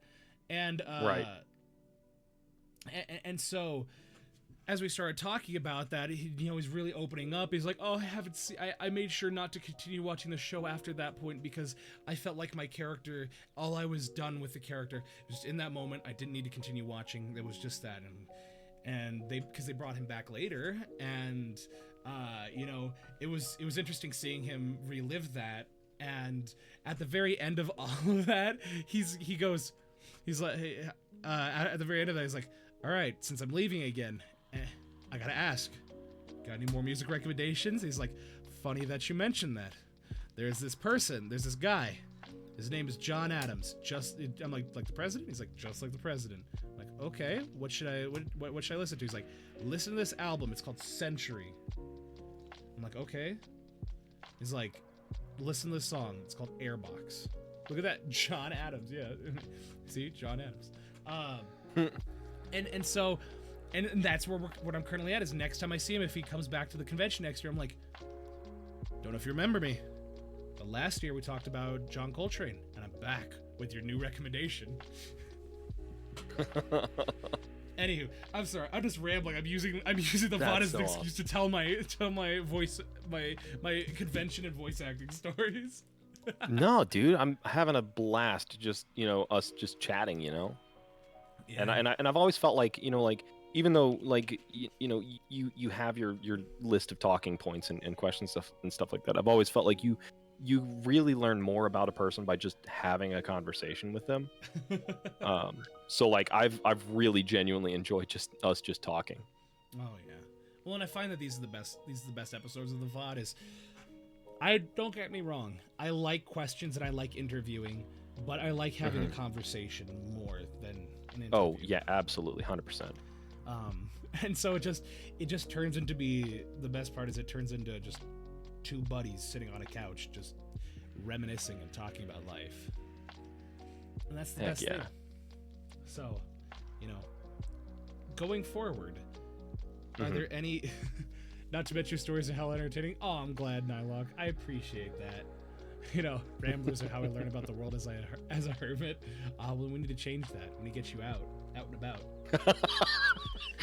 S1: And and so as we started talking about that, he's really opening up. He's like, oh, I made sure not to continue watching the show after that point because I felt like my character, all I was done with the character. Just in that moment, I didn't need to continue watching. It was just that. And because they brought him back later, and it was interesting seeing him relive that. And at the very end of all of that, he's like, hey, at the very end of that, he's like, all right, since I'm leaving again, I gotta ask, got any more music recommendations? He's like, funny that you mentioned that. There's this guy. His name is John Adams. I'm like the president? He's like, just like the president. I'm like, okay, what should I listen to? He's like, listen to this album. It's called Century. I'm like, okay. He's like, listen to this song. It's called Airbox. Look at that, John Adams. Yeah, see, John Adams. And so that's what I'm currently at. Is next time I see him, if he comes back to the convention next year, I'm like, don't know if you remember me, but last year we talked about John Coltrane, and I'm back with your new recommendation. Anywho, I'm sorry, I'm just rambling. I'm using the VOD as an excuse to tell my voice, my convention and voice acting stories.
S2: No, dude, I'm having a blast. Just us just chatting, Yeah. And I've always felt like even though you have your list of talking points and questions and stuff like that, I've always felt like you really learn more about a person by just having a conversation with them. So I've really genuinely enjoyed us just talking.
S1: Oh yeah. Well, and I find that these are the best episodes of the VOD. Don't get me wrong, I like questions and I like interviewing, but I like having a conversation more than an interview.
S2: Oh yeah, absolutely, 100%.
S1: And so it just turns into the best part is it turns into just two buddies sitting on a couch just reminiscing and talking about life, and that's the best thing. So going forward, are there any not to mention stories of hell entertaining? Oh, I'm glad, Nylock. I appreciate that. Ramblers are how I learn about the world as a hermit. Well, we need to change that. We need to get you out and about.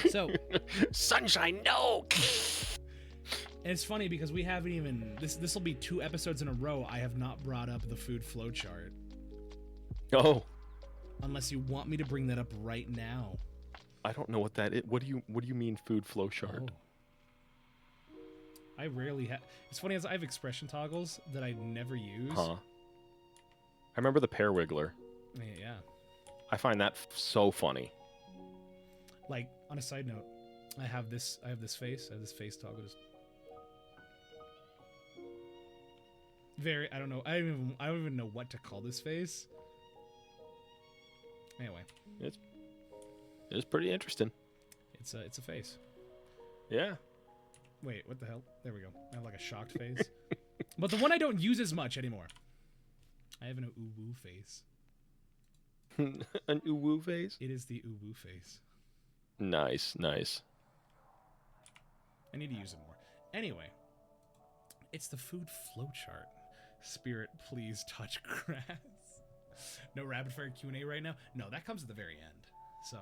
S1: So,
S2: sunshine, no.
S1: And it's funny because we haven't even this will be 2 episodes in a row I have not brought up the food flowchart.
S2: Oh. Unless
S1: you want me to bring that up right now.
S2: I don't know what that is. What do you mean food flowchart?
S1: Oh. I rarely have. It's funny as I have expression toggles that I never use.
S2: Huh. I remember the pear wiggler.
S1: Yeah.
S2: I find that so funny.
S1: Like, on a side note, I have this face. I have this face toggle. Just very. I don't know. I don't even know what to call this face. Anyway,
S2: it's pretty interesting.
S1: It's a face.
S2: Yeah.
S1: Wait, what the hell? There we go. I have like a shocked face. But the one I don't use as much anymore. I have an ooh-woo face.
S2: An ooh-woo face?
S1: It is the ooh-woo face.
S2: Nice.
S1: I need to use it more. Anyway, it's the food flowchart. Spirit, please touch grass. No rapid fire Q&A right now? No, that comes at the very end. So...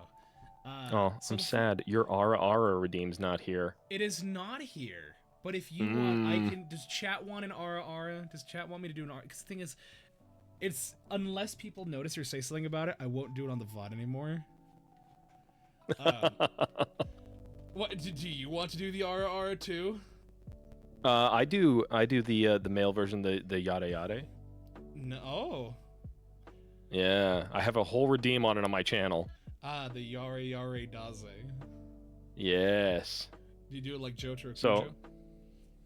S2: I'm sad. Your Ara redeem's not here.
S1: It is not here, But if you want, I can. Does chat want an aura? Does chat want me to do an aura? Because the thing is, it's unless people notice or say something about it, I won't do it on the VOD anymore. What do you want to do the aura too?
S2: I do the male version, the yada yada.
S1: No.
S2: Yeah, I have a whole redeem on it on my channel.
S1: Ah, the yare daze.
S2: Yes.
S1: Do you do it like Jotaro?
S2: So,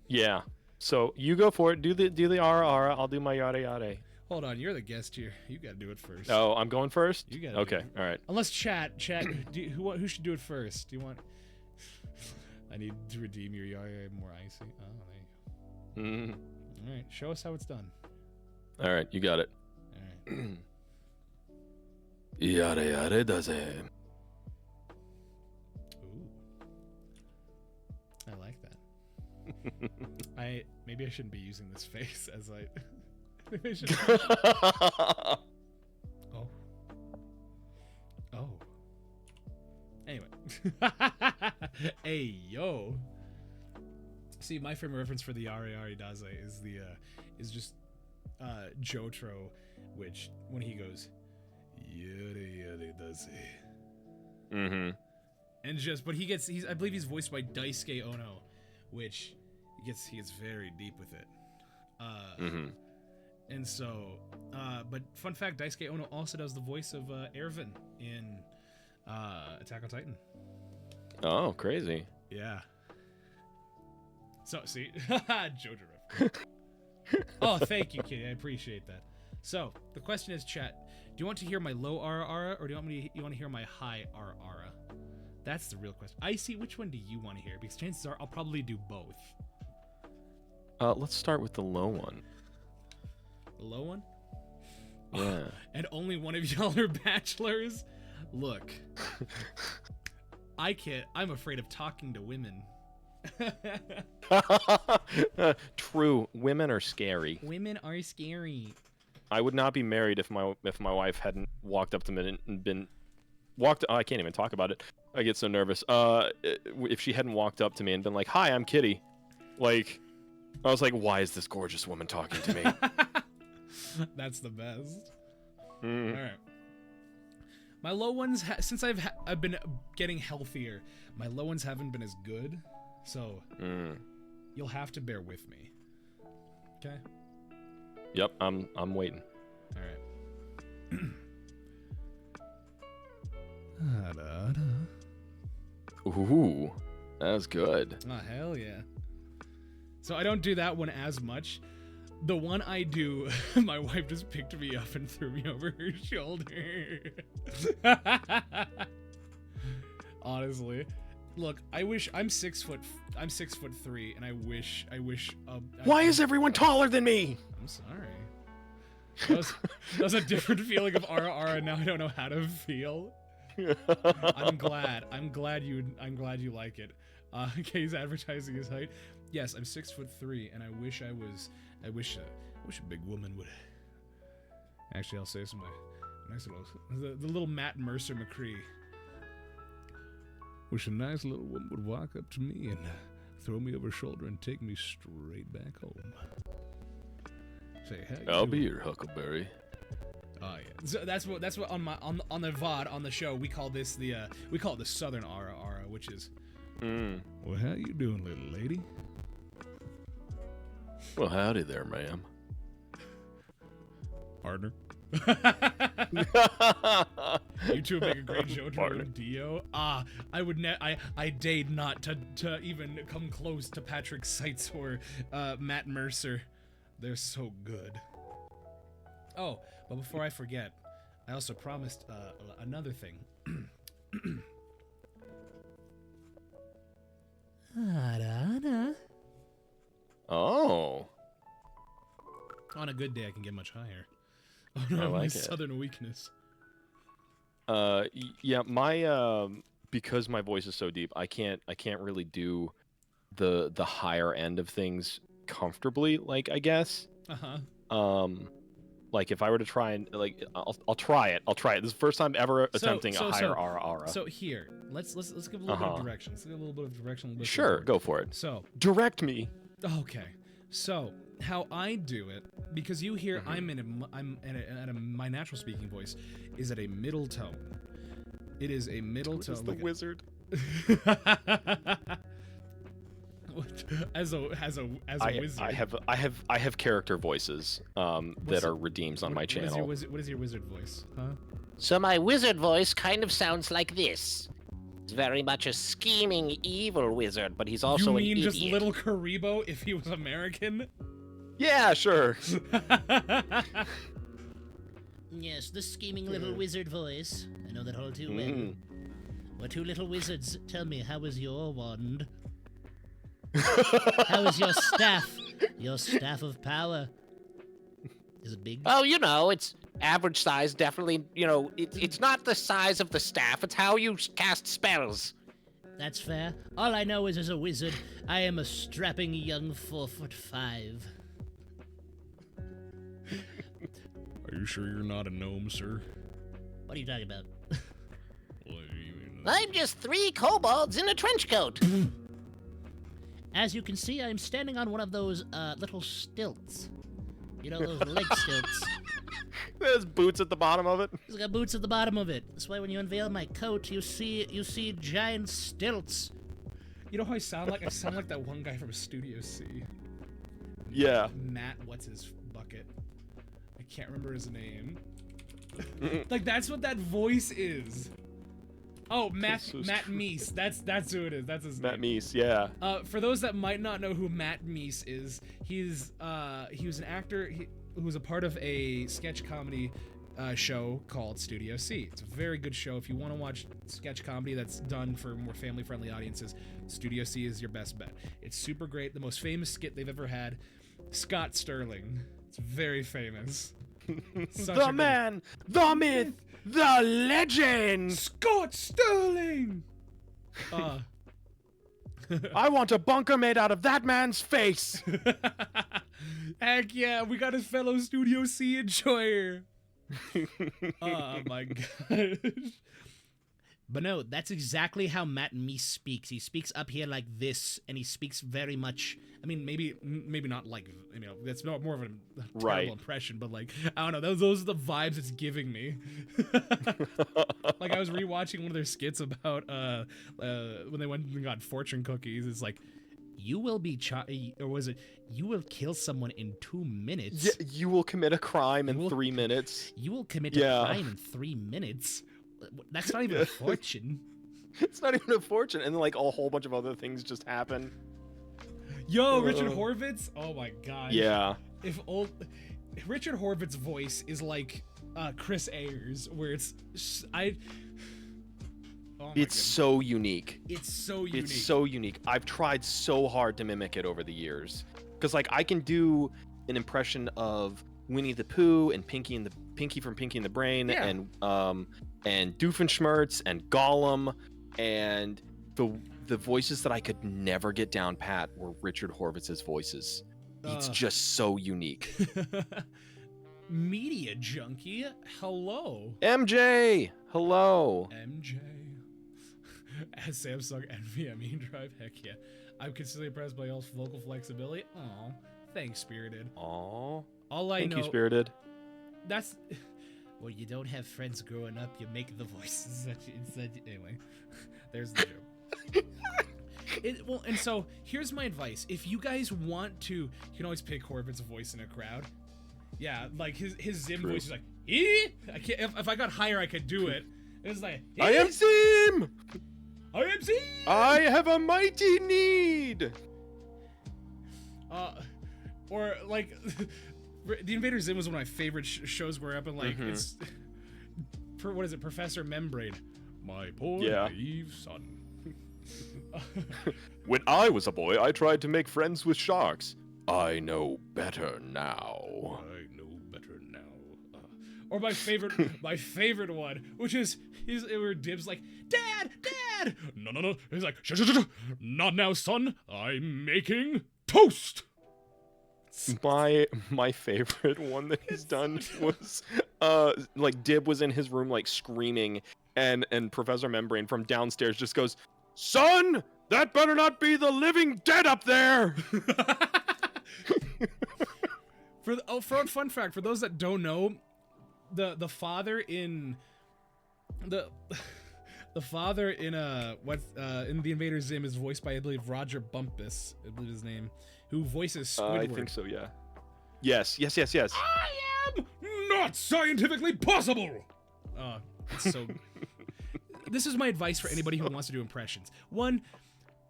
S2: yeah. So you go for it. Do the aura. I'll do my yada yada.
S1: Hold on, you're the guest here. You gotta do it first.
S2: Oh, I'm going first.
S1: You gotta.
S2: Okay, all right.
S1: Unless chat. Who should do it first? Do you want? I need to redeem your yare more icy. Oh, there you go. All right, show us how it's done.
S2: All right, you got it.
S1: All right.
S2: Yada yada does it.
S1: Ooh. I like that. Maybe I shouldn't be using this face as I. Maybe I should. Oh. Oh. Anyway. Hey yo. See, my frame of reference for the Ari Daze is just Jotaro, which when he goes yada daze.
S2: Mm-hmm.
S1: And he's I believe he's voiced by Daisuke Ono, which he gets very deep with it. And so but fun fact, Daisuke Ono also does the voice of Erwin in Attack on Titan.
S2: Oh, crazy.
S1: Yeah. So, see? Jotaro. Oh, thank you, Kitty. I appreciate that. So, the question is, chat, do you want to hear my low aura, or do you want to hear my high aura? That's the real question. Icy, which one do you want to hear? Because chances are I'll probably do both.
S2: Let's start with the low one.
S1: The low one?
S2: Yeah.
S1: And only one of y'all are bachelors? Look. I'm afraid of talking to women.
S2: True. Women are scary.
S1: Women are scary.
S2: I would not be married if my wife hadn't walked up to me and been I can't even talk about it. I get so nervous. If she hadn't walked up to me and been like, "Hi, I'm Kitty," like, I was like, "Why is this gorgeous woman talking to me?"
S1: That's the best. All right. My low ones, since I've been getting healthier, my low ones haven't been as good, so you'll have to bear with me. Okay.
S2: Yep, I'm waiting.
S1: All right.
S2: Ooh, that was good.
S1: Oh hell yeah! So I don't do that one as much. The one I do, my wife just picked me up and threw me over her shoulder. Honestly, look, I wish I'm 6'3", and I wish.
S2: Why is everyone taller than me?
S1: I'm sorry. That was a different feeling of ara. Now I don't know how to feel. I'm glad you like it. Kay's advertising his height. Yes, I'm 6'3", and I wish a big woman would. Actually, I'll say some nice little the little Matt Mercer McCree. Wish a nice little woman would walk up to me and throw me over her shoulder and take me straight back home. Say, hey,
S2: I'll be your huckleberry.
S1: Oh yeah, so that's what on the VOD on the show we call this the Southern ara, which is. Well, how you doing, little lady?
S2: Well, howdy there, ma'am.
S1: Partner. You two make a great Jotaro and Dio. I would I dare not to even come close to Patrick Seitz or Matt Mercer. They're so good. Oh, but before I forget, I also promised another thing.
S2: Oh.
S1: On a good day, I can get much higher. Oh no,
S2: I like
S1: my
S2: it.
S1: southern weakness.
S2: Yeah, my because my voice is so deep, I can't really do the higher end of things comfortably, like, I guess. Like if I were to try and like, I'll try it. I'll try it. This is the first time ever attempting a higher aura.
S1: So here, let's give a little bit of direction. Let's give a little bit of direction.
S2: Sure, go for it.
S1: So
S2: direct me.
S1: Okay, so how I do it, because you hear my natural speaking voice is at a middle tone. It is a middle tone.
S2: Is the wizard.
S1: as a wizard.
S2: I have character voices that are redeems on my channel.
S1: What is your wizard voice? Huh?
S3: So my wizard voice kind of sounds like this. He's very much a scheming, evil wizard, but he's also an idiot.
S1: You mean just little Karibo if he was American?
S2: Yeah, sure.
S3: Yes, the scheming little wizard voice. I know that all too well. We're two little wizards. Tell me, how was your wand? How is your staff? Your staff of power? Is it big? Oh, you know, it's average size, definitely. You know, it's not the size of the staff, it's how you cast spells. That's fair. All I know is as a wizard, I am a strapping young 4'5".
S1: Are you sure you're not a gnome, sir?
S3: What are you talking about?
S1: What do you mean?
S3: I'm just 3 kobolds in a trench coat. As you can see, I'm standing on one of those little stilts. You know, those leg stilts.
S2: There's boots at the bottom of it.
S3: It's got boots at the bottom of it. That's why when you unveil my coat, you see giant stilts.
S1: You know how I sound like? I sound like that one guy from Studio C.
S2: Yeah.
S1: Matt, what's his bucket? I can't remember his name. Like that's what that voice is. Oh, Matt Meese. That's who it is. That's his name.
S2: Matt Meese, yeah.
S1: For those that might not know who Matt Meese is, he was an actor who was a part of a sketch comedy show called Studio C. It's a very good show. If you want to watch sketch comedy that's done for more family-friendly audiences, Studio C is your best bet. It's super great. The most famous skit they've ever had, Scott Sterling. It's very famous.
S2: The man, the myth, the legend,
S1: Scott Sterling.
S2: I want a bunker made out of that man's face.
S1: Heck yeah, we got a fellow Studio C enjoyer. Oh my gosh. But no, that's exactly how Matt Meese speaks. He speaks up here like this, and he speaks very much. I mean, maybe not like, you know, that's not more of a terrible impression, but like, I don't know. Those are the vibes it's giving me. Like I was rewatching one of their skits about when they went and got fortune cookies. It's like, you will be or was it you will kill someone in 2 minutes?
S2: Yeah, you will commit a crime in 3 minutes.
S1: You will commit a crime in 3 minutes. That's not even a fortune.
S2: It's not even a fortune, and then like a whole bunch of other things just happen.
S1: Yo, Richard Horvitz. Oh my god.
S2: Yeah.
S1: If Richard Horvitz's voice is like Chris Ayers, where it's
S2: it's so unique.
S1: It's so unique.
S2: It's so unique. I've tried so hard to mimic it over the years, because like I can do an impression of Winnie the Pooh and Pinky from Pinky and the Brain, and Doofenshmirtz and Gollum, and the voices that I could never get down pat were Richard Horvitz's voices. It's just so unique.
S1: Media junkie, hello.
S2: MJ, hello.
S1: MJ. As Samsung NVMe drive, heck yeah. I'm consistently impressed by y'all's vocal flexibility. Aw, thanks, Spirited.
S2: Aw.
S1: Thank
S2: you, Spirited.
S1: That's... Well, you don't have friends growing up, you make the voices anyway, there's the joke. And so, here's my advice. If you guys want to, you can always pick Horvitz's voice in a crowd. Yeah, like his Zim voice is like, I can't, if I got higher, I could do it. It's like,
S2: I am Zim!
S1: I am Zim!
S2: I have a mighty need!
S1: Or like... The Invader Zim was one of my favorite shows where up and like it's what is it, Professor Membrane, my poor naive son.
S2: When I was a boy, I tried to make friends with sharks. I know better now.
S1: Or my favorite one, which is where Dib's like, Dad. No. He's like, shh. Not now, son. I'm making toast.
S2: My favorite one that he's done was like Dib was in his room like screaming, and Professor Membrane from downstairs just goes, "Son, that better not be the living dead up there."
S1: For a fun fact, for those that don't know, the father in the father in in the Invader Zim is voiced by, I believe, Roger Bumpus, I believe his name, who voices Squidward.
S2: I think so, yeah. Yes.
S1: I am not scientifically possible. So this is my advice for anybody who wants to do impressions. One,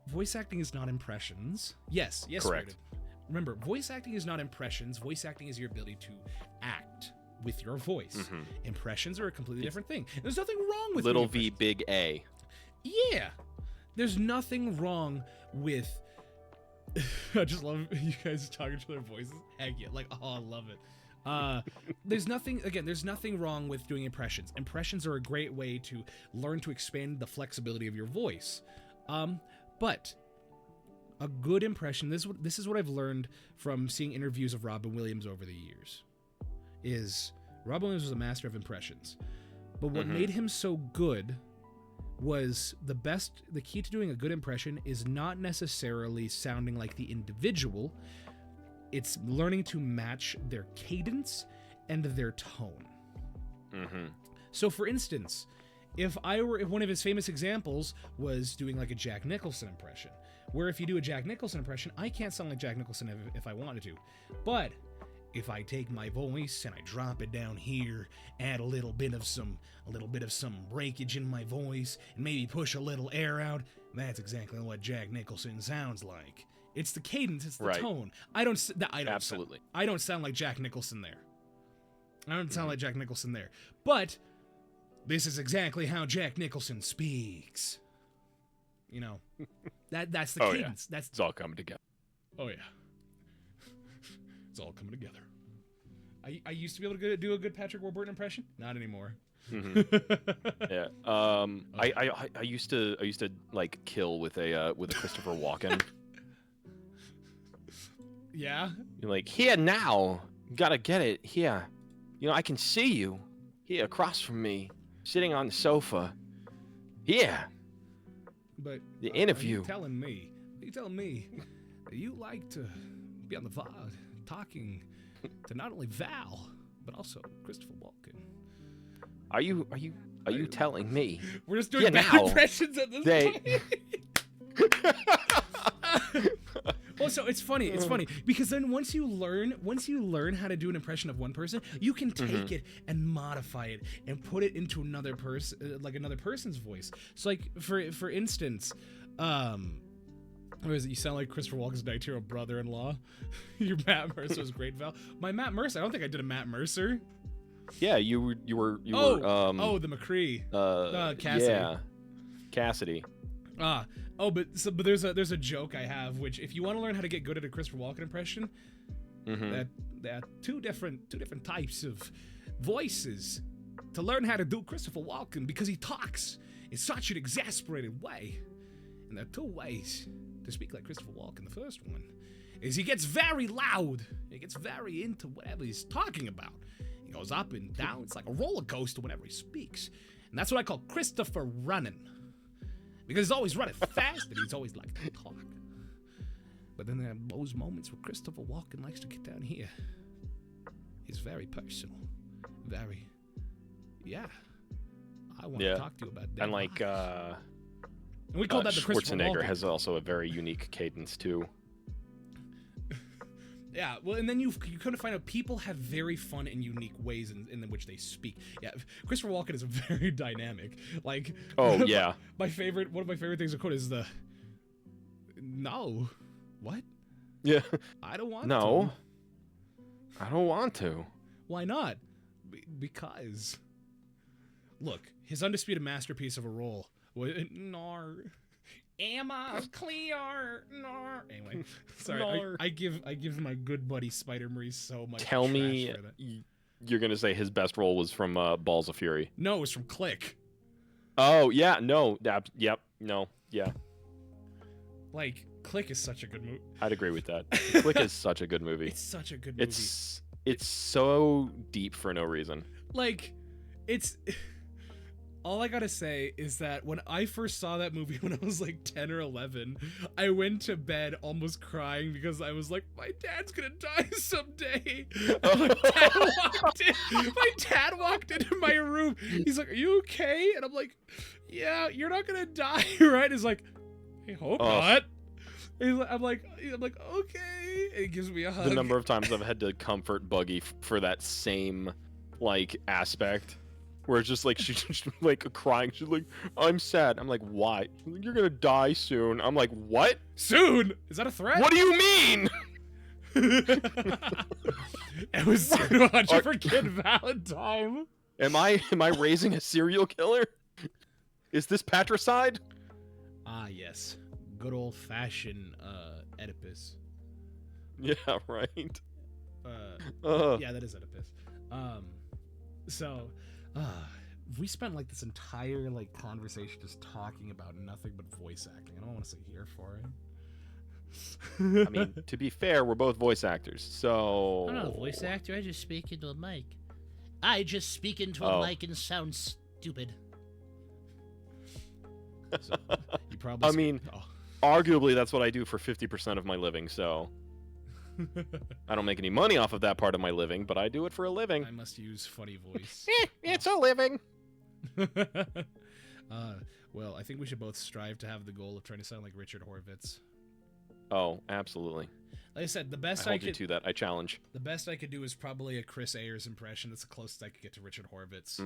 S1: voice acting is not impressions. Yes,
S2: correct.
S1: Remember, voice acting is not impressions. Voice acting is your ability to act with your voice. Mm-hmm. Impressions are a completely different thing. There's nothing wrong with
S2: little V, big A.
S1: Yeah, there's nothing wrong with. I just love you guys talking to their voices. Heck yeah, like, oh, I love it. There's nothing wrong with doing impressions. Impressions are a great way to learn to expand the flexibility of your voice. But a good impression, this is what I've learned from seeing interviews of Robin Williams over the years, is Robin Williams was a master of impressions. But what made him so good was the key to doing a good impression is not necessarily sounding like the individual. It's learning to match their cadence and their tone. Mm-hmm. So for instance, if one of his famous examples was doing like a Jack Nicholson impression, where if you do a Jack Nicholson impression, I can't sound like Jack Nicholson if I wanted to. But if I take my voice and I drop it down here, add a little bit of some breakage in my voice, and maybe push a little air out, that's exactly what Jack Nicholson sounds like. It's the cadence, it's the tone. I don't sound like Jack Nicholson there. I don't sound like Jack Nicholson there. But this is exactly how Jack Nicholson speaks. You know, that's the cadence.
S2: Yeah. It's all coming together.
S1: Oh yeah, it's all coming together. I used to be able to do a good Patrick Warburton impression. Not anymore.
S2: Mm-hmm. Yeah. I used to like kill with a Christopher Walken.
S1: Yeah.
S2: You're like, here now. You gotta get it here. You know, I can see you here across from me, sitting on the sofa. Here.
S1: But
S2: the interview.
S1: Are you telling me that you like to be on the VOD talking to not only Val but also Christopher Walken?
S2: Are you telling me?
S1: We're just doing bad impressions at this point. Well, so it's funny because then once you learn how to do an impression of one person, you can take it and modify it and put it into another person, like another person's voice. So like for instance, what is it? You sound like Christopher Walken's Nitro brother-in-law. Your Matt Mercer was great, Val. My Matt Mercer, I don't think I did a Matt Mercer.
S2: Yeah, you were
S1: the McCree. Cassidy.
S2: Yeah. Cassidy.
S1: But there's a joke I have, which if you want to learn how to get good at a Christopher Walken impression, that there are two different types of voices to learn how to do Christopher Walken, because he talks in such an exasperated way. And there are two ways to speak like Christopher Walken. The first one is he gets very loud. He gets very into whatever he's talking about. He goes up and down. It's like a roller coaster whenever he speaks. And that's what I call Christopher running. Because he's always running fast and he's always like to talk. But then there are those moments where Christopher Walken likes to get down here. He's very personal. Very, I want to talk to you about that.
S2: And like,
S1: and we call that the Christopher Walken.
S2: Schwarzenegger has also a very unique cadence too.
S1: Yeah, well, and then you kind of find out people have very fun and unique ways in which they speak. Yeah, Christopher Walken is very dynamic. Like,
S2: one of
S1: my favorite things to quote is no, what?
S2: Yeah,
S1: I don't want to.
S2: No, I don't want to.
S1: Why not? Because, look, his undisputed masterpiece of a role was Am I clear? No. Anyway, sorry. I give my good buddy Spider Maurice so much.
S2: Tell me you're gonna say his best role was from Balls of Fury.
S1: No, it was from Click.
S2: Oh yeah, no, yep, no, yeah.
S1: Like Click is such a good movie.
S2: I'd agree with that. Click is such a good movie.
S1: It's such a good movie.
S2: It's so deep for no reason.
S1: Like, it's... All I gotta say is that when I first saw that movie when I was like 10 or 11, I went to bed almost crying because I was like, my dad's gonna die someday. My dad walked into my room. He's like, are you okay? And I'm like, yeah, you're not gonna die, right? He's like, I hope not. I'm like, okay. And he gives me a hug.
S2: The number of times I've had to comfort Buggy for that same, like, aspect. Where it's just like, she's just like crying. She's like, I'm sad. I'm like, why? You're gonna die soon. I'm like, what?
S1: Soon? Is that a threat?
S2: What do you mean?
S1: It was soon to watch for Kid Valentine.
S2: Am I raising a serial killer? Is this patricide?
S1: Ah, yes. Good old-fashioned Oedipus.
S2: Yeah, right.
S1: Yeah, that is Oedipus. We spent like this entire like conversation just talking about nothing but voice acting. I don't want to sit here for it.
S2: I mean, to be fair, we're both voice actors, so...
S3: I'm not a voice actor, I just speak into a mic. I just speak into a mic and sound stupid.
S1: So, you probably...
S2: I mean, arguably that's what I do for 50% of my living, so... I don't make any money off of that part of my living, but I do it for a living.
S1: I must use funny voice.
S2: It's a living.
S1: Well, I think we should both strive to have the goal of trying to sound like Richard Horvitz.
S2: Oh, absolutely.
S1: Like I said, the best
S2: I hold you to that. I challenge.
S1: The best I could do is probably a Chris Ayers impression. That's the closest I could get to Richard Horvitz.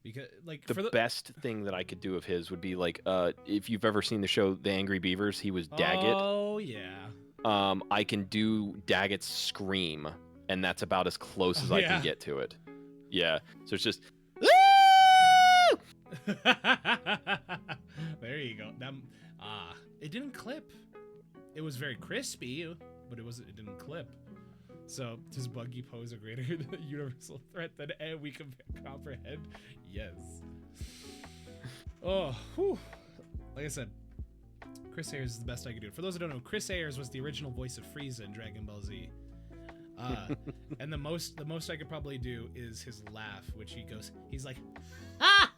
S1: Because, like,
S2: the best thing that I could do of his would be like, if you've ever seen the show The Angry Beavers, he was Daggett.
S1: Oh yeah.
S2: I can do Daggett's scream, and that's about as close as I can get to it. Yeah. So it's just.
S1: There you go. It didn't clip. It was very crispy, but it didn't clip. So does Buggy pose a greater universal threat than we can comprehend? Yes. Oh, whew. Like I said, Chris Ayers is the best I could do. For those who don't know, Chris Ayers was the original voice of Frieza in Dragon Ball Z. And the most I could probably do is his laugh, which he's like, and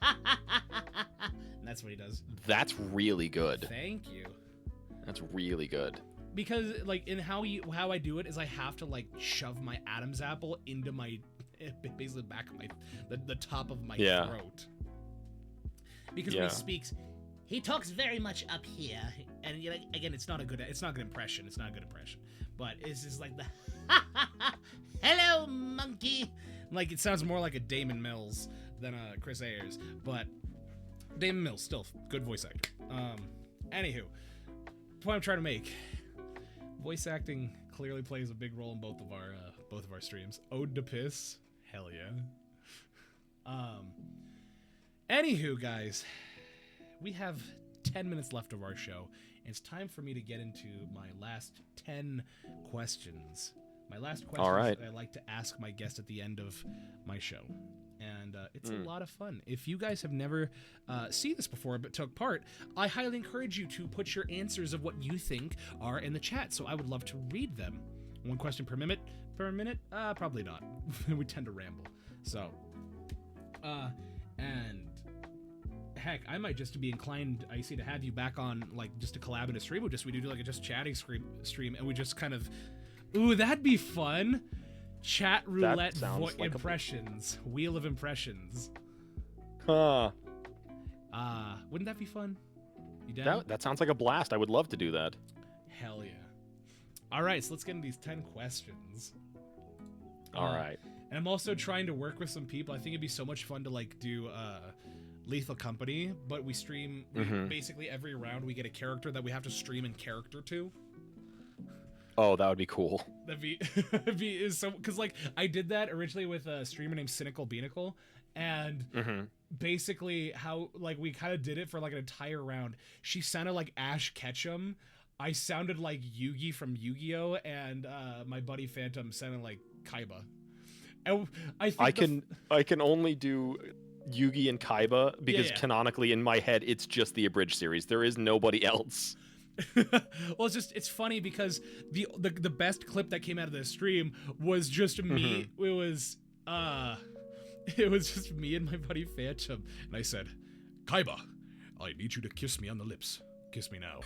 S1: that's what he does.
S2: That's really good.
S1: Thank you.
S2: That's really good.
S1: Because like in how I do it is I have to like shove my Adam's apple into my basically the back of the top of my throat. Because when he speaks, he talks very much up here, and again, it's not a good impression. It's not a good impression, but it's just like the hello monkey. Like it sounds more like a Damon Mills than a Chris Ayers, but Damon Mills still good voice acting. Anywho, the point I'm trying to make: voice acting clearly plays a big role in both of our streams. Ode to Piss, hell yeah. Anywho, guys. We have 10 minutes left of our show, and it's time for me to get into my last 10 questions. My last questions that I like to ask my guest at the end of my show. And it's a lot of fun. If you guys have never seen this before but took part, I highly encourage you to put your answers of what you think are in the chat, so I would love to read them. One question per minute? Probably not. We tend to ramble. So, and... heck, I might just be inclined, Icy, to have you back on, like, just a collab in a stream. We do like a just chatting stream, and we just kind of, ooh, that'd be fun. Chat roulette like impressions, wheel of impressions.
S2: Huh.
S1: Wouldn't that be fun? You down?
S2: That sounds like a blast. I would love to do that.
S1: Hell yeah. All right, so let's get into these 10 questions.
S2: All right.
S1: And I'm also trying to work with some people. I think it'd be so much fun to like do Lethal Company, but we stream basically every round we get a character that we have to stream in character to.
S2: Oh, that would be cool.
S1: That'd be so, because like I did that originally with a streamer named Cynical Beanicle, and basically how like we kind of did it for like an entire round. She sounded like Ash Ketchum, I sounded like Yugi from Yu-Gi-Oh, and my buddy Phantom sounded like Kaiba. And I think
S2: I can only do Yugi and Kaiba because canonically in my head it's just the abridged series. There is nobody else.
S1: Well, it's funny because the best clip that came out of the stream was just me. It was just me and my buddy Phantom, and I said, Kaiba, I need you to kiss me on the lips. Kiss me now.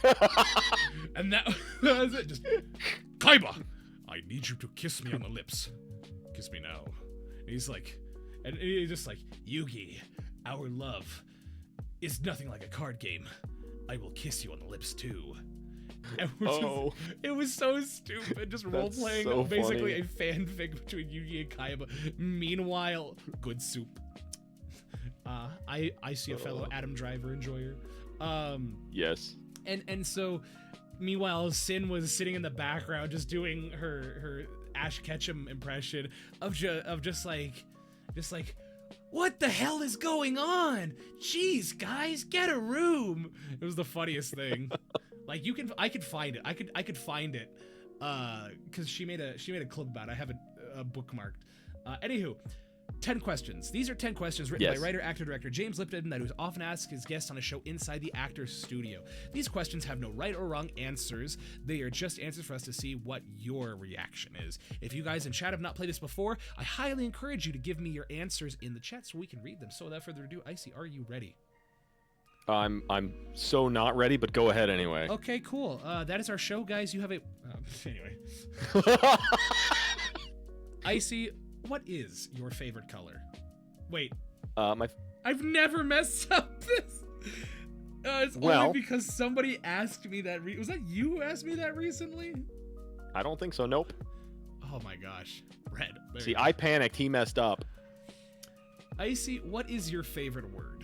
S1: And that was it. Just, Kaiba, I need you to kiss me on the lips. Kiss me now. And he's just like, Yugi, our love is nothing like a card game. I will kiss you on the lips too. And it was so stupid, just role-playing
S2: so
S1: basically funny. A fanfic between Yugi and Kaiba. Meanwhile, good soup. I see a fellow Adam Driver enjoyer.
S2: Yes.
S1: And so, meanwhile, Sin was sitting in the background just doing her Ash Ketchum impression of just like, what the hell is going on? Jeez, guys, get a room. It was the funniest thing. Like I could find it. I could find it. Cause she made a clip about it. I have it bookmarked. Anywho, 10 questions. These are 10 questions written by writer, actor, director James Lipton that was often asked his guests on a show inside the actor's studio. These questions have no right or wrong answers. They are just answers for us to see what your reaction is. If you guys in chat have not played this before, I highly encourage you to give me your answers in the chat so we can read them. So without further ado, Icy, are you ready?
S2: I'm so not ready, but go ahead anyway.
S1: Okay, cool. That is our show, guys. You have a... anyway. Icy, what is your favorite color? Wait. I've never messed up this. It's only because somebody asked me that. Was that you who asked me that recently?
S2: I don't think so. Nope.
S1: Oh my gosh. Red.
S2: See, I panicked. He messed up.
S1: Icy, what is your favorite word?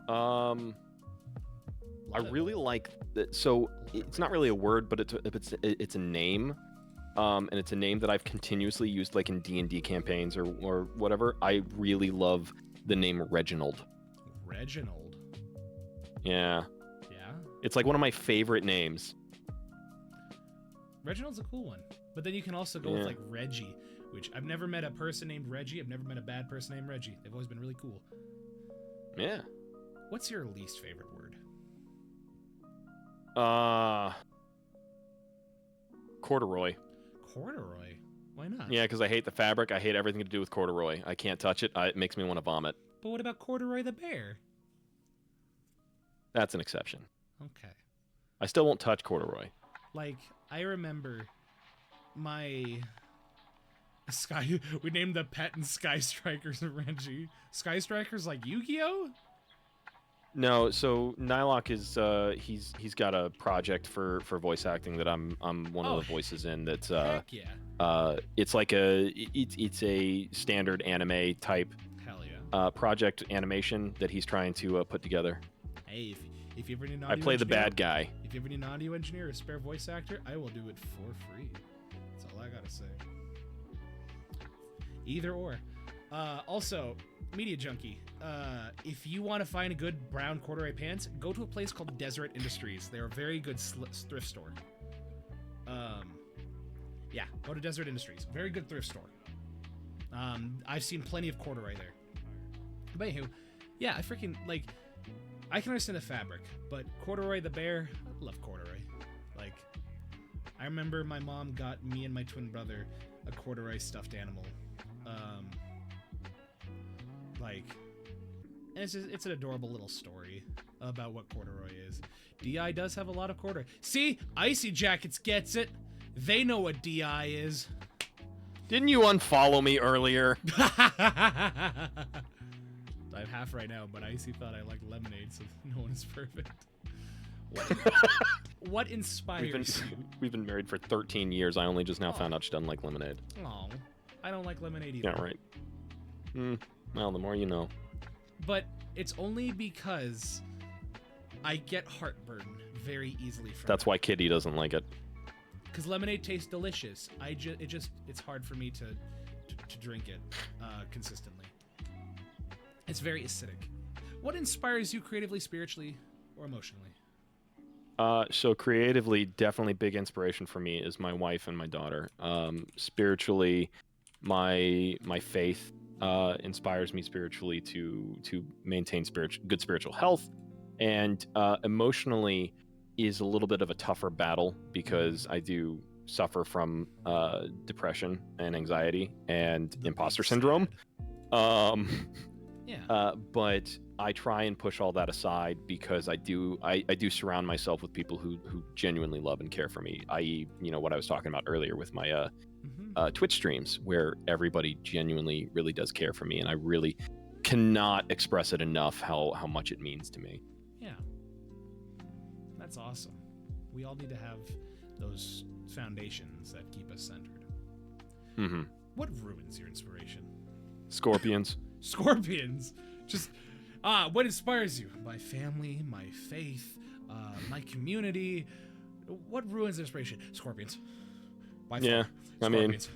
S2: I really like that. So it's not really a word, but it's a name. And it's a name that I've continuously used, like in D&D campaigns or whatever. I really love the name Reginald.
S1: Reginald?
S2: Yeah.
S1: Yeah?
S2: It's like one of my favorite names.
S1: Reginald's a cool one. But then you can also go with like Reggie, which I've never met a person named Reggie. I've never met a bad person named Reggie. They've always been really cool.
S2: Yeah.
S1: What's your least favorite word?
S2: Corduroy.
S1: Corduroy? Why not?
S2: Yeah, because I hate the fabric. I hate everything to do with corduroy. I can't touch it. It makes me want to vomit.
S1: But what about Corduroy the bear?
S2: That's an exception.
S1: Okay.
S2: I still won't touch corduroy.
S1: Like, I remember my... we named the pet in Sky Strikers Reggie. Sky Strikers like Yu-Gi-Oh?
S2: No, so Nylock is he's got a project for voice acting that I'm one of the voices in. That's
S1: heck yeah.
S2: It's like it's a standard anime type project animation that he's trying to put together.
S1: Hey, if you ever need an
S2: audio I play the bad guy.
S1: If you ever need an audio engineer or a spare voice actor, I will do it for free. That's all I gotta say. Either or. Also, Media Junkie, if you want to find a good brown corduroy pants, go to a place called Deseret Industries. They're a very good thrift store. Yeah, go to Deseret Industries. Very good thrift store. I've seen plenty of corduroy there. But anywho, yeah, I can understand the fabric, but corduroy the bear, I love corduroy. Like, I remember my mom got me and my twin brother a corduroy stuffed animal. And it's an adorable little story about what corduroy is. DI does have a lot of corduroy. See? Icy Jackets gets it. They know what DI is.
S2: Didn't you unfollow me earlier?
S1: I have half right now, but Icy thought I liked lemonade, so no one is perfect. What inspires you?
S2: We've been married for 13 years. I only just now found out she doesn't like lemonade.
S1: Oh, I don't like lemonade either.
S2: Yeah, right. Well, the more you know.
S1: But it's only because I get heartburn very easily from
S2: That's why Kitty doesn't like it.
S1: Because lemonade tastes delicious. It's hard for me to drink it consistently. It's very acidic. What inspires you creatively, spiritually, or emotionally?
S2: So creatively, definitely big inspiration for me is my wife and my daughter. Spiritually, my faith inspires me spiritually to maintain good spiritual health, and emotionally, is a little bit of a tougher battle because I do suffer from depression and anxiety and imposter syndrome. But I try and push all that aside because I do surround myself with people who genuinely love and care for me, i.e., what I was talking about earlier with my Twitch streams, where everybody genuinely really does care for me, and I really cannot express it enough how much it means to me.
S1: Yeah. That's awesome. We all need to have those foundations that keep us centered.
S2: Mm-hmm.
S1: What ruins your inspiration?
S2: Scorpions.
S1: Scorpions. Just what inspires you? My family, my faith, my community. What ruins inspiration? Scorpions. By far.
S2: Yeah,
S1: Scorpions.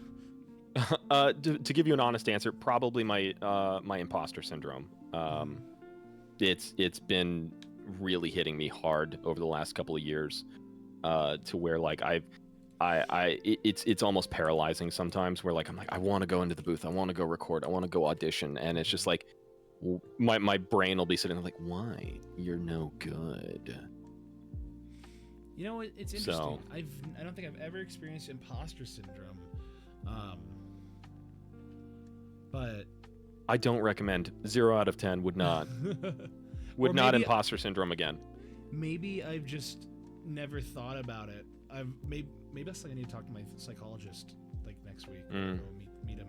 S2: I mean, to give you an honest answer, probably my imposter syndrome. It's been really hitting me hard over the last couple of years, to where like it's almost paralyzing sometimes. Where like I'm like, I want to go into the booth, I want to go record, I want to go audition, and it's just like my brain will be sitting there like, why? You're no good.
S1: It's interesting.
S2: So,
S1: I don't think I've ever experienced imposter syndrome, but
S2: I don't recommend. 0 out of 10 would not. Would not imposter syndrome again.
S1: Maybe I've just never thought about it. Maybe that's something I need to talk to my psychologist like next week. Meet him.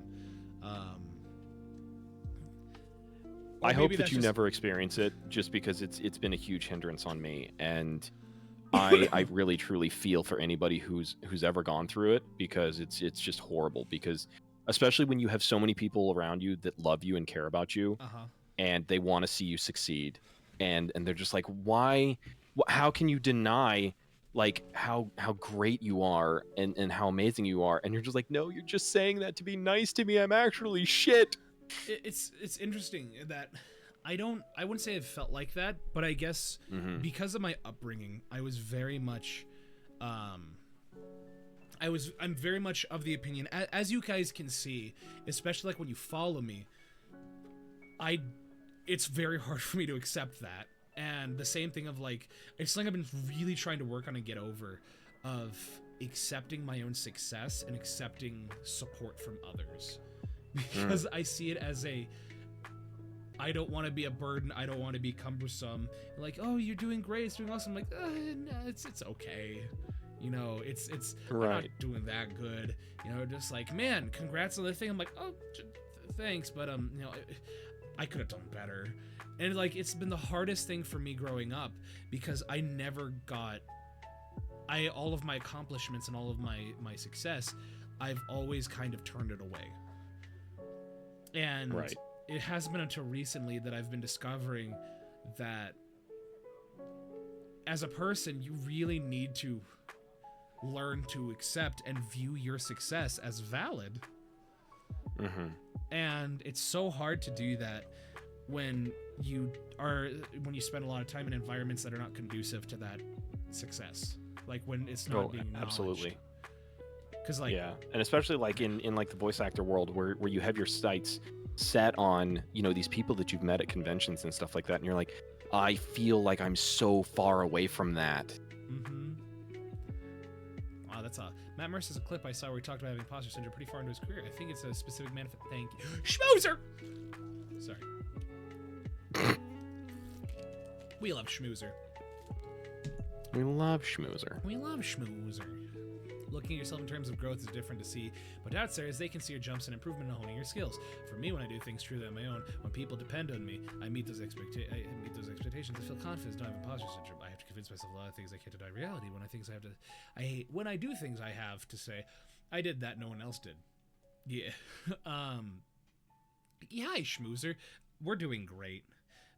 S2: I hope that you never experience it, just because it's been a huge hindrance on me, and I really truly feel for anybody who's ever gone through it, because it's just horrible. Because especially when you have so many people around you that love you and care about you, and they want to see you succeed, and they're just like, why? How can you deny like how great you are and how amazing you are? And you're just like, no, you're just saying that to be nice to me. I'm actually shit.
S1: It's interesting that I wouldn't say I've felt like that, but I guess because of my upbringing, I was very much I'm very much of the opinion, as you guys can see, especially like when you follow me, it's very hard for me to accept that. And the same thing of like, it's something I've been really trying to work on and get over, of accepting my own success and accepting support from others. Because I see it as I don't want to be a burden. I don't want to be cumbersome. Like, oh, you're doing great. It's doing awesome. I'm like, no, it's okay. It's
S2: right.
S1: I'm not doing that good. Just like, man, congrats on the thing. I'm like, oh, thanks, but I could have done better. And like, it's been the hardest thing for me growing up, because I never got all of my accomplishments and all of my success, I've always kind of turned it away. And it hasn't been until recently that I've been discovering that as a person, you really need to learn to accept and view your success as valid. And it's so hard to do that when you spend a lot of time in environments that are not conducive to that success, like when it's not being acknowledged.
S2: Absolutely.
S1: Because like,
S2: yeah, and especially like in like the voice actor world, where you have your sights set on these people that you've met at conventions and stuff like that, and you're like, I feel like I'm so far away from that.
S1: Wow, that's Matt Mercer's a clip I saw where he talked about having imposter syndrome pretty far into his career. I think it's a specific manifest. Thank you, Schmoozer. Sorry. We love Schmoozer.
S2: We love Schmoozer.
S1: We love Schmoozer. Looking at yourself in terms of growth is different to see, but downstairs they can see your jumps and improvement in honing your skills. For me, when I do things truly on my own, when people depend on me, I meet those expectations. I feel confident. Don't have imposter syndrome. I have to convince myself a lot of things I can't deny reality. When I do things I have to say, I did that, no one else did. Yeah. Yeah, hi, Schmoozer. We're doing great,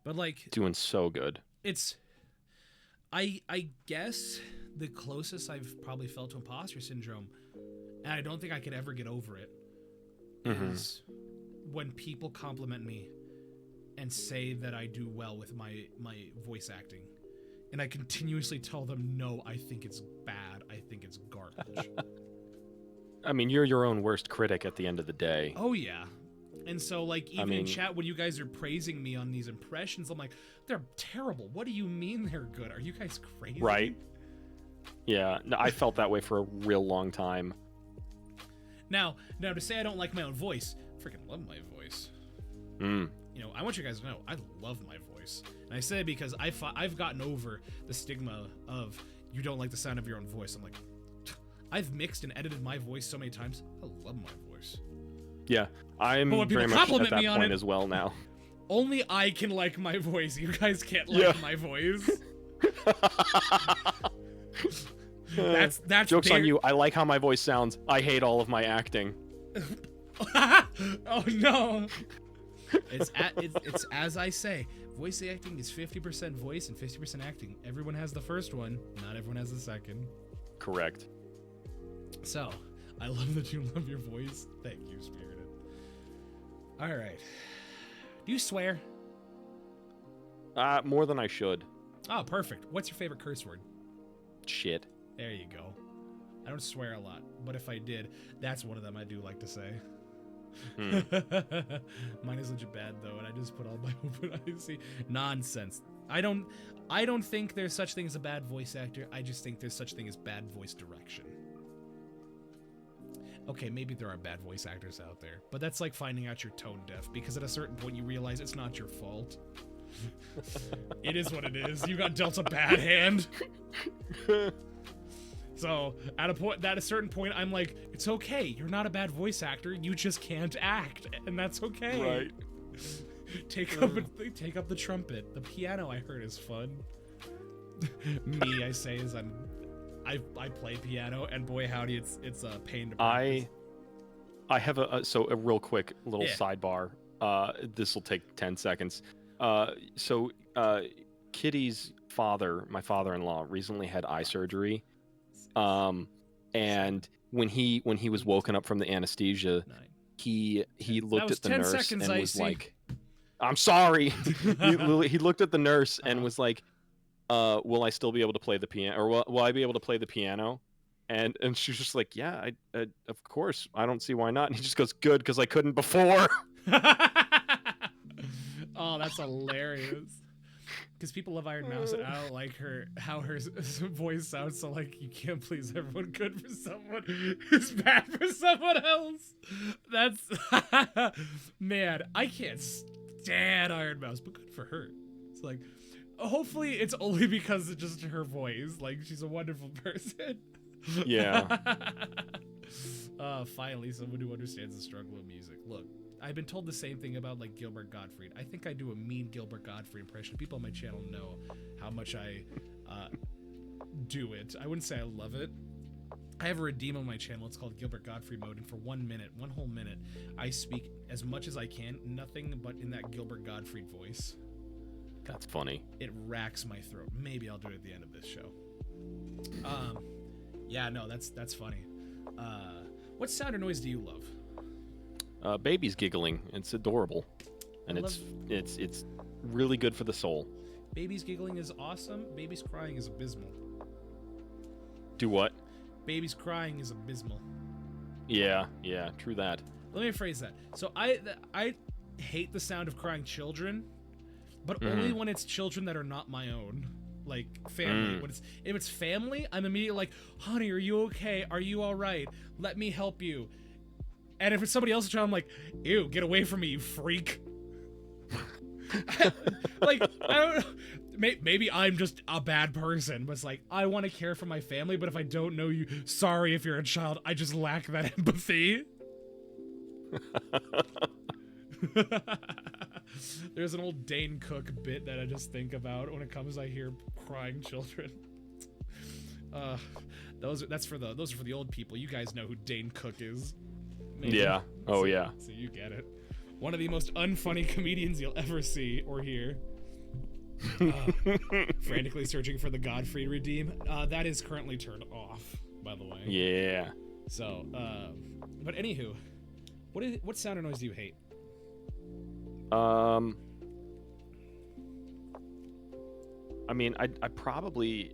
S1: but like
S2: doing so good.
S1: It's I guess the closest I've probably felt to imposter syndrome, and I don't think I could ever get over it, is when people compliment me and say that I do well with my voice acting, and I continuously tell them, no, I think it's bad, I think it's garbage.
S2: I mean, you're your own worst critic at the end of the day.
S1: Oh yeah. And so, like, even in chat, when you guys are praising me on these impressions, I'm like, they're terrible. What do you mean they're good? Are you guys crazy?
S2: Right. Yeah, no, I felt that way for a real long time.
S1: Now to say I don't like my own voice, I freaking love my voice.
S2: Mm.
S1: You know, I want you guys to know I love my voice, and I say it because I've gotten over the stigma of you don't like the sound of your own voice. I'm like, I've mixed and edited my voice so many times. I love my voice.
S2: Yeah, I'm very much at that point as well now.
S1: Only I can like my voice. You guys can't like my voice. That's
S2: Joke's on you. I like how my voice sounds. I hate all of my acting.
S1: Oh no. It's as I say. Voice acting is 50% voice and 50% acting. Everyone has the first one. Not everyone has the second.
S2: Correct.
S1: So, I love that you love your voice. Thank you, Spirited. All right. Do you swear?
S2: More than I should.
S1: Oh, perfect. What's your favorite curse word?
S2: Shit.
S1: There you go. I don't swear a lot, but if I did, that's one of them I do like to say. Mine is legit bad though, and I just put all my open eyes. Nonsense. I don't think there's such thing as a bad voice actor. I just think there's such thing as bad voice direction. Okay, maybe there are bad voice actors out there, but that's like finding out you're tone deaf, because at a certain point you realize it's not your fault. It is what it is. You got dealt a bad hand. So at a certain point, I'm like, it's okay. You're not a bad voice actor. You just can't act, and that's okay.
S2: Right.
S1: Take up the trumpet. The piano I heard is fun. Me, I say, is I play piano, and boy howdy, it's a pain to practice.
S2: I have a real quick little sidebar. This will take 10 seconds. Kitty's father, my father-in-law, recently had eye surgery. And when he was woken up from the anesthesia, he looked at the nurse and was like, "I'm sorry." he looked at the nurse and was like, "Will I still be able to play the piano, or will I be able to play the piano?" And she's just like, "Yeah, of course. I don't see why not." And he just goes, "Good, because I couldn't before."
S1: Oh, that's hilarious. Because people love Iron Mouse, and I don't like how her voice sounds. So like, you can't please everyone good for someone who's bad for someone else. That's man, I can't stand Iron Mouse, but good for her. It's like, hopefully it's only because of just her voice. Like, she's a wonderful person.
S2: Yeah.
S1: Finally, someone who understands the struggle of music. Look, I've been told the same thing about like Gilbert Gottfried. I think I do a mean Gilbert Gottfried impression. People on my channel know how much I do it. I wouldn't say I love it. I have a redeem on my channel. It's called Gilbert Gottfried mode, and for 1 minute, one whole minute, I speak as much as I can, nothing but in that Gilbert Gottfried voice.
S2: That's funny.
S1: It racks my throat. Maybe I'll do it at the end of this show. Yeah, no, that's funny. What sound or noise do you love?
S2: Baby's giggling. It's adorable, and it's really good for the soul.
S1: Baby's giggling is awesome. Baby's crying is abysmal.
S2: Do what?
S1: Baby's crying is abysmal.
S2: Yeah, true that.
S1: Let me rephrase that. So I hate the sound of crying children, but only when it's children that are not my own, like family. If it's family, I'm immediately like, honey, are you okay? Are you all right? Let me help you. And if it's somebody else's child, I'm like, ew, get away from me, you freak. Like, I don't know. Maybe I'm just a bad person, but it's like, I want to care for my family, but if I don't know you, sorry if you're a child, I just lack that empathy. There's an old Dane Cook bit that I just think about when it comes I hear crying children. Those are for the old people. You guys know who Dane Cook is. Maybe.
S2: Yeah. Oh, yeah.
S1: So you get it. One of the most unfunny comedians you'll ever see or hear. Frantically searching for the Godfrey redeem. That is currently turned off, by the way.
S2: Yeah.
S1: So, but anywho, what sound or noise do you hate?
S2: I mean, I probably...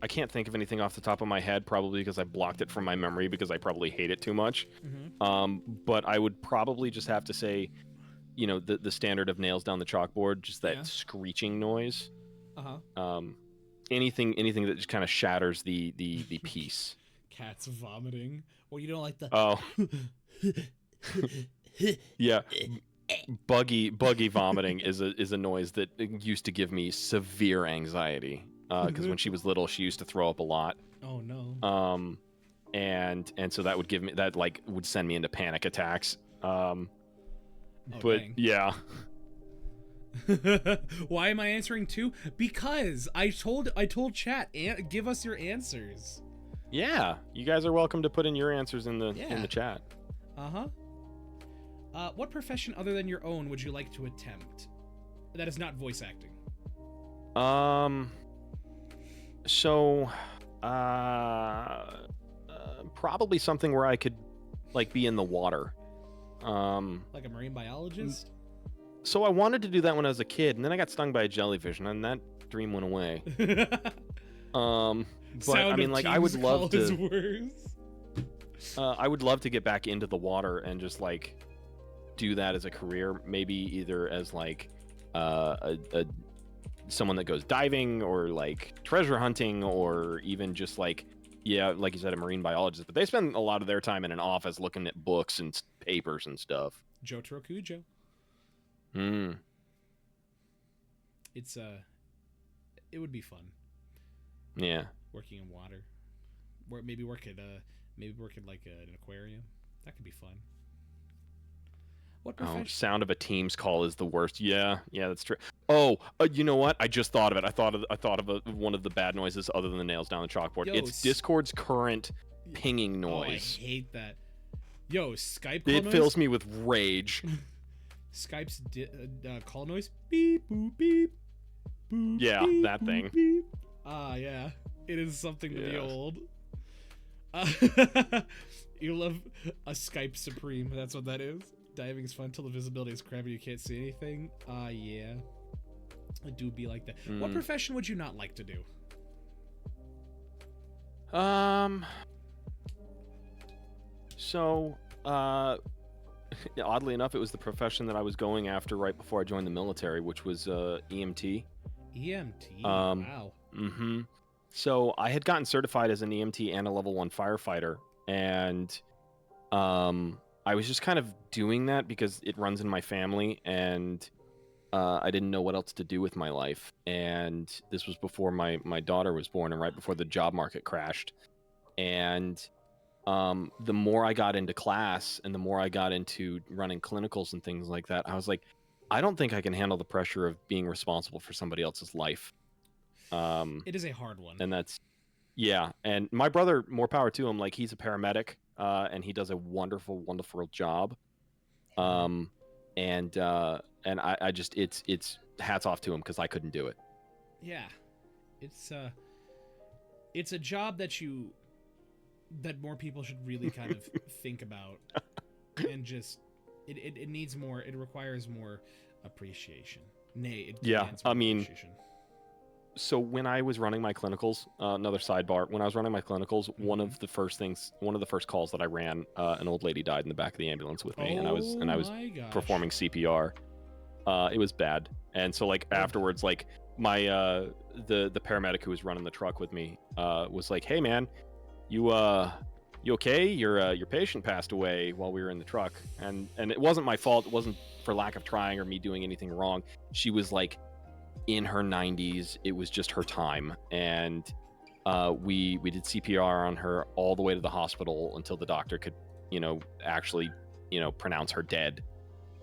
S2: I can't think of anything off the top of my head, probably because I blocked it from my memory because I probably hate it too much. But I would probably just have to say, you know, the standard of nails down the chalkboard, just that screeching noise. anything that just kind of shatters the peace.
S1: Cats vomiting. Well, you don't like the.
S2: Oh. Yeah. Buggy vomiting is a noise that used to give me severe anxiety. Because when she was little, she used to throw up a lot.
S1: Oh no.
S2: And so that would give me that would send me into panic attacks. But
S1: dang.
S2: yeah.
S1: Why am I answering two? Because I told chat give us your answers.
S2: Yeah, you guys are welcome to put in your answers in the chat.
S1: What profession other than your own would you like to attempt? That is not voice acting.
S2: So, probably something where I could be in the water.
S1: Like a marine biologist?
S2: So I wanted to do that when I was a kid, and then I got stung by a jellyfish, and then that dream went away. But I mean, I would love to. I would love to get back into the water and just do that as a career. Maybe either as someone that goes diving or treasure hunting, or even just like you said, a marine biologist. But they spend a lot of their time in an office looking at books and papers and stuff.
S1: Jotaro Kujo. It's it would be fun.
S2: Yeah.
S1: Working in water, or maybe work at an aquarium. That could be fun. What profession?
S2: Oh, sound of a Teams call is the worst. Yeah, that's true. Oh, you know what? I just thought of it. I thought of one of the bad noises other than the nails down the chalkboard. It's Discord's current pinging noise.
S1: Oh, I hate that. Yo, Skype call
S2: It
S1: noise?
S2: fills me with rage.
S1: Skype's call noise. Beep, boop, beep. Boop,
S2: yeah,
S1: beep,
S2: that
S1: boop,
S2: thing.
S1: Beep. Yeah. It is something to be old. You love a Skype Supreme. That's what that is. Diving is fun till the visibility is crappy. You can't see anything. Yeah. I do be like that. What profession would you not like to do?
S2: So, oddly enough, it was the profession that I was going after right before I joined the military, which was EMT.
S1: EMT? Wow.
S2: Mm-hmm. So I had gotten certified as an EMT and a level 1 firefighter, and I was just kind of doing that because it runs in my family, and I didn't know what else to do with my life. And this was before my daughter was born and right before the job market crashed. And the more I got into class and the more I got into running clinicals and things like that, I was like, I don't think I can handle the pressure of being responsible for somebody else's life.
S1: It is a hard one.
S2: And that's, yeah. And my brother, more power to him, he's a paramedic, and he does a wonderful, wonderful job. And I just, it's hats off to him because I couldn't do it.
S1: Yeah. It's a job that more people should really kind of think about, and just, it needs more, it requires more appreciation. Nay, it demands more appreciation.
S2: So when I was running my clinicals, another sidebar, when I was running my clinicals, one of the first calls that I ran, an old lady died in the back of the ambulance with me, and I was performing CPR. It was bad. And so afterwards, my the paramedic who was running the truck with me was like, "Hey man, you okay? Your patient passed away while we were in the truck." And it wasn't my fault. It wasn't for lack of trying or me doing anything wrong. She was in her 90s. It was just her time, and we did CPR on her all the way to the hospital until the doctor could actually pronounce her dead.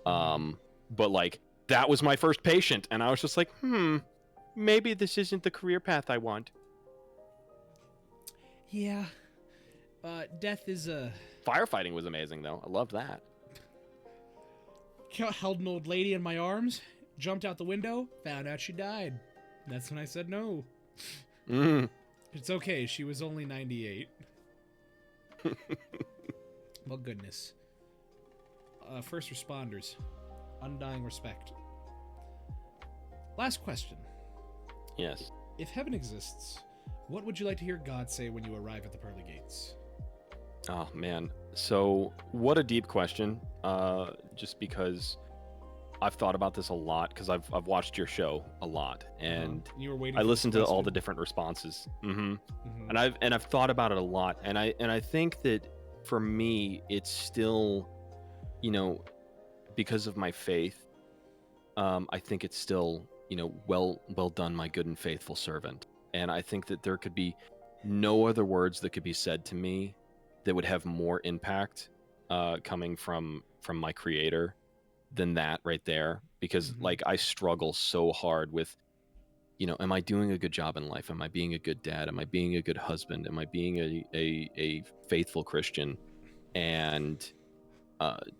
S2: But that was my first patient, and I was just like, maybe this isn't the career path I want.
S1: Yeah. Death is a...
S2: Firefighting was amazing though. I loved that.
S1: Held an old lady in my arms, jumped out the window, found out she died. That's when I said no. It's okay, she was only 98. Well, goodness. First responders. Undying respect. Last question.
S2: Yes.
S1: If heaven exists, what would you like to hear God say when you arrive at the pearly gates?
S2: Oh, man. So, what a deep question. Just because I've thought about this a lot because I've watched your show a lot, and
S1: you were waiting
S2: I
S1: for
S2: listened
S1: this
S2: to all
S1: question?
S2: the different responses.
S1: Mhm.
S2: And I've thought about it a lot, and I think that for me it's still, you know, because of my faith, I think it's still, you know, well done, my good and faithful servant. And I think that there could be no other words that could be said to me that would have more impact coming from my creator than that right there. Because like I struggle so hard with, you know, am I doing a good job in life? Am I being a good dad? Am I being a good husband? Am I being a faithful Christian? And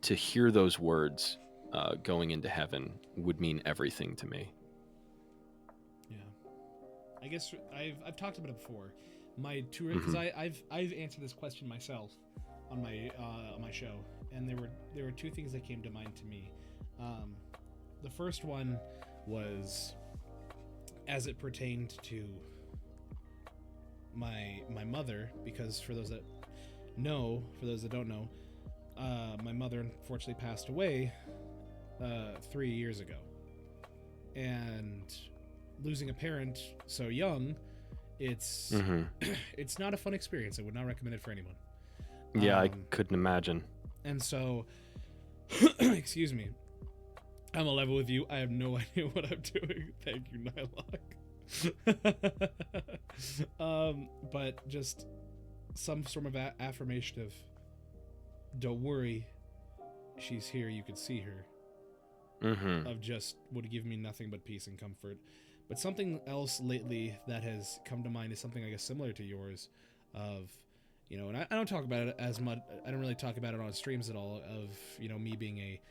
S2: to hear those words going into heaven would mean everything to me.
S1: Yeah, I guess I've talked about it before. My tour, because I've answered this question myself on my show, and there were two things that came to mind to me. The first one was as it pertained to my mother, because for those that don't know, my mother unfortunately passed away 3 years ago, and losing a parent so young, it's it's not a fun experience. I would not recommend it for anyone.
S2: Yeah, I couldn't imagine.
S1: And so, excuse me, I'm a level with you. I have no idea what I'm doing. Thank you, Nylock. But just some sort of affirmation of, don't worry, she's here, you could see her. Of just would give me nothing but peace and comfort. But something else lately that has come to mind is something I guess similar to yours, of, you know, and I don't talk about it as much. I don't really talk about it on streams at all. Of, you know, me being a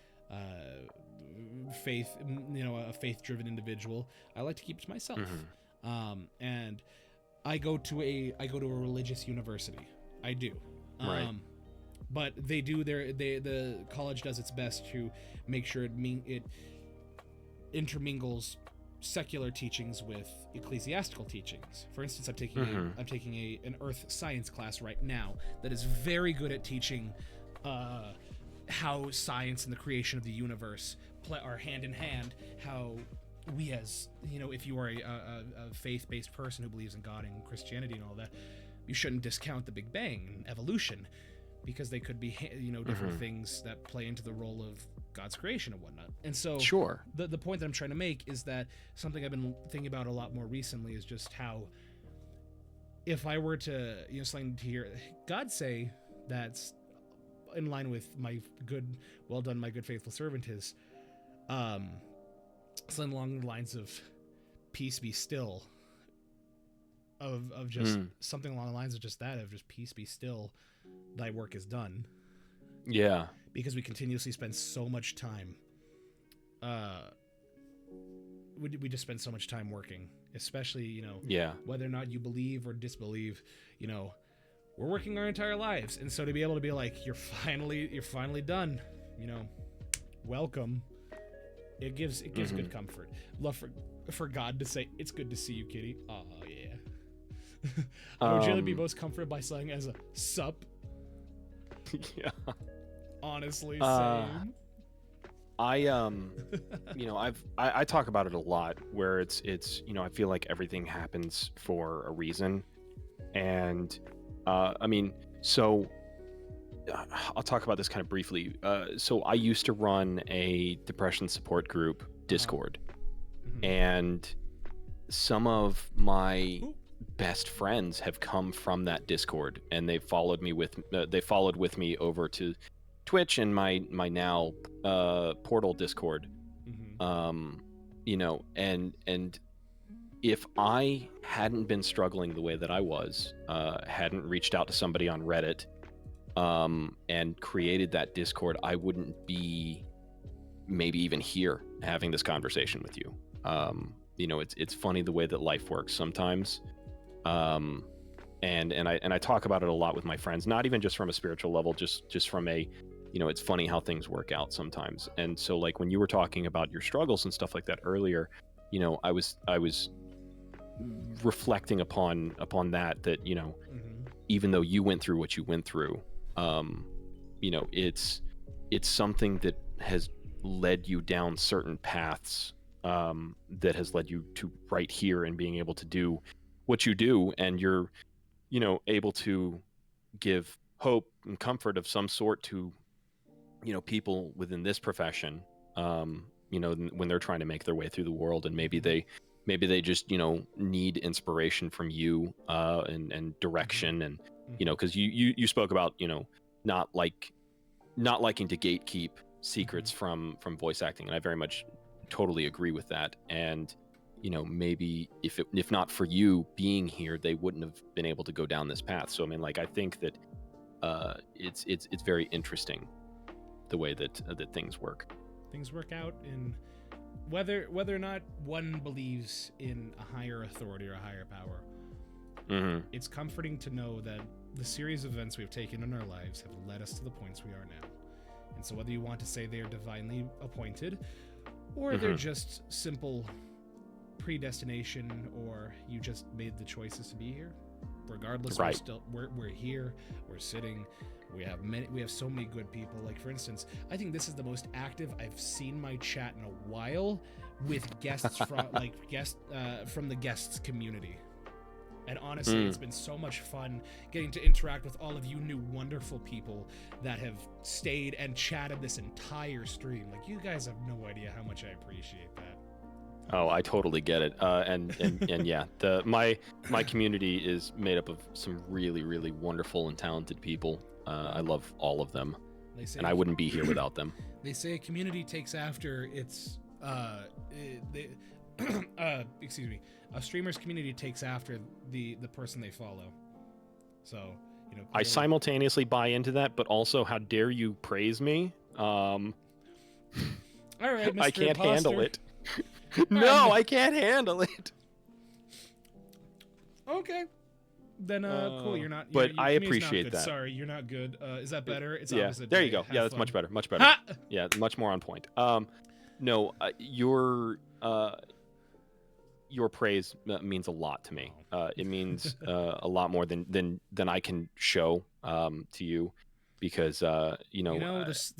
S1: faith-driven individual. I like to keep it to myself. And I go to a religious university. I do.
S2: Right.
S1: But they do the college does its best to make sure it intermingles secular teachings with ecclesiastical teachings. For instance, I'm taking an earth science class right now that is very good at teaching how science and the creation of the universe are hand in hand. How we, as you know, if you are a faith-based person who believes in God and Christianity and all that, you shouldn't discount the Big Bang and evolution, because they could be, you know, different things that play into the role of God's creation and whatnot. And so
S2: sure,
S1: the point that I'm trying to make is that something I've been thinking about a lot more recently is just how, if I were to, you know, something to hear God say that's in line with my good, well done, my good faithful servant, is something along the lines of peace be still, of just something along the lines of just that, of just peace be still, thy work is done.
S2: Yeah.
S1: Because we continuously spend so much time, we just spend so much time working, especially, you know, whether or not you believe or disbelieve, you know, we're working our entire lives. And so to be able to be like, you're finally done, you know, welcome. It gives good comfort. Love for God to say, it's good to see you, Kitty. Oh yeah. I would generally be most comforted by saying as a sup.
S2: Yeah.
S1: Honestly, same.
S2: I you know, I talk about it a lot, where it's you know, I feel like everything happens for a reason. And I mean, so I'll talk about this kind of briefly. So I used to run a depression support group Discord, and some of my best friends have come from that Discord, and they followed with me over to Twitch and my now Portal Discord. You know, and if I hadn't been struggling the way that I was, hadn't reached out to somebody on Reddit, and created that Discord, I wouldn't be maybe even here having this conversation with you. You know, it's funny the way that life works sometimes. And I talk about it a lot with my friends, not even just from a spiritual level, just from a, you know, it's funny how things work out sometimes. And so, like, when you were talking about your struggles and stuff like that earlier, you know, I was reflecting upon that, you know, even though you went through what you went through, you know, it's something that has led you down certain paths that has led you to right here and being able to do what you do, and you're, able to give hope and comfort of some sort to, people within this profession, when they're trying to make their way through the world, and maybe they just, need inspiration from you, and direction, and, because you spoke about, not liking to gatekeep secrets from voice acting, and I very much totally agree with that. And maybe if not for you being here, they wouldn't have been able to go down this path. So I mean, like, I think that it's very interesting the way that things work.
S1: Things work out in whether or not one believes in a higher authority or a higher power.
S2: Mm-hmm.
S1: It's comforting to know that the series of events we've taken in our lives have led us to the points we are now. And so whether you want to say they are divinely appointed, or they're just simple predestination, or you just made the choices to be here, regardless,
S2: right.
S1: we're here, we're sitting, we have so many good people. Like, for instance, I think this is the most active I've seen my chat in a while, with guests from from the guests community. And honestly, it's been so much fun getting to interact with all of you new wonderful people that have stayed and chatted this entire stream. Like, you guys have no idea how much I appreciate that.
S2: Oh, I totally get it. And yeah, my community is made up of some really, really wonderful and talented people. I love all of them, and I wouldn't be here without them.
S1: They say a community takes after its excuse me, a streamer's community takes after the person they follow. So,
S2: I simultaneously buy into that, but also, how dare you praise me?
S1: All right, Mr.
S2: I can't
S1: Imposter.
S2: handle it. No, I can't handle it.
S1: Okay. Then cool, you're not.
S2: But
S1: your
S2: I
S1: community's not
S2: appreciate
S1: good.
S2: that.
S1: Sorry, you're not good. Is that better? It's
S2: Yeah,
S1: opposite.
S2: there
S1: day.
S2: you go.
S1: Have
S2: Yeah, that's
S1: fun.
S2: much better. Much better.
S1: Ha!
S2: Yeah, much more on point. No, your praise means a lot to me. It means a lot more than I can show to you, because
S1: the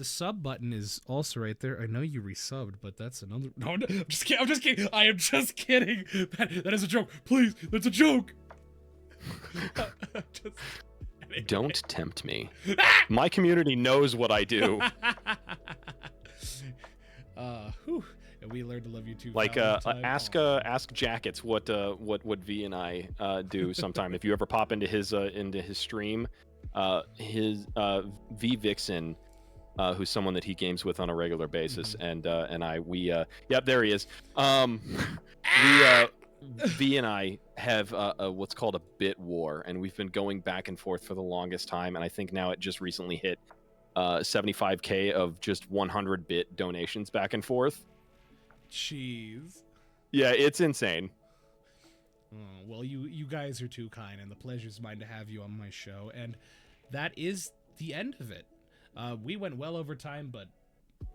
S1: sub button is also right there. I know you resubbed, but that's another. No, I'm just kidding. I'm just kidding. I am just kidding. That is a joke. Please, that's a joke.
S2: Don't tempt me. My community knows what I do.
S1: And we learned to love you too.
S2: Like, ask Jackets what V and I do sometime. If you ever pop into his stream, his V Vixen, who's someone that he games with on a regular basis, and yep, there he is. V and I have what's called a bit war, and we've been going back and forth for the longest time, and I think now it just recently hit 75K of just 100-bit donations back and forth.
S1: Jeez.
S2: Yeah, it's insane.
S1: Oh, well, you guys are too kind, and the pleasure's mine to have you on my show, and that is the end of it. We went well over time, but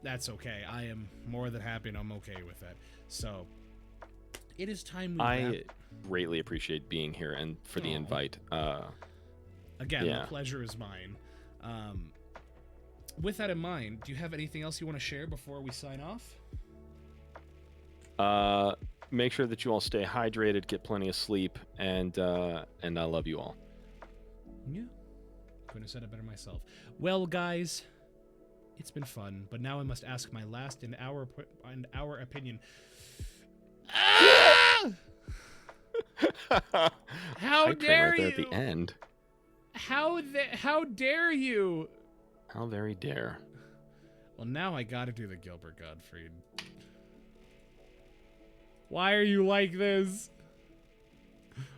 S1: that's okay. I am more than happy, and I'm okay with that. So, it is time we
S2: I greatly appreciate being here and for the invite.
S1: Again,
S2: yeah.
S1: The pleasure is mine. With that in mind, do you have anything else you want to share before we sign off?
S2: Make sure that you all stay hydrated, get plenty of sleep, and I love you all.
S1: Yeah. Couldn't have said it better myself. Well, guys, it's been fun, but now I must ask my last and our opinion. How dare you?
S2: Right there at the end.
S1: How dare you?
S2: How very dare.
S1: Well, now I gotta do the Gilbert Gottfried. Why are you like this?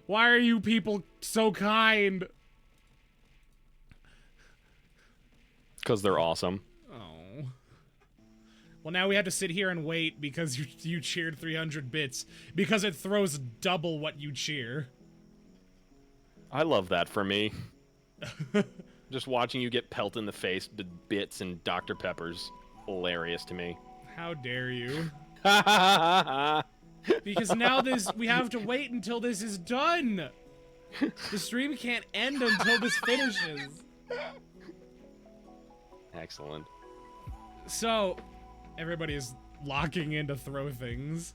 S1: Why are you people so kind?
S2: Because they're awesome.
S1: Oh. Well, now we have to sit here and wait because you cheered 300 bits. Because it throws double what you cheer.
S2: I love that for me. Just watching you get pelted in the face with bits and Dr. Peppers. Hilarious to me.
S1: How dare you? Because now we have to wait until this is done. The stream can't end until this finishes.
S2: Excellent.
S1: So, Everybody is locking in to throw things.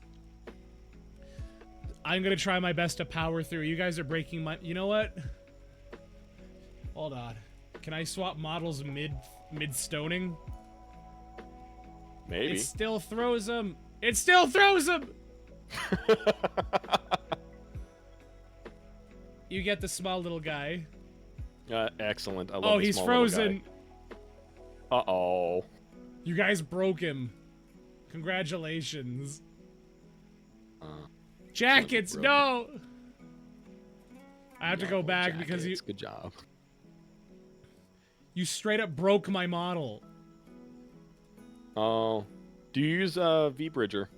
S1: I'm gonna try my best to power through. You guys are breaking my... You know what? Hold on. Can I swap models mid-stoning?
S2: Maybe.
S1: It still throws them. It still throws them! You get the small little guy.
S2: Excellent. I love
S1: Oh,
S2: the
S1: he's
S2: small
S1: frozen.
S2: Uh-oh.
S1: You guys broke him. Congratulations. Jackets, no! I have to go back because you...
S2: Good job.
S1: You straight up broke my model.
S2: Oh. Do you use V-Bridger?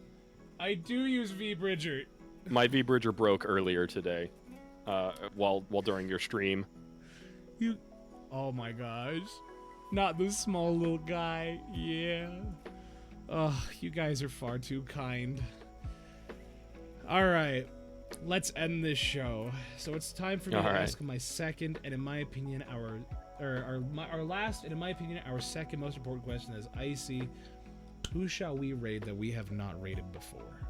S1: I do use V-Bridger.
S2: My V-Bridger broke earlier today. While during your stream.
S1: You... Oh my gosh. Not this small little guy. Yeah. Oh, you guys are far too kind. Alright. Let's end this show. So it's time for me to ask my second, and in my opinion, our last, and in my opinion, our second most important question is, Icy, who shall we raid that we have not raided before?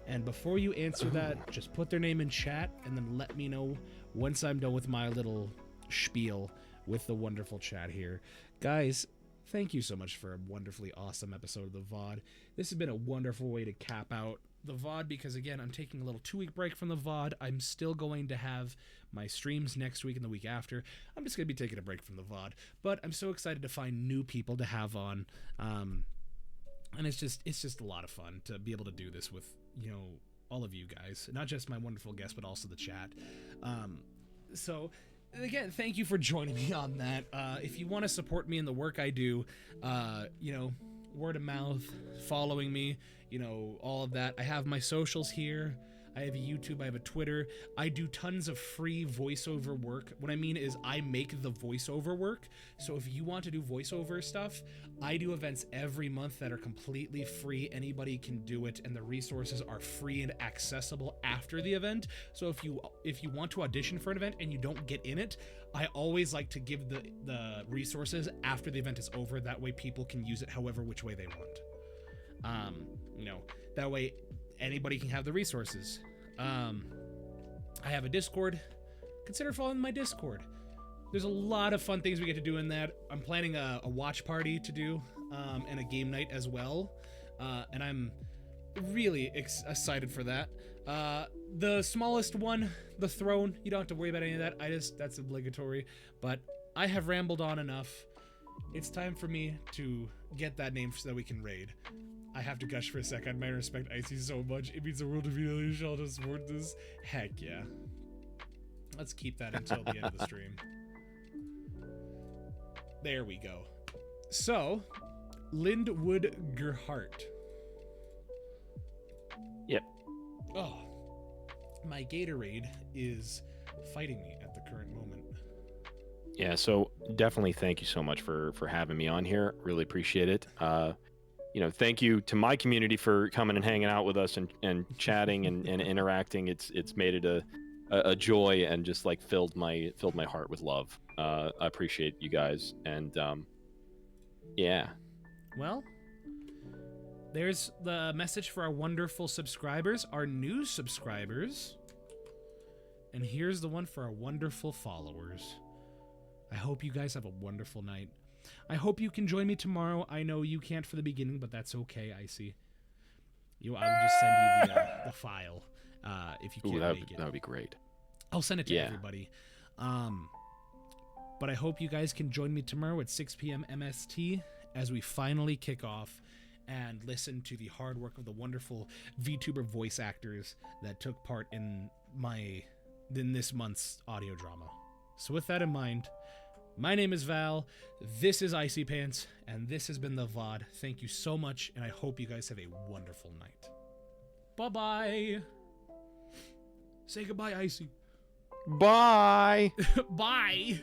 S1: And before you answer that, just put their name in chat, and then let me know once I'm done with my little spiel with the wonderful chat here. Guys, thank you so much for a wonderfully awesome episode of the VOD. This has been a wonderful way to cap out the VOD because, again, I'm taking a little 2-week break from the VOD. I'm still going to have my streams next week and the week after. I'm just going to be taking a break from the VOD. But I'm so excited to find new people to have on. And it's just a lot of fun to be able to do this with, you know, all of you guys. Not just my wonderful guests, but also the chat. So... Again, thank you for joining me on that. If you want to support me in the work I do, you know, word of mouth, following me, you know, all of that. I have my socials here. I have a YouTube, I have a Twitter. I do tons of free voiceover work. What I mean is I make the voiceover work. So if you want to do voiceover stuff, I do events every month that are completely free. Anybody can do it, and the resources are free and accessible after the event. So if you want to audition for an event and you don't get in it, I always like to give the resources after the event is over. That way people can use it however which way they want. You know, that way anybody can have the resources. I have a Discord. Consider following my Discord. There's a lot of fun things we get to do in that. I'm planning a watch party to do, and a game night as well. And I'm really excited for that. The smallest one, the throne, you don't have to worry about any of that. That's obligatory. But I have rambled on enough. It's time for me to get that name so that we can raid. I have to gush for a sec. I might respect Icy so much. It means the world to me that you shall just support this. Heck yeah. Let's keep that until the end of the stream. There we go. So, Lindwood Gerhart.
S2: Yep.
S1: Oh. My Gatorade is fighting me at the current moment.
S2: Yeah, so definitely thank you so much for having me on here. Really appreciate it. You know, thank you to my community for coming and hanging out with us and chatting and interacting. It's made it a joy and just like filled my heart with love. I appreciate you guys, and yeah.
S1: Well, there's the message for our wonderful subscribers, our new subscribers, and here's the one for our wonderful followers. I hope you guys have a wonderful night. I hope you can join me tomorrow. I know you can't for the beginning, but that's okay, Icy. I will just send you the file if you can't make it.
S2: That would be great.
S1: I'll send it to everybody. But I hope you guys can join me tomorrow at 6 p.m. MST as we finally kick off and listen to the hard work of the wonderful VTuber voice actors that took part in this month's audio drama. So with that in mind, my name is Val, this is IcyPants, and this has been the VOD. Thank you so much, and I hope you guys have a wonderful night. Bye-bye! Say goodbye, Icy.
S2: Bye!
S1: Bye!